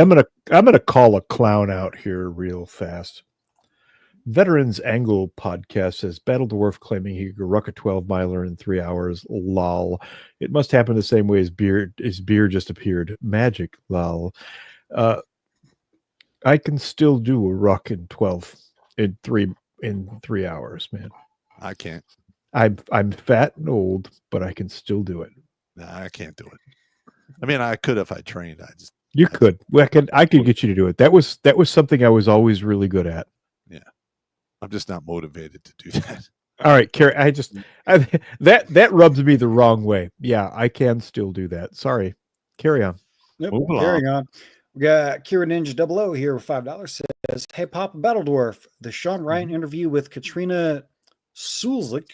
F: I'm gonna call a clown out here real fast. Veterans Angle podcast says Battle Dwarf claiming he could ruck a 12-miler in 3 hours. Lol. It must happen the same way as beer. His beer just appeared. Magic. Lol. I can still do a ruck in 3 hours, man.
B: I can't.
F: I'm fat and old, but I can still do it.
B: No, I can't do it. I mean, I could if I trained.
F: You could. I could get you to do it. That was something I was always really good at.
B: Yeah. I'm just not motivated to do that.
F: All right, Carrie. That rubs me the wrong way. Yeah, I can still do that. Sorry. Carry on.
E: Yep, carrying on. We got Kira Ninja 00 here with $5. Says, "Hey, Papa Battle Dwarf, the Sean Ryan interview with Katrina Sulzik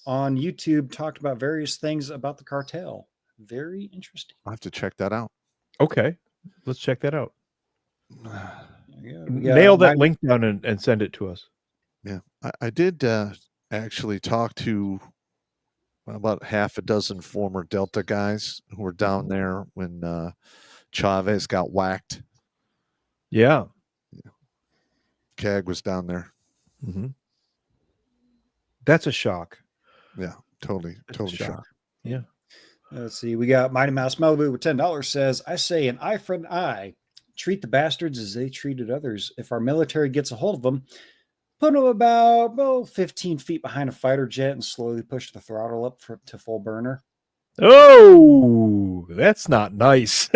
E: on YouTube talked about various things about the cartel. Very interesting.
B: I'll have to check that out.
F: Okay, let's check that out.
E: Yeah,
F: nail that link down and send it to us.
B: Yeah, I did actually talk to about half a dozen former Delta guys who were down there when Chavez got whacked.
F: Yeah.
B: CAG was down there.
F: Mm-hmm. That's a shock.
B: Yeah, totally shock.
F: Yeah.
E: Let's see. We got Mighty Mouse Malibu with $10 says, I say an eye for an eye. Treat the bastards as they treated others. If our military gets a hold of them, put them about 15 feet behind a fighter jet and slowly push the throttle up to full burner.
F: Oh, that's not nice.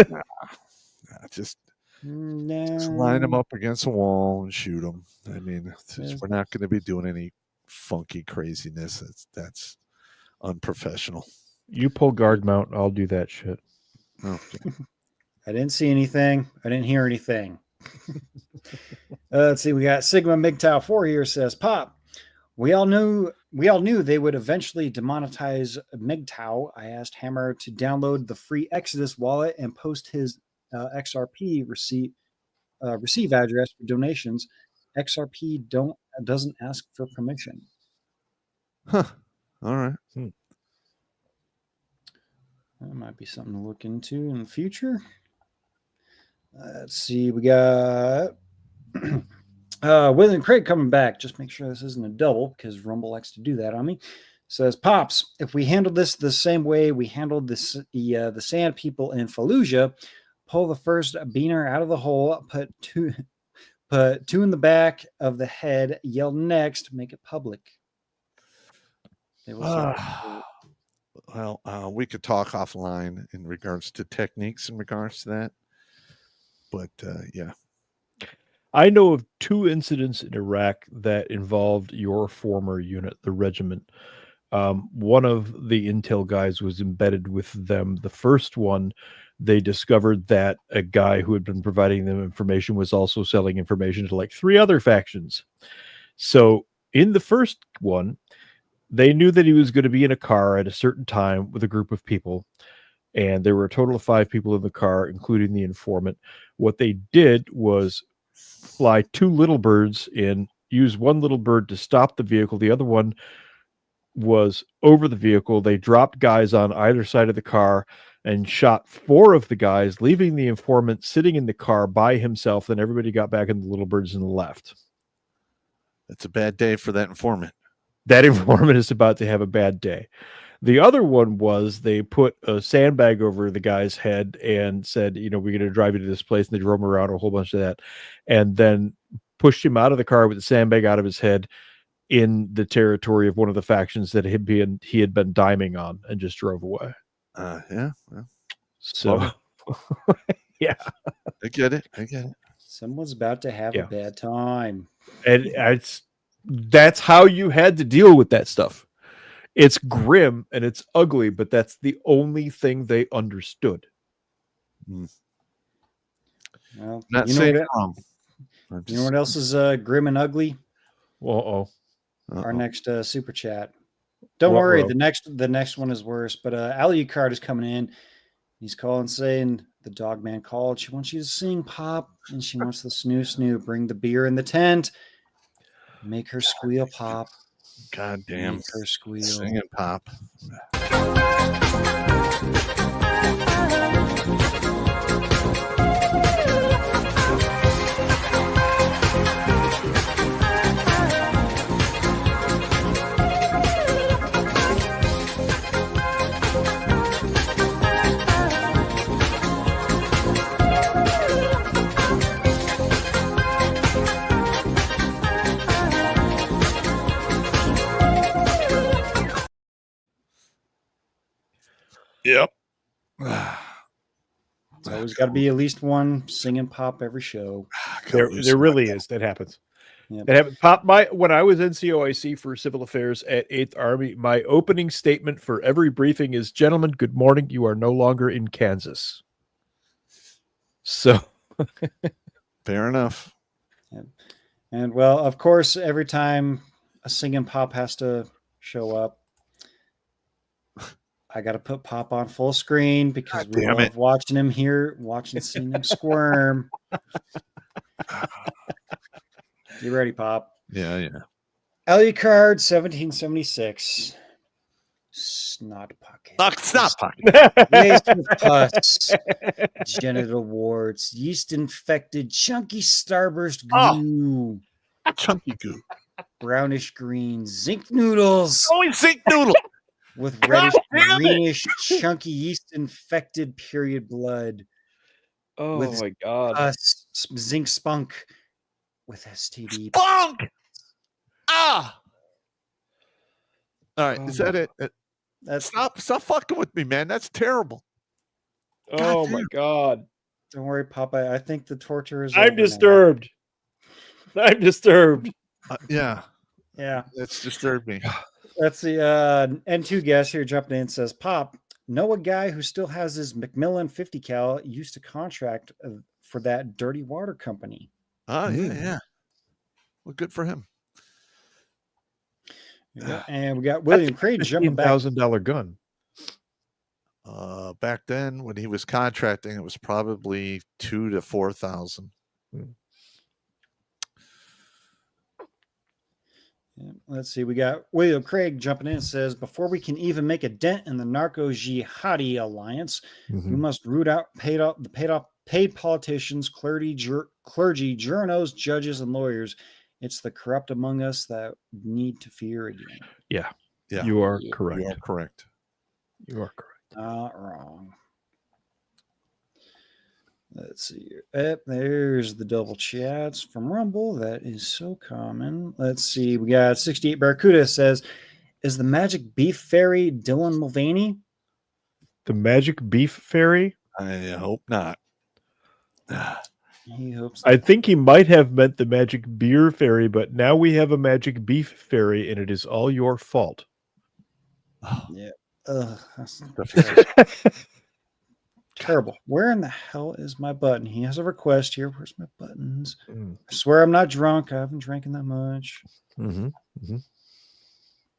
B: Just line them up against a wall and shoot them. I mean, we're not going to be doing any funky craziness. That's unprofessional.
F: You pull guard mount, I'll do that shit.
B: Okay.
E: I didn't see anything. I didn't hear anything. Let's see. We got Sigma MGTOW 4 here says, Pop, we all knew they would eventually demonetize MGTOW. I asked Hammer to download the free Exodus wallet and post his XRP receive address for donations. XRP doesn't ask for permission.
B: Huh. All right.
E: That might be something to look into in the future. Let's see. We got William Craig coming back. Just make sure this isn't a double because Rumble likes to do that on me. Says, Pops, if we handled this the same way we handled the sand people in Fallujah, pull the first beaner out of the hole, put two in the back of the head, yell next, make it public.
B: Well, we could talk offline in regards to techniques in regards to that. But yeah.
F: I know of 2 incidents in Iraq that involved your former unit, the regiment. One of the intel guys was embedded with them. The first one, they discovered that a guy who had been providing them information was also selling information to like 3 other factions. So in the first one, they knew that he was going to be in a car at a certain time with a group of people. And there were a total of 5 people in the car, including the informant. What they did was fly 2 little birds in, use one little bird to stop the vehicle. The other one was over the vehicle. They dropped guys on either side of the car and shot 4 of the guys, leaving the informant sitting in the car by himself. Then everybody got back in the little birds and left.
B: It's a bad day for that informant.
F: That informant is about to have a bad day. The other one was they put a sandbag over the guy's head and said, we're going to drive you to this place. And they drove him around a whole bunch of that and then pushed him out of the car with the sandbag out of his head in the territory of one of the factions that he had been diming on and just drove away.
B: Yeah. Well,
F: so, yeah.
B: I get it.
E: Someone's about to have a bad time.
F: And that's how you had to deal with that stuff. It's grim and it's ugly, but that's the only thing they understood.
E: Well,
B: Not
E: you
B: saying
E: know
B: wrong.
E: You know what else is grim and ugly?
F: Our
E: next super chat. Don't worry, the next one is worse. But Alucard is coming in. He's calling saying the dog man called. She wants you to sing, Pop, and she wants the snoo. Bring the beer in the tent. Make her squeal, Pop.
B: God damn.
E: Make her squeal.
B: Sing it, Pop. Yep.
E: It's always got to be at least one singing Pop every show.
F: There really is. That happens.
E: Yep.
F: That happened. When I was NCOIC for Civil Affairs at 8th Army, my opening statement for every briefing is, "Gentlemen, good morning. You are no longer in Kansas." So,
B: fair enough.
E: Yep. And well, of course, every time a singing Pop has to show up, I got to put Pop on full screen because we love watching him here, seeing him squirm. You ready, Pop?
B: Yeah.
E: Alucard, 1776. Snot pocket.
B: Snot pocket.
E: Waste of pus. Genital warts. Yeast infected. Chunky starburst goo.
B: Chunky goo.
E: Brownish green. Zinc noodles.
B: Always zinc noodle.
E: with reddish, greenish, chunky yeast-infected period blood.
F: Oh
E: with
F: my god.
E: zinc spunk with STD.
B: Spunk! Ah! All right, is that it? Stop fucking with me, man. That's terrible.
F: Oh my god.
E: Don't worry, Papa. I think the torture is
F: I'm
E: over
F: disturbed. I'm disturbed.
B: Yeah.
E: Yeah.
B: That's disturbed me.
E: Let's see. N2 guest here jumping in says, Pop, know a guy who still has his Macmillan 50 cal used to contract for that dirty water company.
B: Oh, yeah. Well, good for him.
E: Yeah, and we got William Craig jumping back.
F: $15,000 gun.
B: Back then, when he was contracting, it was probably 2,000 to 4,000.
E: Yeah, let's see. We got William Craig jumping in and says, before we can even make a dent in the narco jihadi alliance, we must root out paid politicians, clergy, journos, judges, and lawyers. It's the corrupt among us that need to fear again.
F: Yeah.
B: Yeah.
F: You are correct.
B: You are correct.
F: You are correct.
E: Not wrong. Let's see. There's the double chats from Rumble. That is so common. Let's see. We got 68 Barracuda says, is the magic beef fairy Dylan Mulvaney?
F: The magic beef fairy?
B: I hope not.
E: He hopes.
F: I think he might have meant the magic beer fairy, but now we have a magic beef fairy, and it is all your fault.
E: Yeah. That's terrible. Where in the hell is my button? He has a request here. Where's my buttons? I swear I'm not drunk. I haven't drinking that much. I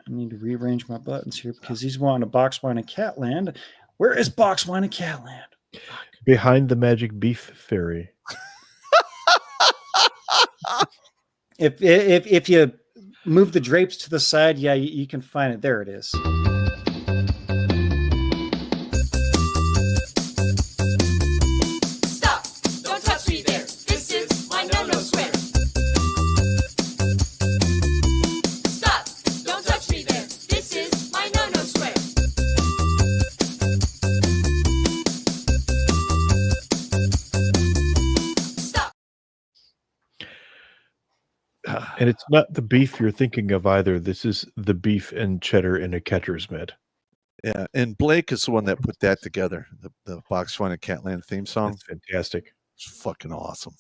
E: need to rearrange my buttons here because he's wanting a box wine and Catland. Where is box wine and Catland?
F: Behind the magic beef fairy.
E: If you move the drapes to the side, yeah, you can find it. There it is.
K: Stop! Don't touch me there. This is my no-no square. Stop! Don't touch me there. This is my no-no square. Stop!
F: And it's not the beef you're thinking of either. This is the beef and cheddar in a catcher's mitt.
B: Yeah, and Blake is the one that put that together. The Box Wine and Catland theme song.
F: That's fantastic.
B: It's fucking awesome.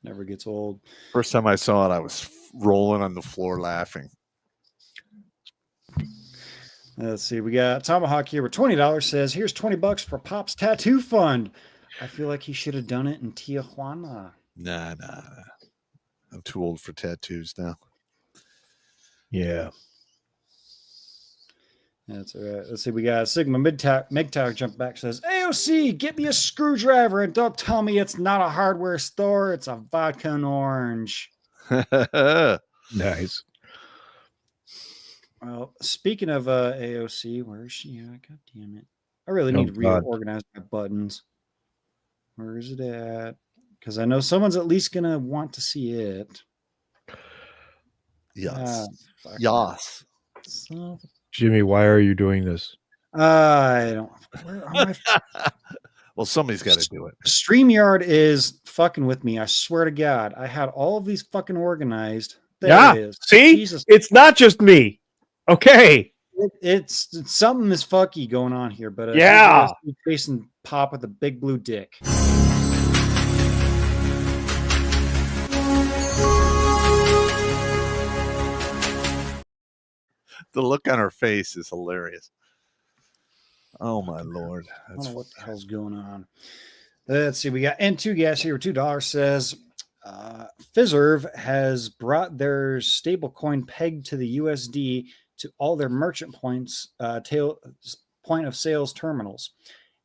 E: Never gets old.
B: First time I saw it, I was rolling on the floor laughing.
E: Let's see. We got Tomahawk here with $20 says, here's $20 for Pop's tattoo fund. I feel like he should have done it in Tijuana.
B: Nah. I'm too old for tattoos now.
F: Yeah.
E: That's all right. Let's see. We got Sigma MGTOW jump back says, AOC, get me a screwdriver and don't tell me it's not a hardware store. It's a vodka and orange.
F: Nice.
E: Well, speaking of AOC, where is she at? God damn it. I really need to reorganize my buttons. Where is it at? Because I know someone's at least going to want to see it.
B: Yes.
E: Yes.
F: Jimmy, why are you doing this?
E: I don't. Where am I?
B: Well, somebody's got to do it.
E: StreamYard is fucking with me. I swear to God. I had all of these fucking organized. There it is.
F: See?
E: Jesus.
F: It's not just me. Okay.
E: It's something is fucky going on here, but
F: yeah,
E: facing Pop with a big blue dick.
B: The look on her face is hilarious. Oh my Lord.
E: I don't know what the hell's going on. Let's see. We got N2 gas here. $2 says Fiserv has brought their stable coin pegged to the USD to all their merchant points, point of sales terminals.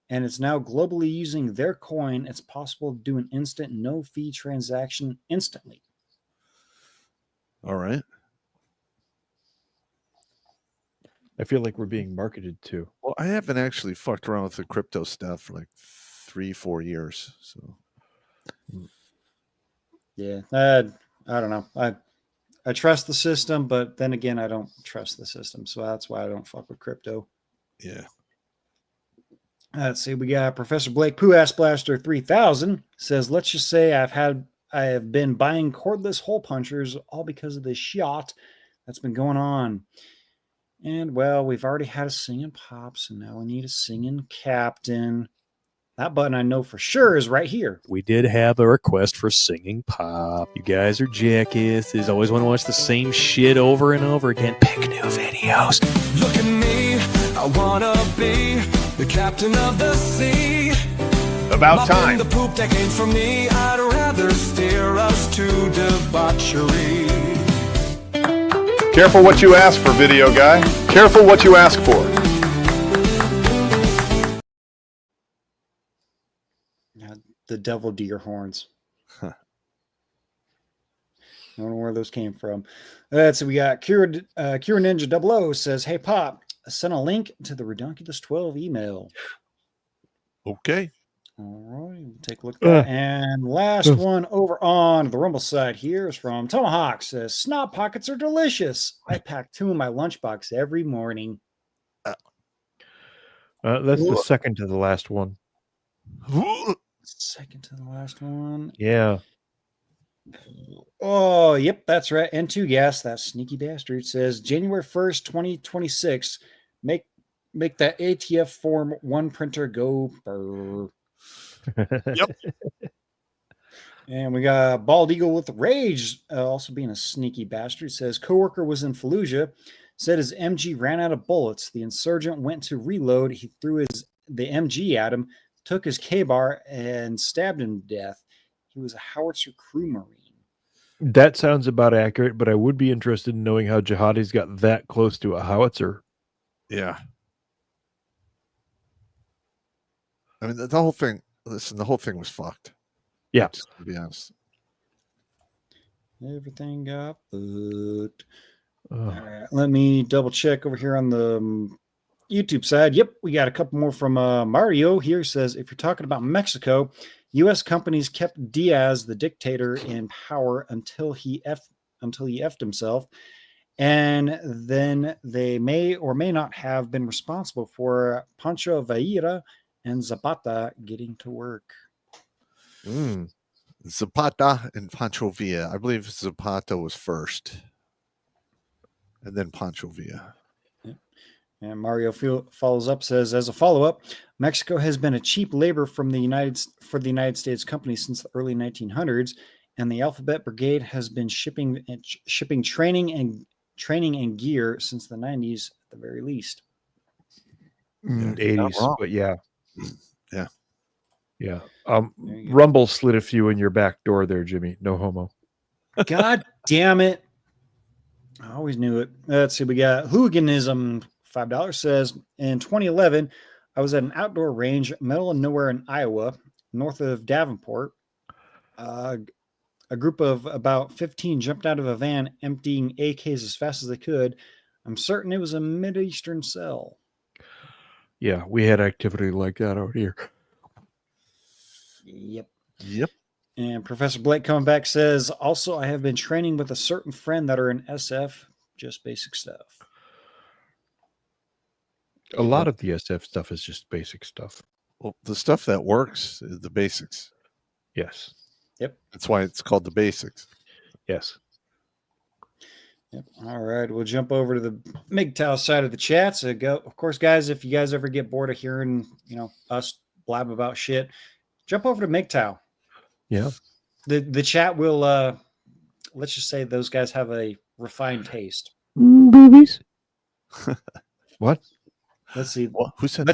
E: And it's now globally using their coin. It's possible to do an instant no fee transaction instantly.
B: All right.
F: I feel like we're being marketed to.
B: Well, I haven't actually fucked around with the crypto stuff for like 3-4 years. So
E: yeah, I don't know. I trust the system, but then again, I don't trust the system. So that's why I don't fuck with crypto.
B: Yeah.
E: Let's see. We got Professor Blake Pooh Ass Blaster 3000 says, let's just say I have been buying cordless hole punchers all because of this shot that's been going on. And well, we've already had a singing pops, and now we need a singing captain. That button I know for sure is right here.
C: We did have a request for singing pop. You guys are jackasses. Always want to watch the same shit over and over again. Pick new videos.
I: Look at me, I wanna be the captain of the sea.
B: About time.
I: The poop that came from me, I'd rather steer us to debauchery.
L: Careful what you ask for, video guy. Careful what you ask for.
E: The devil deer horns. I don't know where those came from. So we got Cure Ninja 00 says, hey, Pop, send a link to the Redonkulas 12 email.
B: Okay.
E: All right, we'll take a look at that. And last one over on the Rumble side here is from Tomahawk. Says, Snob Pockets are delicious. I pack 2 in my lunchbox every morning.
F: That's the second to the last one.
E: Second to the last one.
F: Yeah.
E: Oh, yep, that's right. N2 gas, that sneaky bastard says January 1st, 2026. Make that ATF form 1 printer go burr.
B: Yep.
E: And we got Bald Eagle with Rage, also being a sneaky bastard, says coworker was in Fallujah, said his MG ran out of bullets. The insurgent went to reload. He threw the MG at him, took his K-bar, and stabbed him to death. He was a howitzer crew marine.
F: That sounds about accurate, but I would be interested in knowing how jihadis got that close to a howitzer.
B: Yeah. I mean, the whole thing, listen, the whole thing was fucked.
F: Yeah.
B: Just to be honest.
E: Everything got fucked. All right, let me double check over here on the YouTube side. Yep, we got a couple more from Mario here. Says, if you're talking about Mexico, U.S. companies kept Diaz, the dictator, in power until he effed himself. And then they may or may not have been responsible for Pancho Villa and Zapata getting to work.
B: Zapata and Pancho Villa. I believe Zapata was first. And then Pancho Villa.
E: And Mario follows up, says, as a follow-up, Mexico has been a cheap labor for the United States companies since the early 1900s, and the Alphabet Brigade has been shipping training and gear since the 90s at the very least.
F: 80s, but yeah.
B: Yeah.
F: Yeah. Rumble slid a few in your back door there, Jimmy. No homo.
E: God damn it. I always knew it. Let's see. We got Hooliganism. $5 says, in 2011, I was at an outdoor range, middle of nowhere in Iowa, north of Davenport. A group of about 15 jumped out of a van, emptying AKs as fast as they could. I'm certain it was a Mideastern cell.
F: Yeah, we had activity like that out here.
E: Yep. And Professor Blake coming back says, also, I have been training with a certain friend that are in SF, just basic stuff.
F: A lot of the SF stuff is just basic stuff.
B: Well, the stuff that works is the basics.
F: Yes.
E: Yep.
B: That's why it's called the basics.
F: Yes.
E: Yep. All right. We'll jump over to the MGTOW side of the chat. So of course, guys, if you guys ever get bored of hearing, us blab about shit, jump over to MGTOW.
F: Yeah.
E: The chat will, let's just say those guys have a refined taste.
F: Boobies. What?
E: Let's see.
B: Well, who said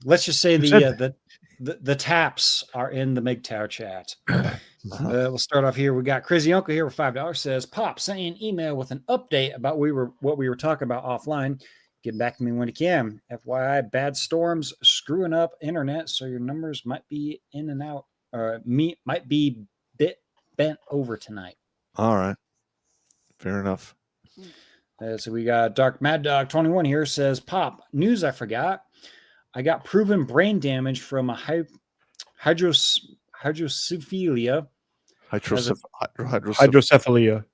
E: let's just say the taps are in the MGTOW chat. We'll start off here. We got Crazy Uncle here with $5. Says, Pop, sent you an email with an update about what we were talking about offline. Get back to me when you can. FYI, bad storms screwing up internet, so your numbers might be in and out, or might be bent over tonight.
B: All right. Fair enough.
E: So we got Dark Mad Dog 21 here. Says, Pop, news I forgot. I got proven brain damage from a hydrocephalia.
F: Hydrocephalia.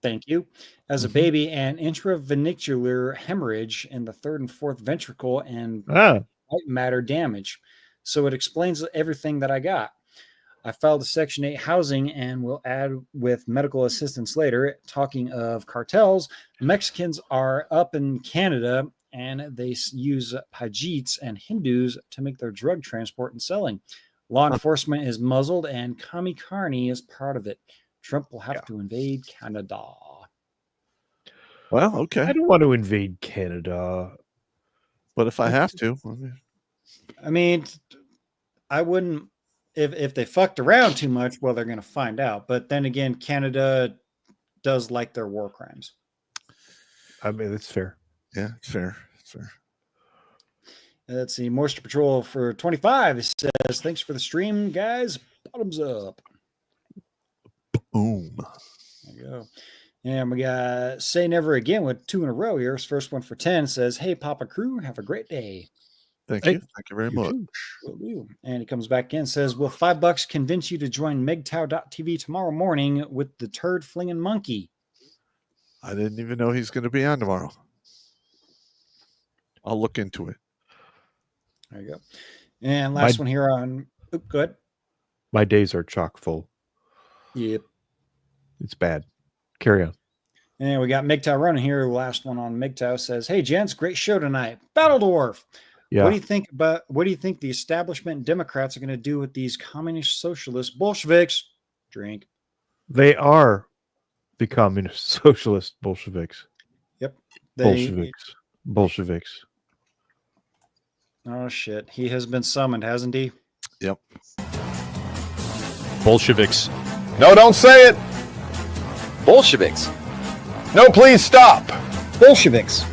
E: Thank you. As a baby, an intravenicular hemorrhage in the third and fourth ventricle and white matter damage. So it explains everything that I got. I filed a Section 8 housing and will add with medical assistance later. Talking of cartels, Mexicans are up in Canada and they use Pajites and Hindus to make their drug transport and selling. Law enforcement is muzzled and Kami Carney is part of it. Trump will have to invade Canada.
B: Well, okay.
F: I don't want to invade Canada.
B: But if I have to.
E: I mean, I wouldn't. If they fucked around too much, well, they're going to find out. But then again, Canada does like their war crimes.
F: I mean, it's fair.
B: Yeah, it's fair. It's fair.
E: Let's see. Moisture Patrol for 25. It says, thanks for the stream, guys. Bottoms up.
B: Boom.
E: There you go. And we got Say Never Again with 2 in a row here. First one for 10 says, hey, Papa Crew, have a great day.
B: Thank you. Thank you very much.
E: Will do. And he comes back in and says, will $5 convince you to join MGTOW.tv tomorrow morning with the turd flinging monkey?
B: I didn't even know he's going to be on tomorrow. I'll look into it.
E: There you go. And last one here on, go ahead.
F: My days are chock full.
E: Yep.
F: It's bad. Carry on.
E: And we got MGTOW running here. Last one on MGTOW says, hey, gents, great show tonight. Battle Dwarf.
F: Yeah.
E: What do you think the establishment and Democrats are going to do with these communist socialist Bolsheviks? Drink.
F: They are the communist socialist Bolsheviks.
E: Yep.
F: Bolsheviks.
E: Oh, shit. He has been summoned, hasn't he?
B: Yep.
C: Bolsheviks.
L: No, don't say it.
J: Bolsheviks.
L: No, please stop.
M: Bolsheviks.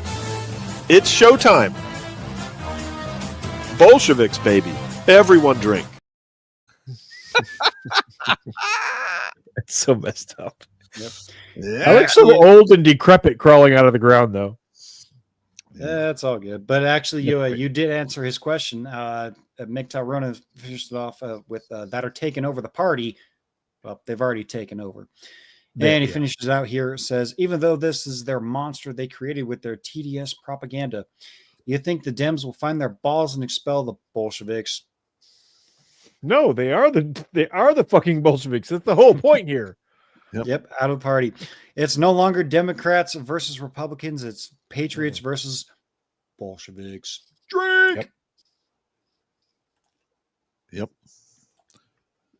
N: It's showtime. Bolsheviks, baby. Everyone drink.
F: It's so messed up.
E: Yep.
B: Yeah.
F: I like some old and decrepit crawling out of the ground, though.
E: That's all good. But actually, you did answer his question. MGTOW Ronan finished it off with that are taking over the party. Well, they've already taken over. And he finishes out here. It says, even though this is their monster they created with their TDS propaganda, you think the Dems will find their balls and expel the Bolsheviks?
F: No, they are the fucking Bolsheviks. That's the whole point here.
E: Yep, out of the party. It's no longer Democrats versus Republicans. It's Patriots versus Bolsheviks.
F: Drink.
B: Yep.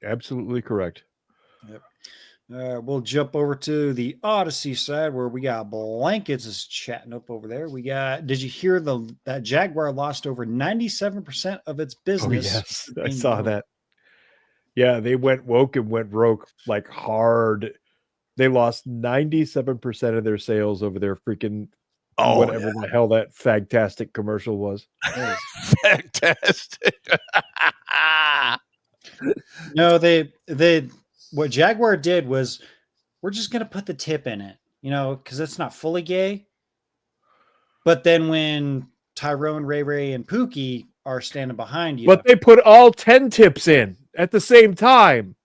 F: Absolutely correct.
E: Yep. We'll jump over to the Odyssey side where we got Blankets is chatting up over there. We got, did you hear that Jaguar lost over 97% of its business?
F: Oh, yes, I saw that. Yeah, they went woke and went rogue like hard. They lost 97% of their sales over their freaking whatever the hell that fagtastic commercial was.
B: Fantastic.
E: No, they what Jaguar did was, we're just going to put the tip in it, because it's not fully gay. But then when Tyrone, Ray Ray, and Pookie are standing behind you.
F: But they put all 10 tips in at the same time.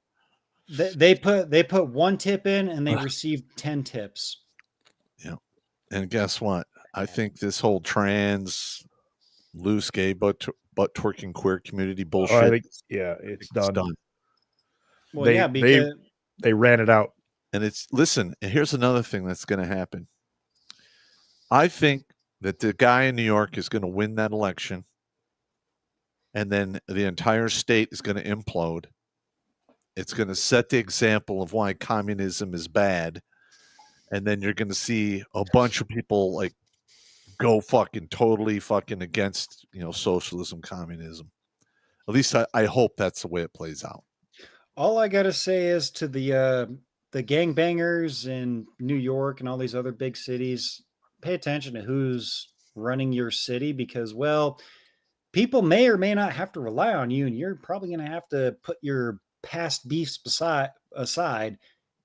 E: They put one tip in and they received 10 tips.
B: Yeah. And guess what? I think this whole trans, loose gay, butt twerking queer community bullshit.
F: It's done.
E: Well, because
F: they ran it out.
B: And listen, here's another thing that's going to happen. I think that the guy in New York is going to win that election. And then the entire state is going to implode. It's going to set the example of why communism is bad. And then you're going to see a bunch of people like go fucking totally fucking against, socialism, communism. At least I hope that's the way it plays out.
E: All I got to say is to the gangbangers in New York and all these other big cities, pay attention to who's running your city because, well, people may or may not have to rely on you, and you're probably going to have to put your past beefs aside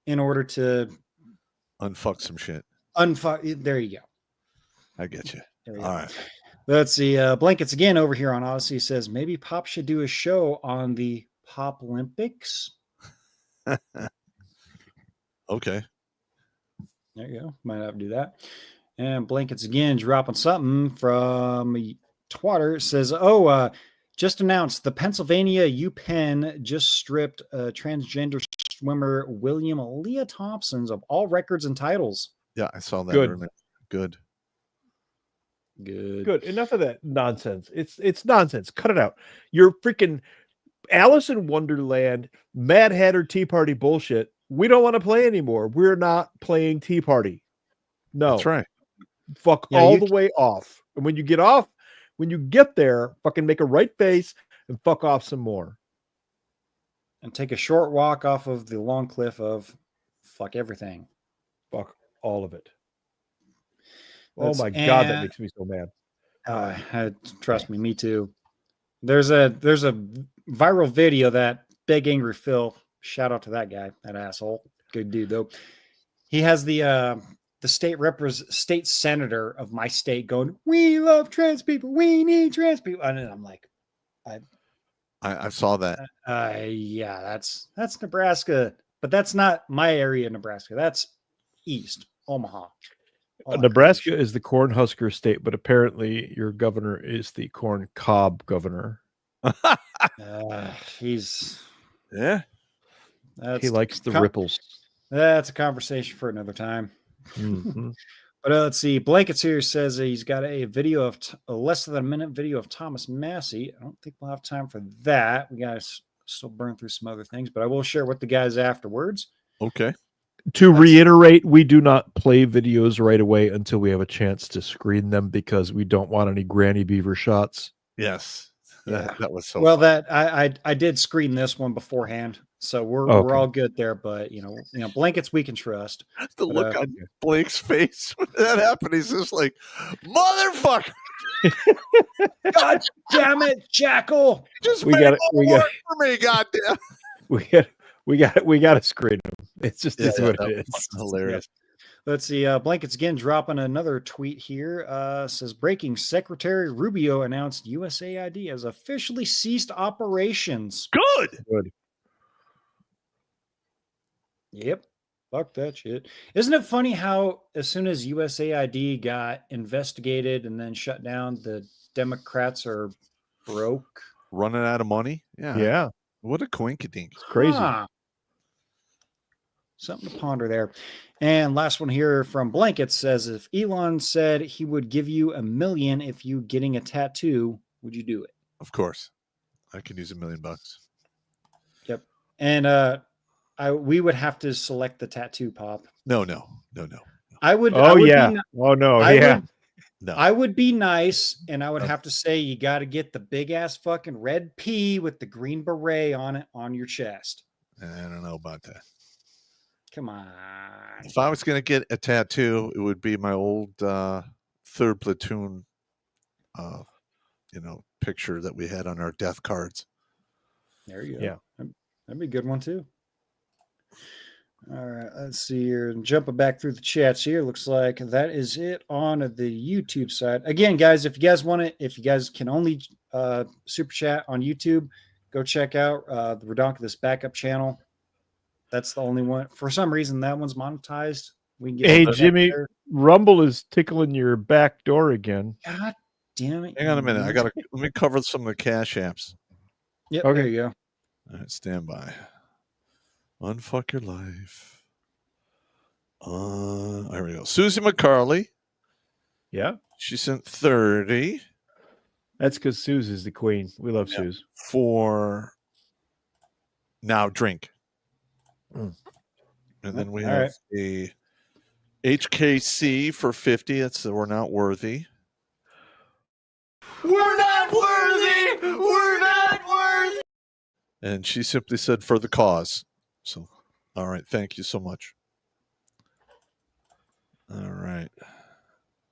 E: in order to
B: unfuck some shit.
E: There you go.
B: I get you. All right.
E: Let's see. Blankets again over here on Odyssey says maybe Pop should do a show on the Pop Olympics.
B: Okay.
E: There you go. Might have to do that. And Blankets again dropping something from Twatter. It says, just announced the Pennsylvania UPenn just stripped transgender swimmer William Leah Thompson's of all records and titles.
B: Yeah, I saw that.
F: Good.
B: Good.
F: Enough of that nonsense. It's nonsense. Cut it out. You're freaking Alice in Wonderland, Mad Hatter Tea Party bullshit. We don't want to play anymore. We're not playing Tea Party. No.
B: That's right.
F: Fuck all the way off. And when you get off, when you get there, fucking make a right face and fuck off some more.
E: And take a short walk off of the long cliff of fuck everything.
F: Fuck all of it. Oh my God, that makes me so mad.
E: Trust me too. There's a viral video that Big Angry Phil, shout out to that guy, that asshole. Good dude though. He has the state senator of my state going, "We love trans people. We need trans people." And I'm like,
B: I saw that.
E: Yeah, that's Nebraska, but that's not my area of Nebraska. That's East Omaha.
F: Nebraska is the corn husker state, but apparently your governor is the corn cob governor.
E: He
F: likes the ripples.
E: That's a conversation for another time.
F: Mm-hmm.
E: But let's see. Blankets here says he's got a video of a less than a minute video of Thomas Massey. I don't think we'll have time for that. We got to still burn through some other things, but I will share with the guys afterwards.
B: Okay.
F: To reiterate, we do not play videos right away until we have a chance to screen them because we don't want any Granny Beaver shots.
B: Yes. That was so
E: well
B: fun.
E: That I did screen this one beforehand, so we're all good there. But you know, Blankets we can trust.
B: Look on Blake's face when that happened. He's just like, motherfucker.
E: God damn it, Jackal!
B: Just we got for me, goddamn.
F: We got to screen them. It's just what it is.
B: Hilarious.
E: Let's see. Blankets again dropping another tweet here. Says breaking: Secretary Rubio announced USAID has officially ceased operations.
B: Good.
E: Yep. Fuck that shit. Isn't it funny how as soon as USAID got investigated and then shut down, the Democrats are broke,
B: running out of money? Yeah. What a coinkydink.
F: It's crazy.
E: Something to ponder there. And last one here from Blankets says, if Elon said he would give you $1 million if you getting a tattoo, would you do it?
B: Of course. I could use $1 million.
E: Yep. And we would have to select the tattoo, Pop.
B: No.
E: I would.
F: Oh, yeah.
E: I would be nice, and I would have to say you got to get the big ass fucking red P with the green beret on it on your chest.
B: I don't know about that.
E: Come on.
B: If I was going to get a tattoo, it would be my old 3rd platoon, picture that we had on our death cards.
E: There you go.
F: Yeah,
E: that'd be a good one too. All right, let's see here. Jumping back through the chats here, looks like that is it on the YouTube side. Again, guys, if you guys want it, if you guys can only super chat on YouTube, go check out the Redonkulas backup channel. That's the only one. For some reason, that one's monetized. We can get.
F: Hey, Jimmy, Rumble is tickling your back door again.
E: God damn it!
B: Hang on a minute. Let me cover some of the cash apps.
E: Yep.
F: Okay.
E: There you go.
B: All right, stand by. Unfuck your life. There we go. Susie McCarley.
F: Yeah.
B: She sent 30.
F: That's because Suze is the queen. We love Suze.
B: For now, drink. And then we have a HKC for 50. That's We're Not Worthy.
H: We're not worthy. We're not worthy.
B: And she simply said, for the cause. So, all right. Thank you so much. All right.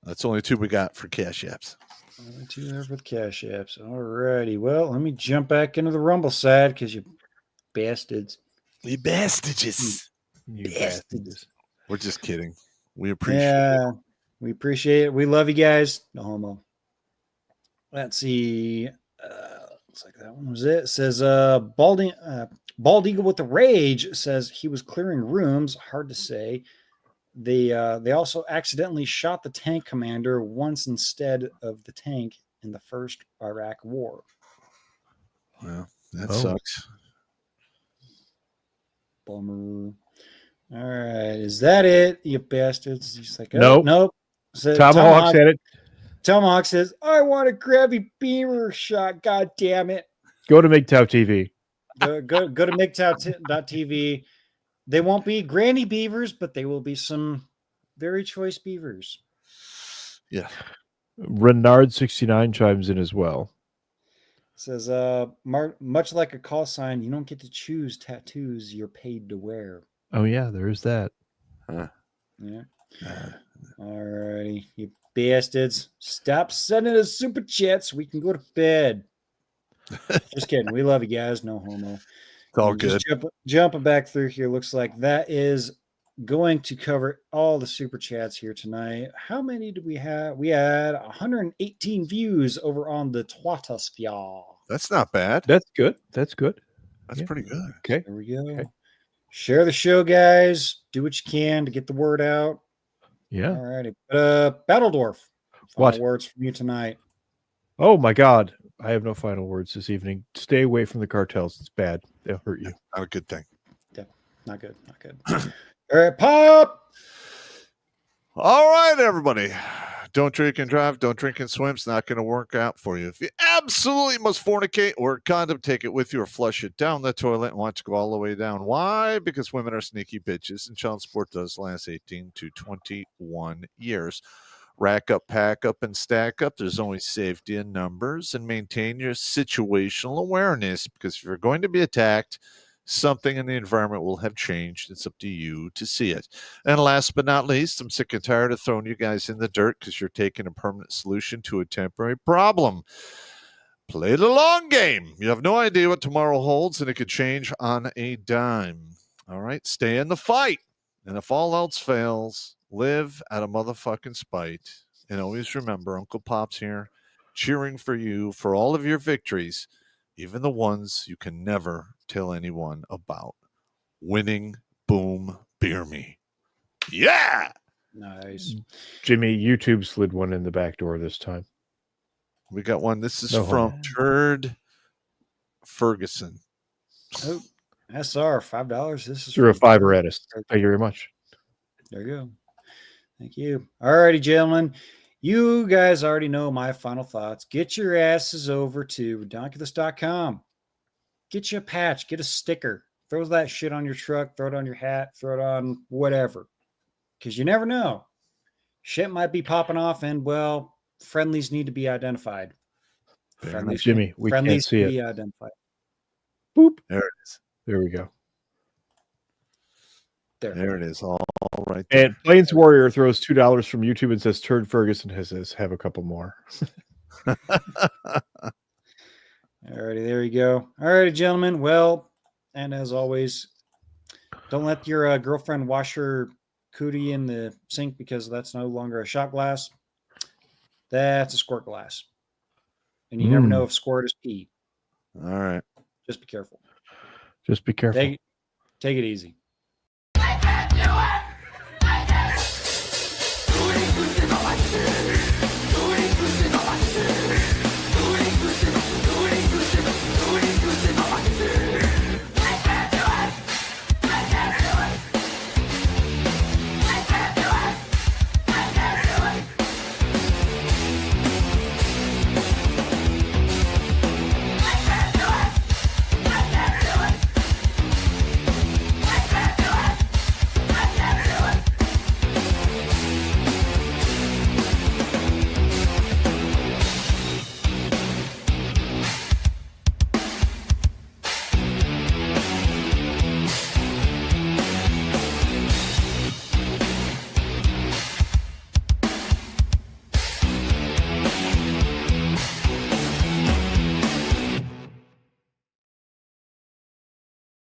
B: That's only 2 we got for cash apps.
E: Only 2 there with cash apps. All righty. Well, let me jump back into the Rumble side because you bastards.
B: You bastards.
F: You bastards.
B: We're just kidding. We appreciate it.
E: We appreciate it. We love you guys. No homo. Let's see. Looks like that one was it. It says Bald Eagle with the Rage says he was clearing rooms. Hard to say. They also accidentally shot the tank commander once instead of the tank in the first Iraq War.
B: Well, that sucks.
E: Bummer. All right, is that it, you bastards? He's like,
F: Nope.
E: Nope. So
F: Tomahawk said it.
E: Tomahawk says, I want a Gravy Beamer shot. God damn it.
F: Go to MGTOW TV.
E: Go to MGTOW.tv. They won't be granny beavers, but they will be some very choice beavers.
B: Yeah.
F: Renard69 chimes in as well.
E: Says, much like a call sign, you don't get to choose tattoos you're paid to wear.
F: Oh, yeah, there's that.
E: Yeah. All righty, you bastards. Stop sending us super chats so we can go to bed. Just kidding. We love you guys. No homo.
B: It's all good.
E: Jumping back through here. Looks like that is going to cover all the super chats here tonight. How many do we have? We had 118 views over on the Twatosphere.
B: That's not bad.
F: That's good. That's good.
B: That's pretty good.
F: Okay.
E: There we go.
F: Okay.
E: Share the show, guys. Do what you can to get the word out.
F: Yeah.
E: All righty. Battledorf.
F: What?
E: Words from you tonight?
F: Oh, my God. I have no final words this evening. Stay away from the cartels. It's bad. They'll hurt you.
B: Not a good thing.
E: Yeah, not good. Not good. All right, Pop.
B: All right, everybody. Don't drink and drive. Don't drink and swim. It's not going to work out for you. If you absolutely must fornicate or condom, take it with you or flush it down the toilet and watch it go all the way down. Why? Because women are sneaky bitches, and child support does last 18 to 21 years. Rack up, pack up, and stack up. There's always safety in numbers, and maintain your situational awareness, because if you're going to be attacked, something in the environment will have changed. It's up to you to see it. And last but not least, I'm sick and tired of throwing you guys in the dirt because you're taking a permanent solution to a temporary problem. Play the long game. You have no idea what tomorrow holds, and it could change on a dime. All right? Stay in the fight. And if all else fails, live out of motherfucking spite. And always remember, Uncle Pop's here cheering for you for all of your victories, even the ones you can never tell anyone about. Winning, boom, beer me. Yeah!
E: Nice.
F: Jimmy, YouTube slid one in the back door this time.
B: We got one. This is from Turd Ferguson.
E: Oh, SR, $5. This is
F: Threw a $5 at us. Thank you very much.
E: There you go. Thank you. All righty, gentlemen. You guys already know my final thoughts. Get your asses over to Redonkulas.com. Get you a patch. Get a sticker. Throw that shit on your truck. Throw it on your hat. Throw it on whatever. Because you never know. Shit might be popping off, and, well, friendlies need to be identified. Friendlies,
F: Jimmy, we can't see it.
E: Be identified.
F: Boop.
B: There it is.
F: There we go.
B: There it is. All right there.
F: And Plains Warrior throws $2 from YouTube and says, Turd Ferguson says, have a couple more.
E: Alrighty, there you go. Alrighty, gentlemen. Well, and as always, don't let your girlfriend wash her cootie in the sink, because that's no longer a shot glass. That's a squirt glass. And you never know if squirt is pee.
B: All right.
E: Just be careful.
F: Just be careful.
E: Take it easy.
K: I can't do it!